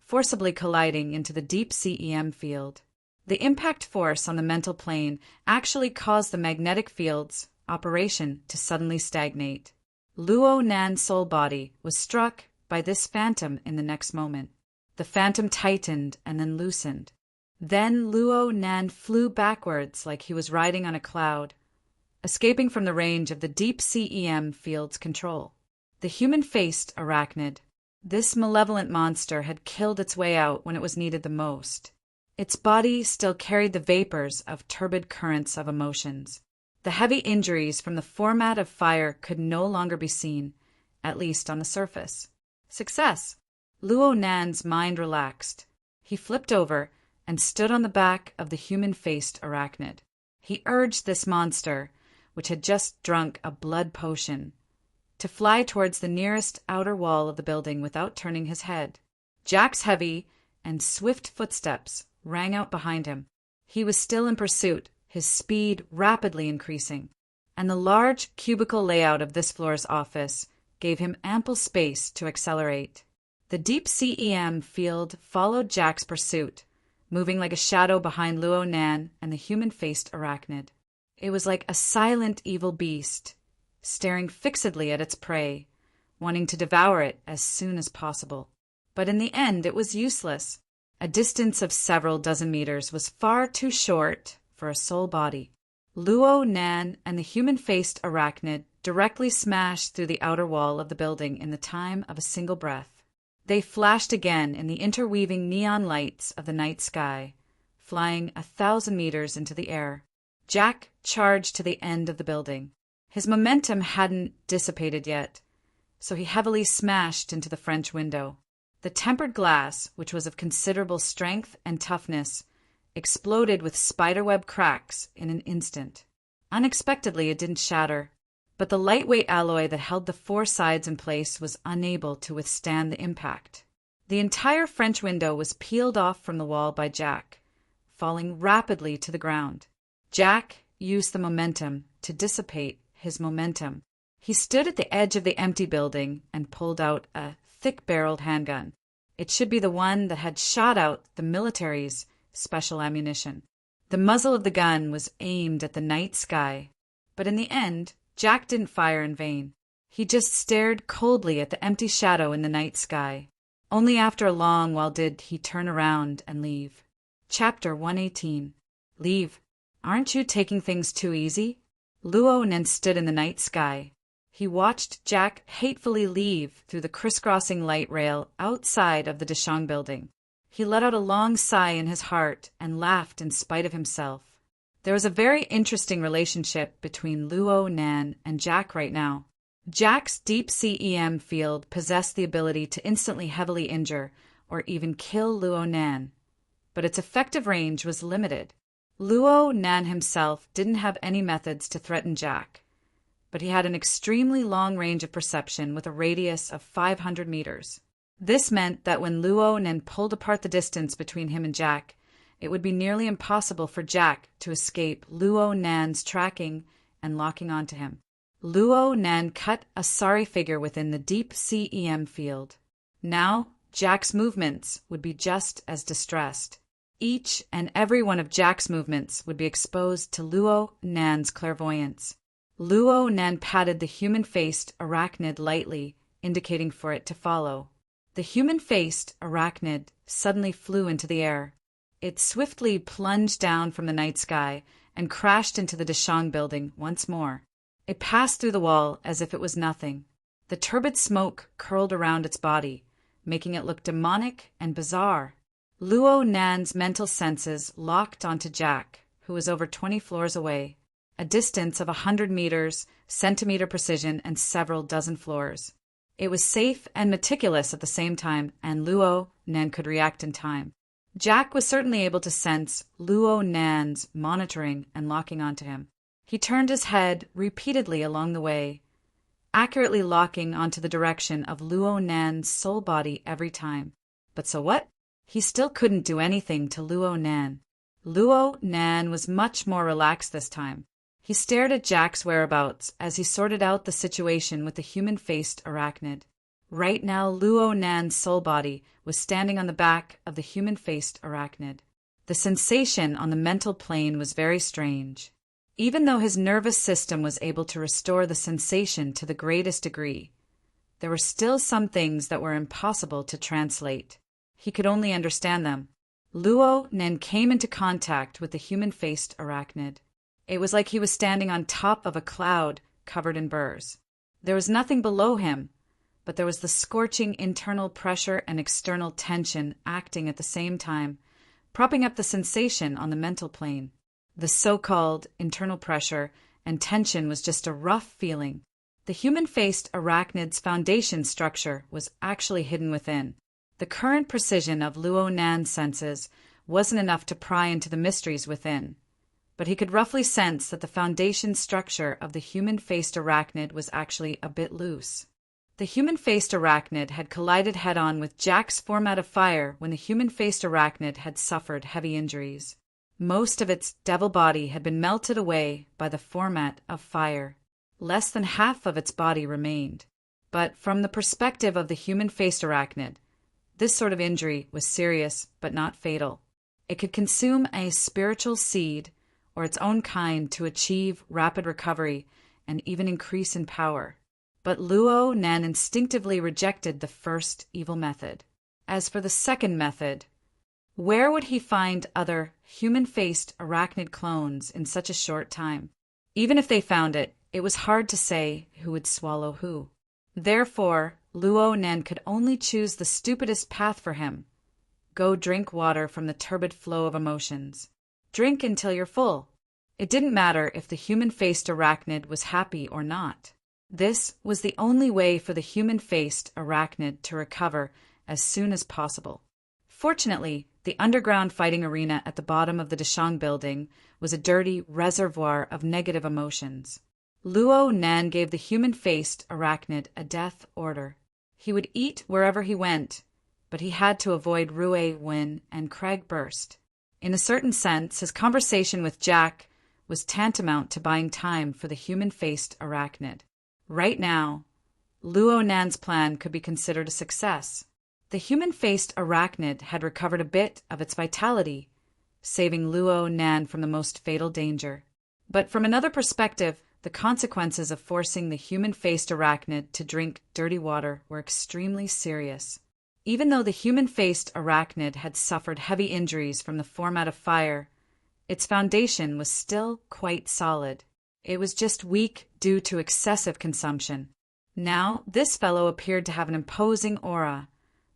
forcibly colliding into the deep CEM field. The impact force on the mental plane actually caused the magnetic field's operation to suddenly stagnate. Luo Nan's soul body was struck by this phantom in the next moment. The phantom tightened and then loosened. Then Luo Nan flew backwards like he was riding on a cloud, escaping from the range of the deep CEM field's control. The human-faced arachnid. This malevolent monster had killed its way out when it was needed the most. Its body still carried the vapors of turbid currents of emotions. The heavy injuries from the format of fire could no longer be seen, at least on the surface. Success! Luo Nan's mind relaxed. He flipped over and stood on the back of the human-faced arachnid. He urged this monster, which had just drunk a blood potion, to fly towards the nearest outer wall of the building without turning his head. Jack's heavy and swift footsteps rang out behind him. He was still in pursuit, his speed rapidly increasing, and the large cubicle layout of this floor's office gave him ample space to accelerate. The deep CEM field followed Jack's pursuit, moving like a shadow behind Luo Nan and the human-faced arachnid. It was like a silent evil beast, staring fixedly at its prey, wanting to devour it as soon as possible. But in the end, it was useless. A distance of several dozen meters was far too short for a soul body. Luo Nan and the human-faced arachnid directly smashed through the outer wall of the building in the time of a single breath. They flashed again in the interweaving neon lights of the night sky, flying 1,000 meters into the air. Jack charged to the end of the building. His momentum hadn't dissipated yet, so he heavily smashed into the French window. The tempered glass, which was of considerable strength and toughness, exploded with spiderweb cracks in an instant. Unexpectedly, it didn't shatter, but the lightweight alloy that held the 4 sides in place was unable to withstand the impact. The entire French window was peeled off from the wall by Jack, falling rapidly to the ground. Jack used the momentum to dissipate his momentum. He stood at the edge of the empty building and pulled out a thick-barreled handgun. It should be the one that had shot out the military's special ammunition. The muzzle of the gun was aimed at the night sky, but in the end, Jack didn't fire in vain. He just stared coldly at the empty shadow in the night sky. Only after a long while did he turn around and leave. Chapter 118. Leave. Aren't you taking things too easy? Luo Nan stood in the night sky. He watched Jack hatefully leave through the crisscrossing light rail outside of the Deshang building. He let out a long sigh in his heart and laughed in spite of himself. There was a very interesting relationship between Luo Nan and Jack right now. Jack's deep CEM field possessed the ability to instantly heavily injure or even kill Luo Nan. but its effective range was limited. Luo Nan himself didn't have any methods to threaten Jack, but he had an extremely long range of perception with a radius of 500 meters. This meant that when Luo Nan pulled apart the distance between him and Jack, it would be nearly impossible for Jack to escape Luo Nan's tracking and locking onto him. Luo Nan cut a sorry figure within the deep CEM field. Now, Jack's movements would be just as distressed. Each and every one of Jack's movements would be exposed to Luo Nan's clairvoyance. Luo Nan patted the human-faced arachnid lightly, indicating for it to follow. The human-faced arachnid suddenly flew into the air. It swiftly plunged down from the night sky and crashed into the Deshang building once more. It passed through the wall as if it was nothing. The turbid smoke curled around its body, making it look demonic and bizarre. Luo Nan's mental senses locked onto Jack, who was over 20 floors away, a distance of 100 meters, centimeter precision, and several dozen floors. It was safe and meticulous at the same time, and Luo Nan could react in time. Jack was certainly able to sense Luo Nan's monitoring and locking onto him. He turned his head repeatedly along the way, accurately locking onto the direction of Luo Nan's soul body every time. But so what? He still couldn't do anything to Luo Nan. Luo Nan was much more relaxed this time. He stared at Jack's whereabouts as he sorted out the situation with the human-faced arachnid. Right now, Luo Nan's soul body was standing on the back of the human-faced arachnid. The sensation on the mental plane was very strange. Even though his nervous system was able to restore the sensation to the greatest degree, there were still some things that were impossible to translate. He could only understand them. Luo Nan came into contact with the human-faced arachnid. It was like he was standing on top of a cloud covered in burrs. There was nothing below him, but there was the scorching internal pressure and external tension acting at the same time, propping up the sensation on the mental plane. The so-called internal pressure and tension was just a rough feeling. The human-faced arachnid's foundation structure was actually hidden within. The current precision of Luo Nan's senses wasn't enough to pry into the mysteries within, but he could roughly sense that the foundation structure of the human-faced arachnid was actually a bit loose. The human-faced arachnid had collided head-on with Jack's format of fire when the human-faced arachnid had suffered heavy injuries. Most of its devil body had been melted away by the format of fire. Less than half of its body remained. But from the perspective of the human-faced arachnid, this sort of injury was serious but not fatal. It could consume a spiritual seed or its own kind to achieve rapid recovery and even increase in power. But Luo Nan instinctively rejected the first evil method. As for the second method, where would he find other human-faced arachnid clones in such a short time? Even if they found it, it was hard to say who would swallow who. Therefore, Luo Nan could only choose the stupidest path for him. Go drink water from the turbid flow of emotions. Drink until you're full. It didn't matter if the human-faced arachnid was happy or not. This was the only way for the human-faced arachnid to recover as soon as possible. Fortunately, the underground fighting arena at the bottom of the Deshang building was a dirty reservoir of negative emotions. Luo Nan gave the human-faced arachnid a death order. He would eat wherever he went, but he had to avoid Rue Win and Craig Burst. In a certain sense, his conversation with Jack was tantamount to buying time for the human-faced arachnid. Right now, Luo Nan's plan could be considered a success. The human-faced arachnid had recovered a bit of its vitality, saving Luo Nan from the most fatal danger. But from another perspective, the consequences of forcing the human-faced arachnid to drink dirty water were extremely serious. Even though the human-faced arachnid had suffered heavy injuries from the format of fire, its foundation was still quite solid. It was just weak due to excessive consumption. Now, this fellow appeared to have an imposing aura,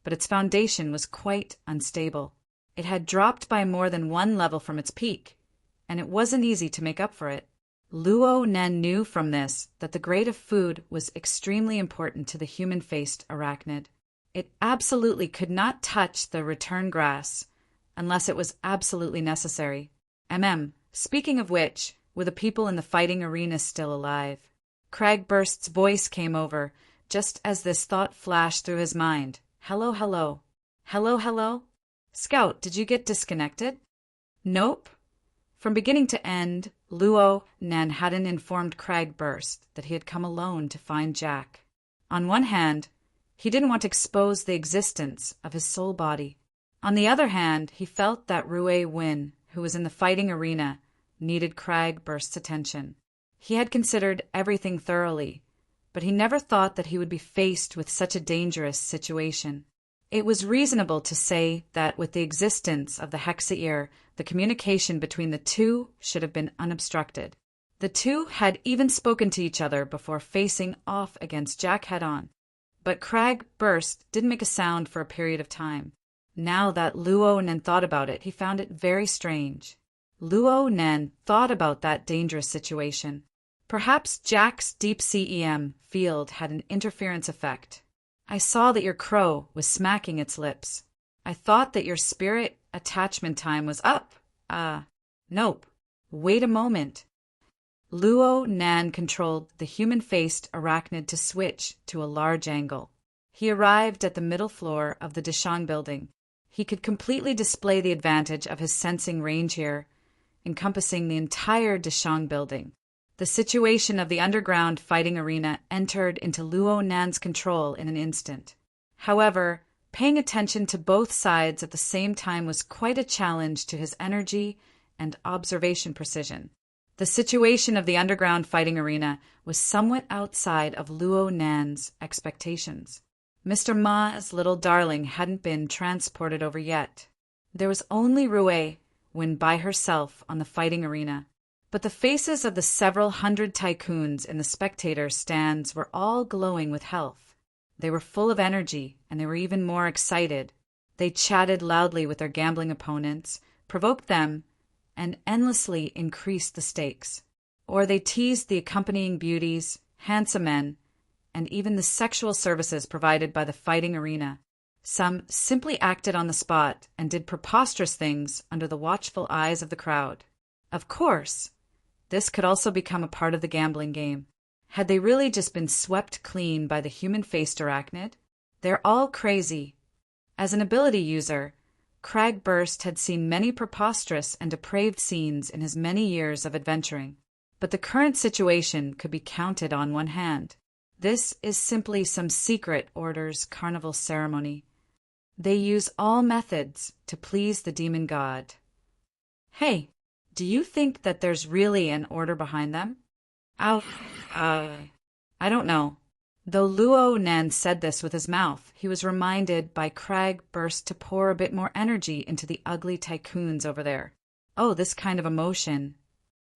but its foundation was quite unstable. It had dropped by more than one level from its peak, and it wasn't easy to make up for it. Luo Nan knew from this that the grade of food was extremely important to the human-faced arachnid. It absolutely could not touch the return grass, unless it was absolutely necessary. Speaking of which, were the people in the fighting arena still alive? Cragburst's voice came over, just as this thought flashed through his mind. Hello, hello. Hello, hello? Scout, did you get disconnected? Nope. From beginning to end, Luo Nan hadn't informed Cragburst that he had come alone to find Jack. On one hand, he didn't want to expose the existence of his soul body. On the other hand, he felt that Rui Win, who was in the fighting arena, needed Cragburst's attention. He had considered everything thoroughly, but he never thought that he would be faced with such a dangerous situation. It was reasonable to say that with the existence of the Hexaear, the communication between the two should have been unobstructed. The two had even spoken to each other before facing off against Jack head-on. But Cragburst didn't make a sound for a period of time. Now that Luo Nen thought about it, he found it very strange. Luo Nen thought about that dangerous situation. Perhaps Jack's deep-sea EM field had an interference effect. I saw that your crow was smacking its lips. I thought that your spirit attachment time was up. Nope. Wait a moment. Luo Nan controlled the human-faced arachnid to switch to a large angle. He arrived at the middle floor of the Dishang building. He could completely display the advantage of his sensing range here, encompassing the entire Dishang building. The situation of the underground fighting arena entered into Luo Nan's control in an instant. However, paying attention to both sides at the same time was quite a challenge to his energy and observation precision. The situation of the underground fighting arena was somewhat outside of Luo Nan's expectations. Mr. Ma's little darling hadn't been transported over yet. There was only Rui Win by herself on the fighting arena. But the faces of the several hundred tycoons in the spectator stands were all glowing with health. They were full of energy, and they were even more excited. They chatted loudly with their gambling opponents, provoked them, and endlessly increased the stakes. Or they teased the accompanying beauties, handsome men, and even the sexual services provided by the fighting arena. Some simply acted on the spot and did preposterous things under the watchful eyes of the crowd. Of course, this could also become a part of the gambling game. Had they really just been swept clean by the human-faced arachnid? They're all crazy. As an ability user, Cragburst had seen many preposterous and depraved scenes in his many years of adventuring. But the current situation could be counted on one hand. This is simply some secret order's carnival ceremony. They use all methods to please the demon god. Hey, do you think that there's really an order behind them? I don't know. Though Luo Nan said this with his mouth, he was reminded by Cragburst to pour a bit more energy into the ugly tycoons over there. Oh, this kind of emotion.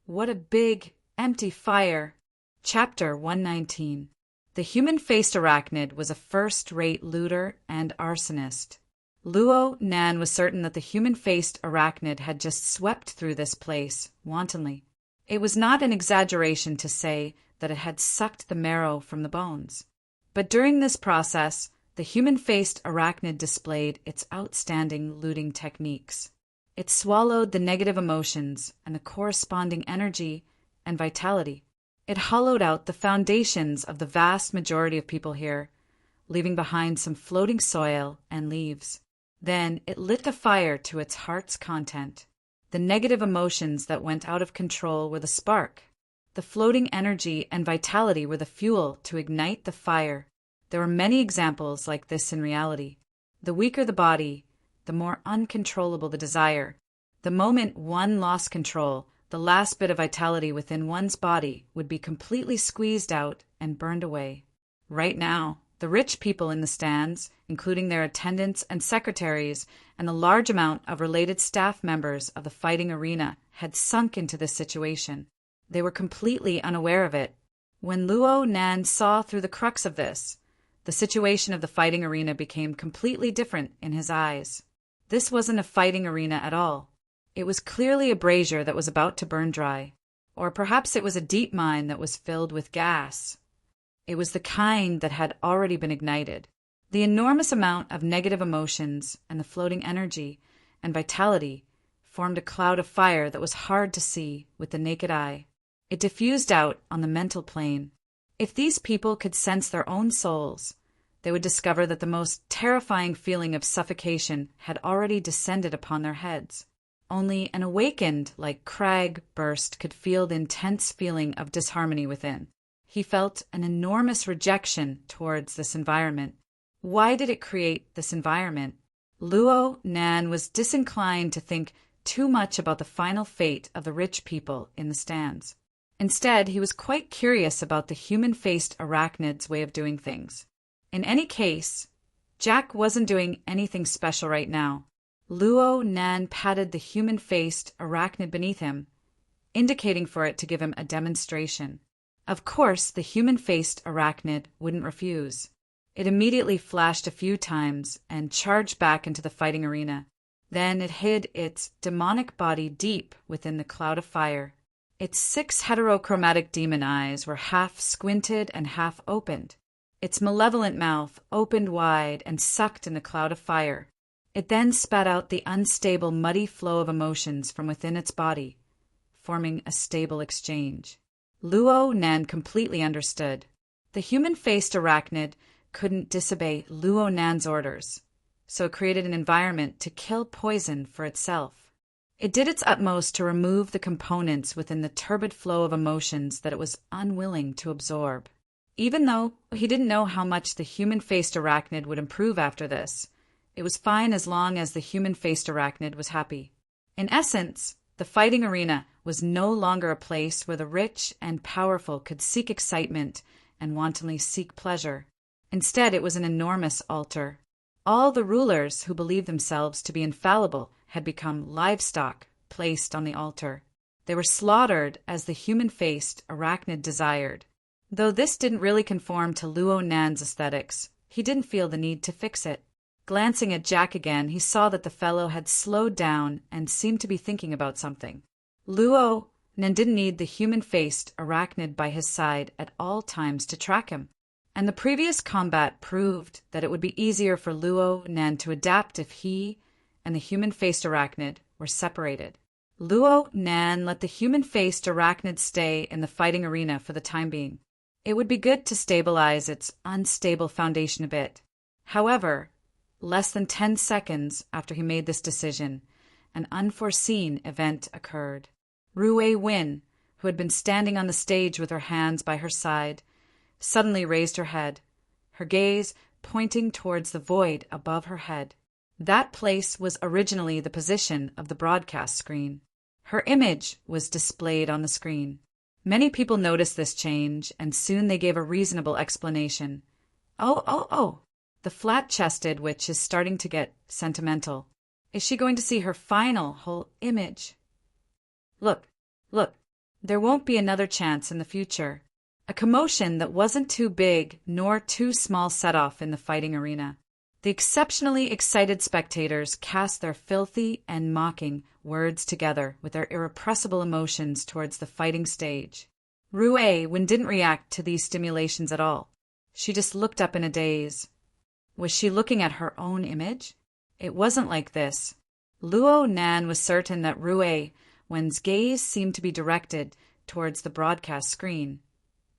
What a big, empty fire. Chapter 119. The human-faced arachnid was a first-rate looter and arsonist. Luo Nan was certain that the human-faced arachnid had just swept through this place, wantonly. It was not an exaggeration to say that it had sucked the marrow from the bones. But during this process, the human-faced arachnid displayed its outstanding looting techniques. It swallowed the negative emotions and the corresponding energy and vitality. It hollowed out the foundations of the vast majority of people here, leaving behind some floating soil and leaves. Then it lit the fire to its heart's content. The negative emotions that went out of control were the spark. The floating energy and vitality were the fuel to ignite the fire. There were many examples like this in reality. The weaker the body, the more uncontrollable the desire. The moment one lost control, the last bit of vitality within one's body would be completely squeezed out and burned away. Right now, the rich people in the stands, including their attendants and secretaries, and the large amount of related staff members of the fighting arena, had sunk into this situation. They were completely unaware of it. When Luo Nan saw through the crux of this, the situation of the fighting arena became completely different in his eyes. This wasn't a fighting arena at all. It was clearly a brazier that was about to burn dry. Or perhaps it was a deep mine that was filled with gas. It was the kind that had already been ignited. The enormous amount of negative emotions and the floating energy and vitality, formed a cloud of fire that was hard to see with the naked eye. It diffused out on the mental plane. If these people could sense their own souls, they would discover that the most terrifying feeling of suffocation had already descended upon their heads. Only an awakened, like Crag Burst, could feel the intense feeling of disharmony within. He felt an enormous rejection towards this environment. Why did it create this environment? Luo Nan was disinclined to think too much about the final fate of the rich people in the stands. Instead, he was quite curious about the human-faced arachnid's way of doing things. In any case, Jack wasn't doing anything special right now. Luo Nan patted the human-faced arachnid beneath him, indicating for it to give him a demonstration. Of course, the human-faced arachnid wouldn't refuse. It immediately flashed a few times and charged back into the fighting arena. Then it hid its demonic body deep within the cloud of fire. Its 6 heterochromatic demon eyes were half squinted and half opened. Its malevolent mouth opened wide and sucked in the cloud of fire. It then spat out the unstable, muddy flow of emotions from within its body, forming a stable exchange. Luo Nan completely understood. The human-faced arachnid couldn't disobey Luo Nan's orders, so it created an environment to kill poison for itself. It did its utmost to remove the components within the turbid flow of emotions that it was unwilling to absorb. Even though he didn't know how much the human-faced arachnid would improve after this, it was fine as long as the human-faced arachnid was happy. In essence, the fighting arena was no longer a place where the rich and powerful could seek excitement and wantonly seek pleasure. Instead, it was an enormous altar. All the rulers who believed themselves to be infallible had become livestock placed on the altar. They were slaughtered as the human-faced arachnid desired. Though this didn't really conform to Luo Nan's aesthetics, he didn't feel the need to fix it. Glancing at Jack again, he saw that the fellow had slowed down and seemed to be thinking about something. Luo Nan didn't need the human-faced arachnid by his side at all times to track him, and the previous combat proved that it would be easier for Luo Nan to adapt if he and the human-faced arachnid were separated. Luo Nan let the human-faced arachnid stay in the fighting arena for the time being. It would be good to stabilize its unstable foundation a bit. However, less than 10 seconds after he made this decision, an unforeseen event occurred. Rui Win, who had been standing on the stage with her hands by her side, suddenly raised her head, her gaze pointing towards the void above her head. That place was originally the position of the broadcast screen. Her image was displayed on the screen. Many people noticed this change, and soon they gave a reasonable explanation. Oh, the flat-chested witch is starting to get sentimental. Is she going to see her final whole image? Look, there won't be another chance in the future. A commotion that wasn't too big nor too small set off in the fighting arena. The exceptionally excited spectators cast their filthy and mocking words together with their irrepressible emotions towards the fighting stage. Rui Win didn't react to these stimulations at all. She just looked up in a daze. Was she looking at her own image? It wasn't like this. Luo Nan was certain that Rui Win's gaze seemed to be directed towards the broadcast screen.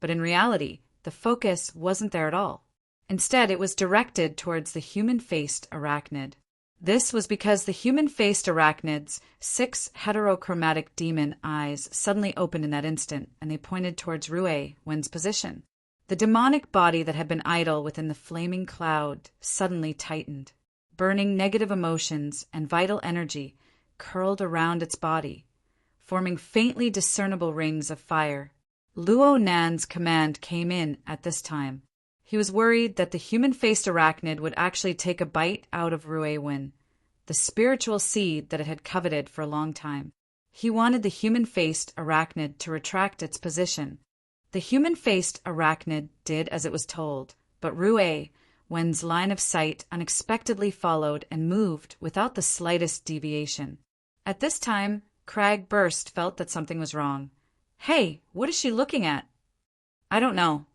But in reality, the focus wasn't there at all. Instead, it was directed towards the human-faced arachnid. This was because the human-faced arachnid's 6 heterochromatic demon eyes suddenly opened in that instant, and they pointed towards Rui Win's position. The demonic body that had been idle within the flaming cloud suddenly tightened. Burning negative emotions and vital energy curled around its body, forming faintly discernible rings of fire. Luo Nan's command came in at this time. He was worried that the human-faced arachnid would actually take a bite out of Rui Win, the spiritual seed that it had coveted for a long time. He wanted the human-faced arachnid to retract its position. The human-faced arachnid did as it was told, but Rui Win's line of sight unexpectedly followed and moved without the slightest deviation. At this time, Crag Burst felt that something was wrong. Hey, what is she looking at? I don't know.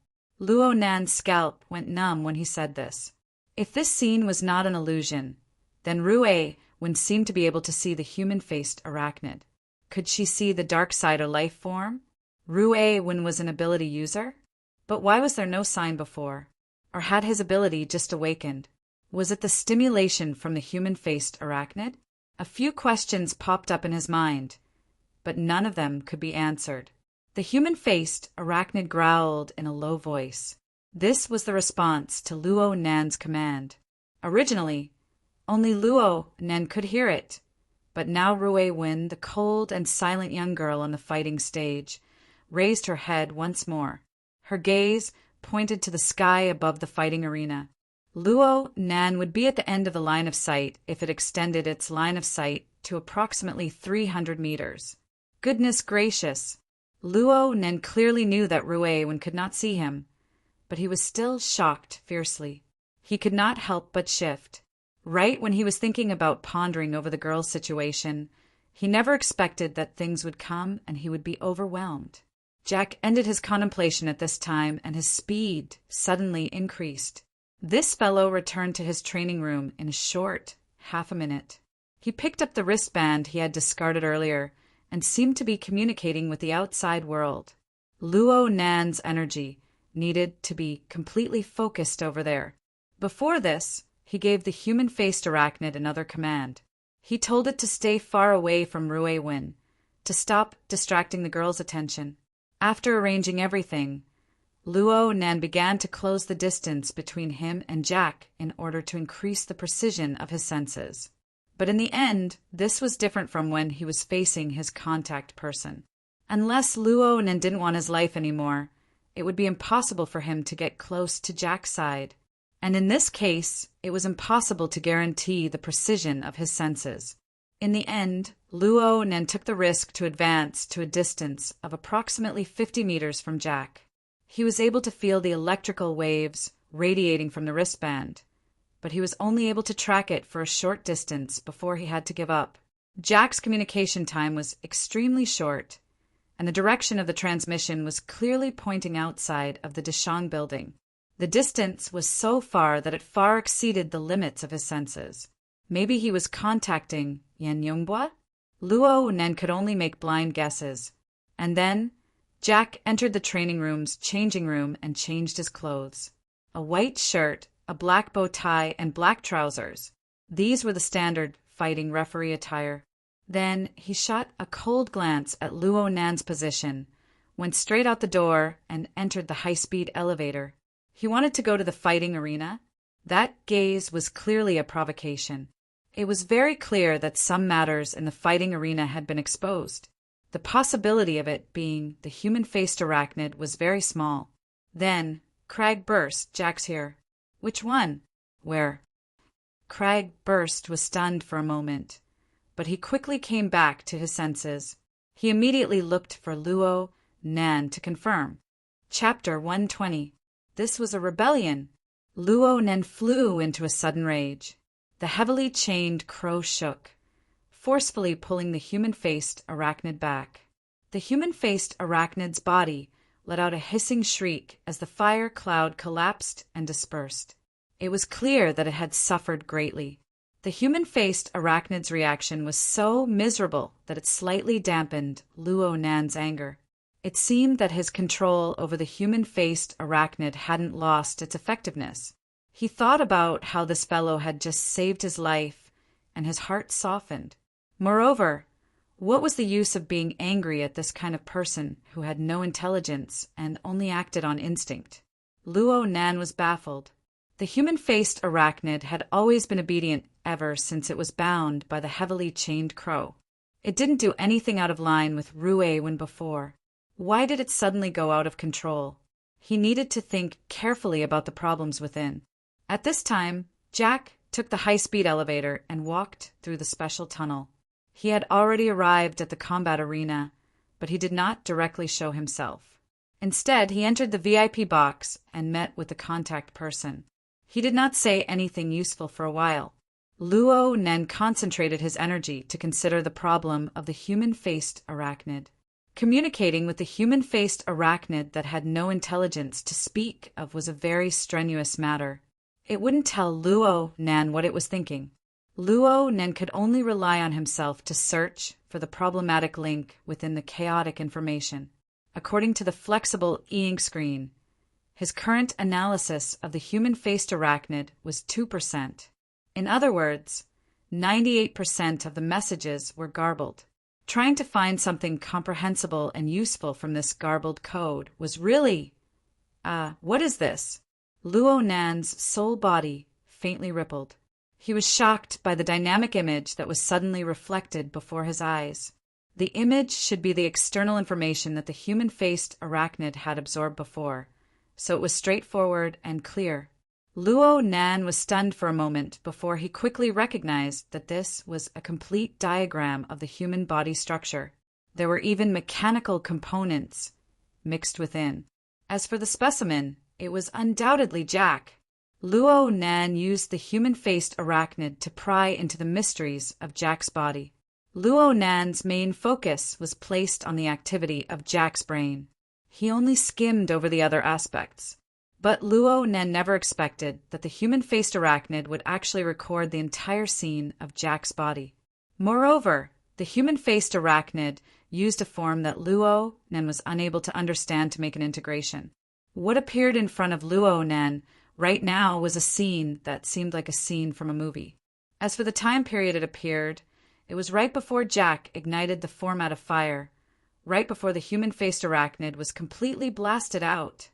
Luo Nan's scalp went numb when he said this. If this scene was not an illusion, then Rui Wen seemed to be able to see the human-faced arachnid. Could she see the dark side of life form? Wen was an ability user? But why was there no sign before? Or had his ability just awakened? Was it the stimulation from the human-faced arachnid? A few questions popped up in his mind, but none of them could be answered. The human-faced arachnid growled in a low voice. This was the response to Luo Nan's command. Originally, only Luo Nan could hear it, but now Wen, the cold and silent young girl on the fighting stage, raised her head once more. Her gaze pointed to the sky above the fighting arena. Luo Nan would be at the end of the line of sight if it extended its line of sight to approximately 300 meters. Goodness gracious! Luo Nan clearly knew that Wen could not see him, but he was still shocked fiercely. He could not help but shift. Right when he was thinking about pondering over the girl's situation, he never expected that things would come and he would be overwhelmed. Jack ended his contemplation at this time, and his speed suddenly increased. This fellow returned to his training room in a short half a minute. He picked up the wristband he had discarded earlier and seemed to be communicating with the outside world. Luo Nan's energy needed to be completely focused over there. Before this, he gave the human-faced arachnid another command. He told it to stay far away from Wen, to stop distracting the girl's attention. After arranging everything, Luo Nan began to close the distance between him and Jack in order to increase the precision of his senses. But in the end, this was different from when he was facing his contact person. Unless Luo Nan didn't want his life anymore, it would be impossible for him to get close to Jack's side. And in this case, it was impossible to guarantee the precision of his senses. In the end, Luo Nan took the risk to advance to a distance of approximately 50 meters from Jack. He was able to feel the electrical waves radiating from the wristband, but he was only able to track it for a short distance before he had to give up. Jack's communication time was extremely short, and the direction of the transmission was clearly pointing outside of the Deshang building. The distance was so far that it far exceeded the limits of his senses. Maybe he was contacting Yan Yongbua? Luo Nan could only make blind guesses. And then, Jack entered the training room's changing room and changed his clothes. A white shirt, a black bow tie, and black trousers. These were the standard fighting referee attire. Then he shot a cold glance at Luo Nan's position, went straight out the door, and entered the high-speed elevator. He wanted to go to the fighting arena. That gaze was clearly a provocation. It was very clear that some matters in the fighting arena had been exposed. The possibility of it being the human-faced arachnid was very small. Then, Crag burst, "Jack's here." "Which one?" "Where?" Crag burst was stunned for a moment, but he quickly came back to his senses. He immediately looked for Luo Nan to confirm. Chapter 120. This was a rebellion. Luo Nan flew into a sudden rage. The heavily chained crow shook, forcefully pulling the human-faced arachnid back. The human-faced arachnid's body let out a hissing shriek as the fire cloud collapsed and dispersed. It was clear that it had suffered greatly. The human-faced arachnid's reaction was so miserable that it slightly dampened Luo Nan's anger. It seemed that his control over the human-faced arachnid hadn't lost its effectiveness. He thought about how this fellow had just saved his life, and his heart softened. Moreover, what was the use of being angry at this kind of person who had no intelligence and only acted on instinct? Luo Nan was baffled. The human-faced arachnid had always been obedient ever since it was bound by the heavily chained crow. It didn't do anything out of line with Wen before. Why did it suddenly go out of control? He needed to think carefully about the problems within. At this time, Jack took the high-speed elevator and walked through the special tunnel. He had already arrived at the combat arena, but he did not directly show himself. Instead, he entered the VIP box and met with the contact person. He did not say anything useful for a while. Luo Nan concentrated his energy to consider the problem of the human-faced arachnid. Communicating with the human-faced arachnid that had no intelligence to speak of was a very strenuous matter. It wouldn't tell Luo Nan what it was thinking. Luo Nen could only rely on himself to search for the problematic link within the chaotic information. According to the flexible e-ink screen, his current analysis of the human-faced arachnid was 2%. In other words, 98% of the messages were garbled. Trying to find something comprehensible and useful from this garbled code was really, what is this? Luo Nan's soul body faintly rippled. He was shocked by the dynamic image that was suddenly reflected before his eyes. The image should be the external information that the human-faced arachnid had absorbed before, so it was straightforward and clear. Luo Nan was stunned for a moment before he quickly recognized that this was a complete diagram of the human body structure. There were even mechanical components mixed within. As for the specimen, it was undoubtedly Jack. Luo Nan used the human-faced arachnid to pry into the mysteries of Jack's body. Luo Nan's main focus was placed on the activity of Jack's brain. He only skimmed over the other aspects. But Luo Nan never expected that the human-faced arachnid would actually record the entire scene of Jack's body. Moreover, the human-faced arachnid used a form that Luo Nan was unable to understand to make an integration. What appeared in front of Luo Nan right now was a scene that seemed like a scene from a movie. As for the time period it appeared, it was right before Jack ignited the format of fire, right before the human-faced arachnid was completely blasted out.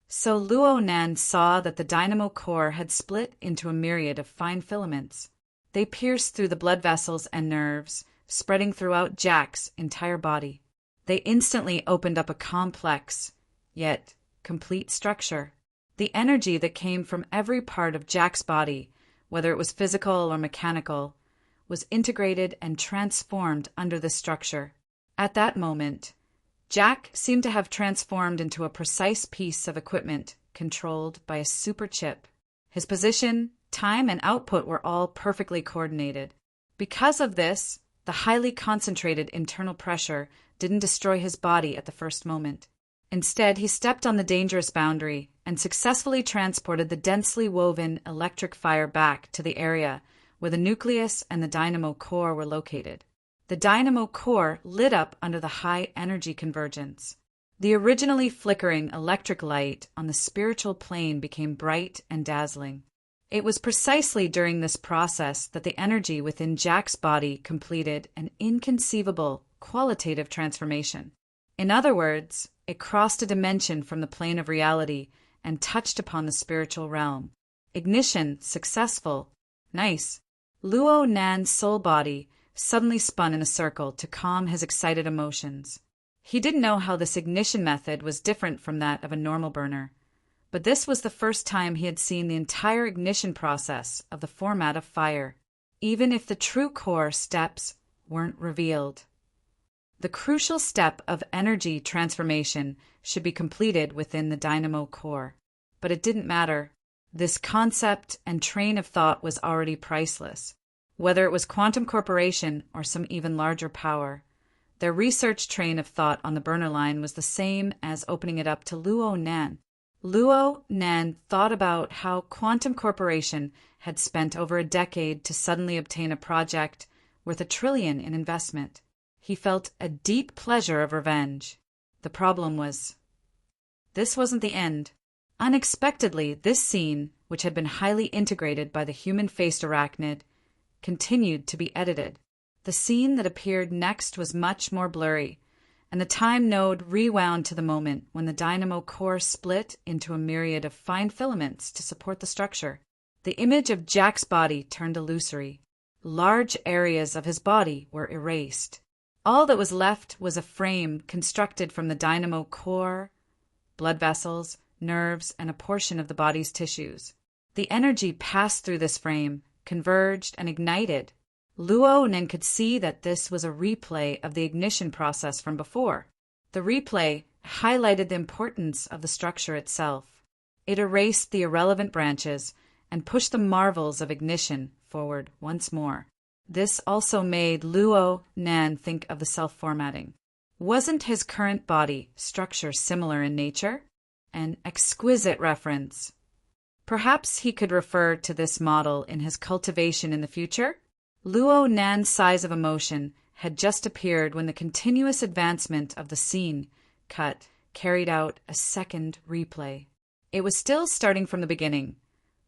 So Luo Nan saw that the dynamo core had split into a myriad of fine filaments. They pierced through the blood vessels and nerves, spreading throughout Jack's entire body. They instantly opened up a complex, yet complete structure. The energy that came from every part of Jack's body, whether it was physical or mechanical, was integrated and transformed under this structure. At that moment, Jack seemed to have transformed into a precise piece of equipment controlled by a super chip. His position, time, and output were all perfectly coordinated. Because of this, the highly concentrated internal pressure didn't destroy his body at the first moment. Instead, he stepped on the dangerous boundary and successfully transported the densely woven electric fire back to the area where the nucleus and the dynamo core were located. The dynamo core lit up under the high energy convergence. The originally flickering electric light on the spiritual plane became bright and dazzling. It was precisely during this process that the energy within Jack's body completed an inconceivable qualitative transformation. In other words, it crossed a dimension from the plane of reality and touched upon the spiritual realm. Ignition successful. Nice. Luo Nan's soul body suddenly spun in a circle to calm his excited emotions. He didn't know how this ignition method was different from that of a normal burner, but this was the first time he had seen the entire ignition process of the format of fire, even if the true core steps weren't revealed. The crucial step of energy transformation should be completed within the dynamo core, but it didn't matter. This concept and train of thought was already priceless. Whether it was Quantum Corporation or some even larger power, their research train of thought on the burner line was the same as opening it up to Luo Nan. Luo Nan thought about how Quantum Corporation had spent over a decade to suddenly obtain a project worth $1 trillion in investment. He felt a deep pleasure of revenge. The problem was, this wasn't the end. Unexpectedly, this scene, which had been highly integrated by the human-faced arachnid, continued to be edited. The scene that appeared next was much more blurry, and the time node rewound to the moment when the dynamo core split into a myriad of fine filaments to support the structure. The image of Jack's body turned illusory. Large areas of his body were erased. All that was left was a frame constructed from the dynamo core, blood vessels, nerves, and a portion of the body's tissues. The energy passed through this frame, converged, and ignited. Luo Nan could see that this was a replay of the ignition process from before. The replay highlighted the importance of the structure itself. It erased the irrelevant branches and pushed the marvels of ignition forward once more. This also made Luo Nan think of the self-formatting. Wasn't his current body structure similar in nature? An exquisite reference. Perhaps he could refer to this model in his cultivation in the future? Luo Nan's sighs of emotion had just appeared when the continuous advancement of the scene carried out a second replay. It was still starting from the beginning,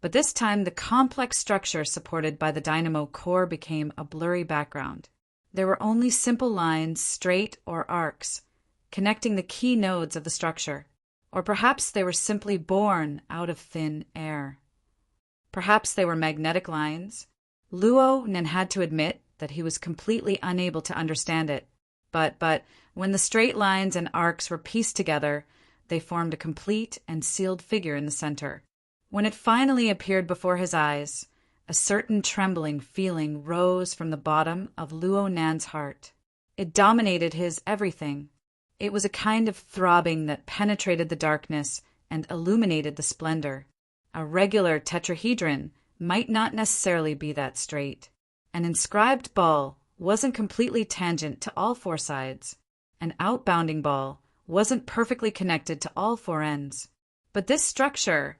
but this time the complex structure supported by the dynamo core became a blurry background. There were only simple lines, straight or arcs, connecting the key nodes of the structure. Or perhaps they were simply born out of thin air. Perhaps they were magnetic lines. Luo Nan had to admit that he was completely unable to understand it. But when the straight lines and arcs were pieced together, they formed a complete and sealed figure in the center. When it finally appeared before his eyes, a certain trembling feeling rose from the bottom of Luo Nan's heart. It dominated his everything. It was a kind of throbbing that penetrated the darkness and illuminated the splendor. A regular tetrahedron might not necessarily be that straight. An inscribed ball wasn't completely tangent to all four sides. An outbounding ball wasn't perfectly connected to all four ends. But this structure,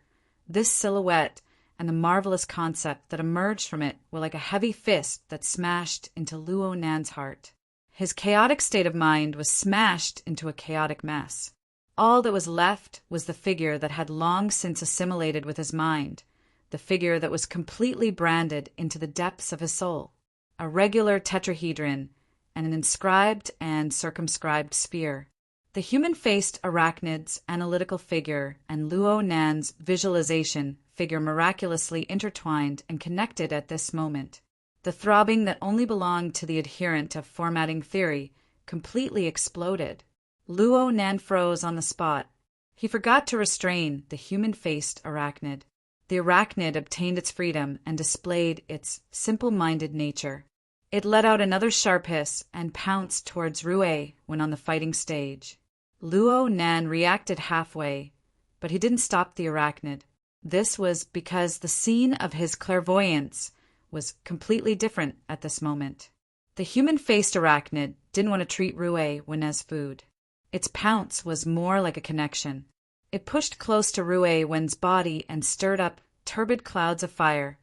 this silhouette, and the marvelous concept that emerged from it were like a heavy fist that smashed into Luo Nan's heart. His chaotic state of mind was smashed into a chaotic mess. All that was left was the figure that had long since assimilated with his mind, the figure that was completely branded into the depths of his soul, a regular tetrahedron and an inscribed and circumscribed sphere. The human-faced arachnid's analytical figure and Luo Nan's visualization figure miraculously intertwined and connected at this moment. The throbbing that only belonged to the adherent of formatting theory completely exploded. Luo Nan froze on the spot. He forgot to restrain the human-faced arachnid. The arachnid obtained its freedom and displayed its simple-minded nature. It let out another sharp hiss and pounced towards Rue when on the fighting stage. Luo Nan reacted halfway, but he didn't stop the arachnid. This was because the scene of his clairvoyance was completely different at this moment. The human-faced arachnid didn't want to treat Rue as food. Its pounce was more like a connection. It pushed close to Rue Wen's body and stirred up turbid clouds of fire,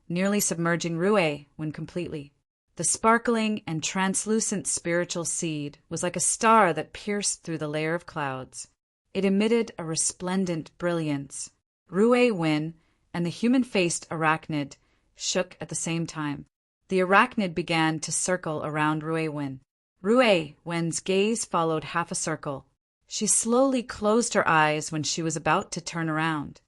nearly submerging Rue Wen completely. The sparkling and translucent spiritual seed was like a star that pierced through the layer of clouds. It emitted a resplendent brilliance. Rue Wen and the human-faced arachnid shook at the same time. The arachnid began to circle around Rue Wen. Rue Wen's gaze followed half a circle. She slowly closed her eyes when she was about to turn around.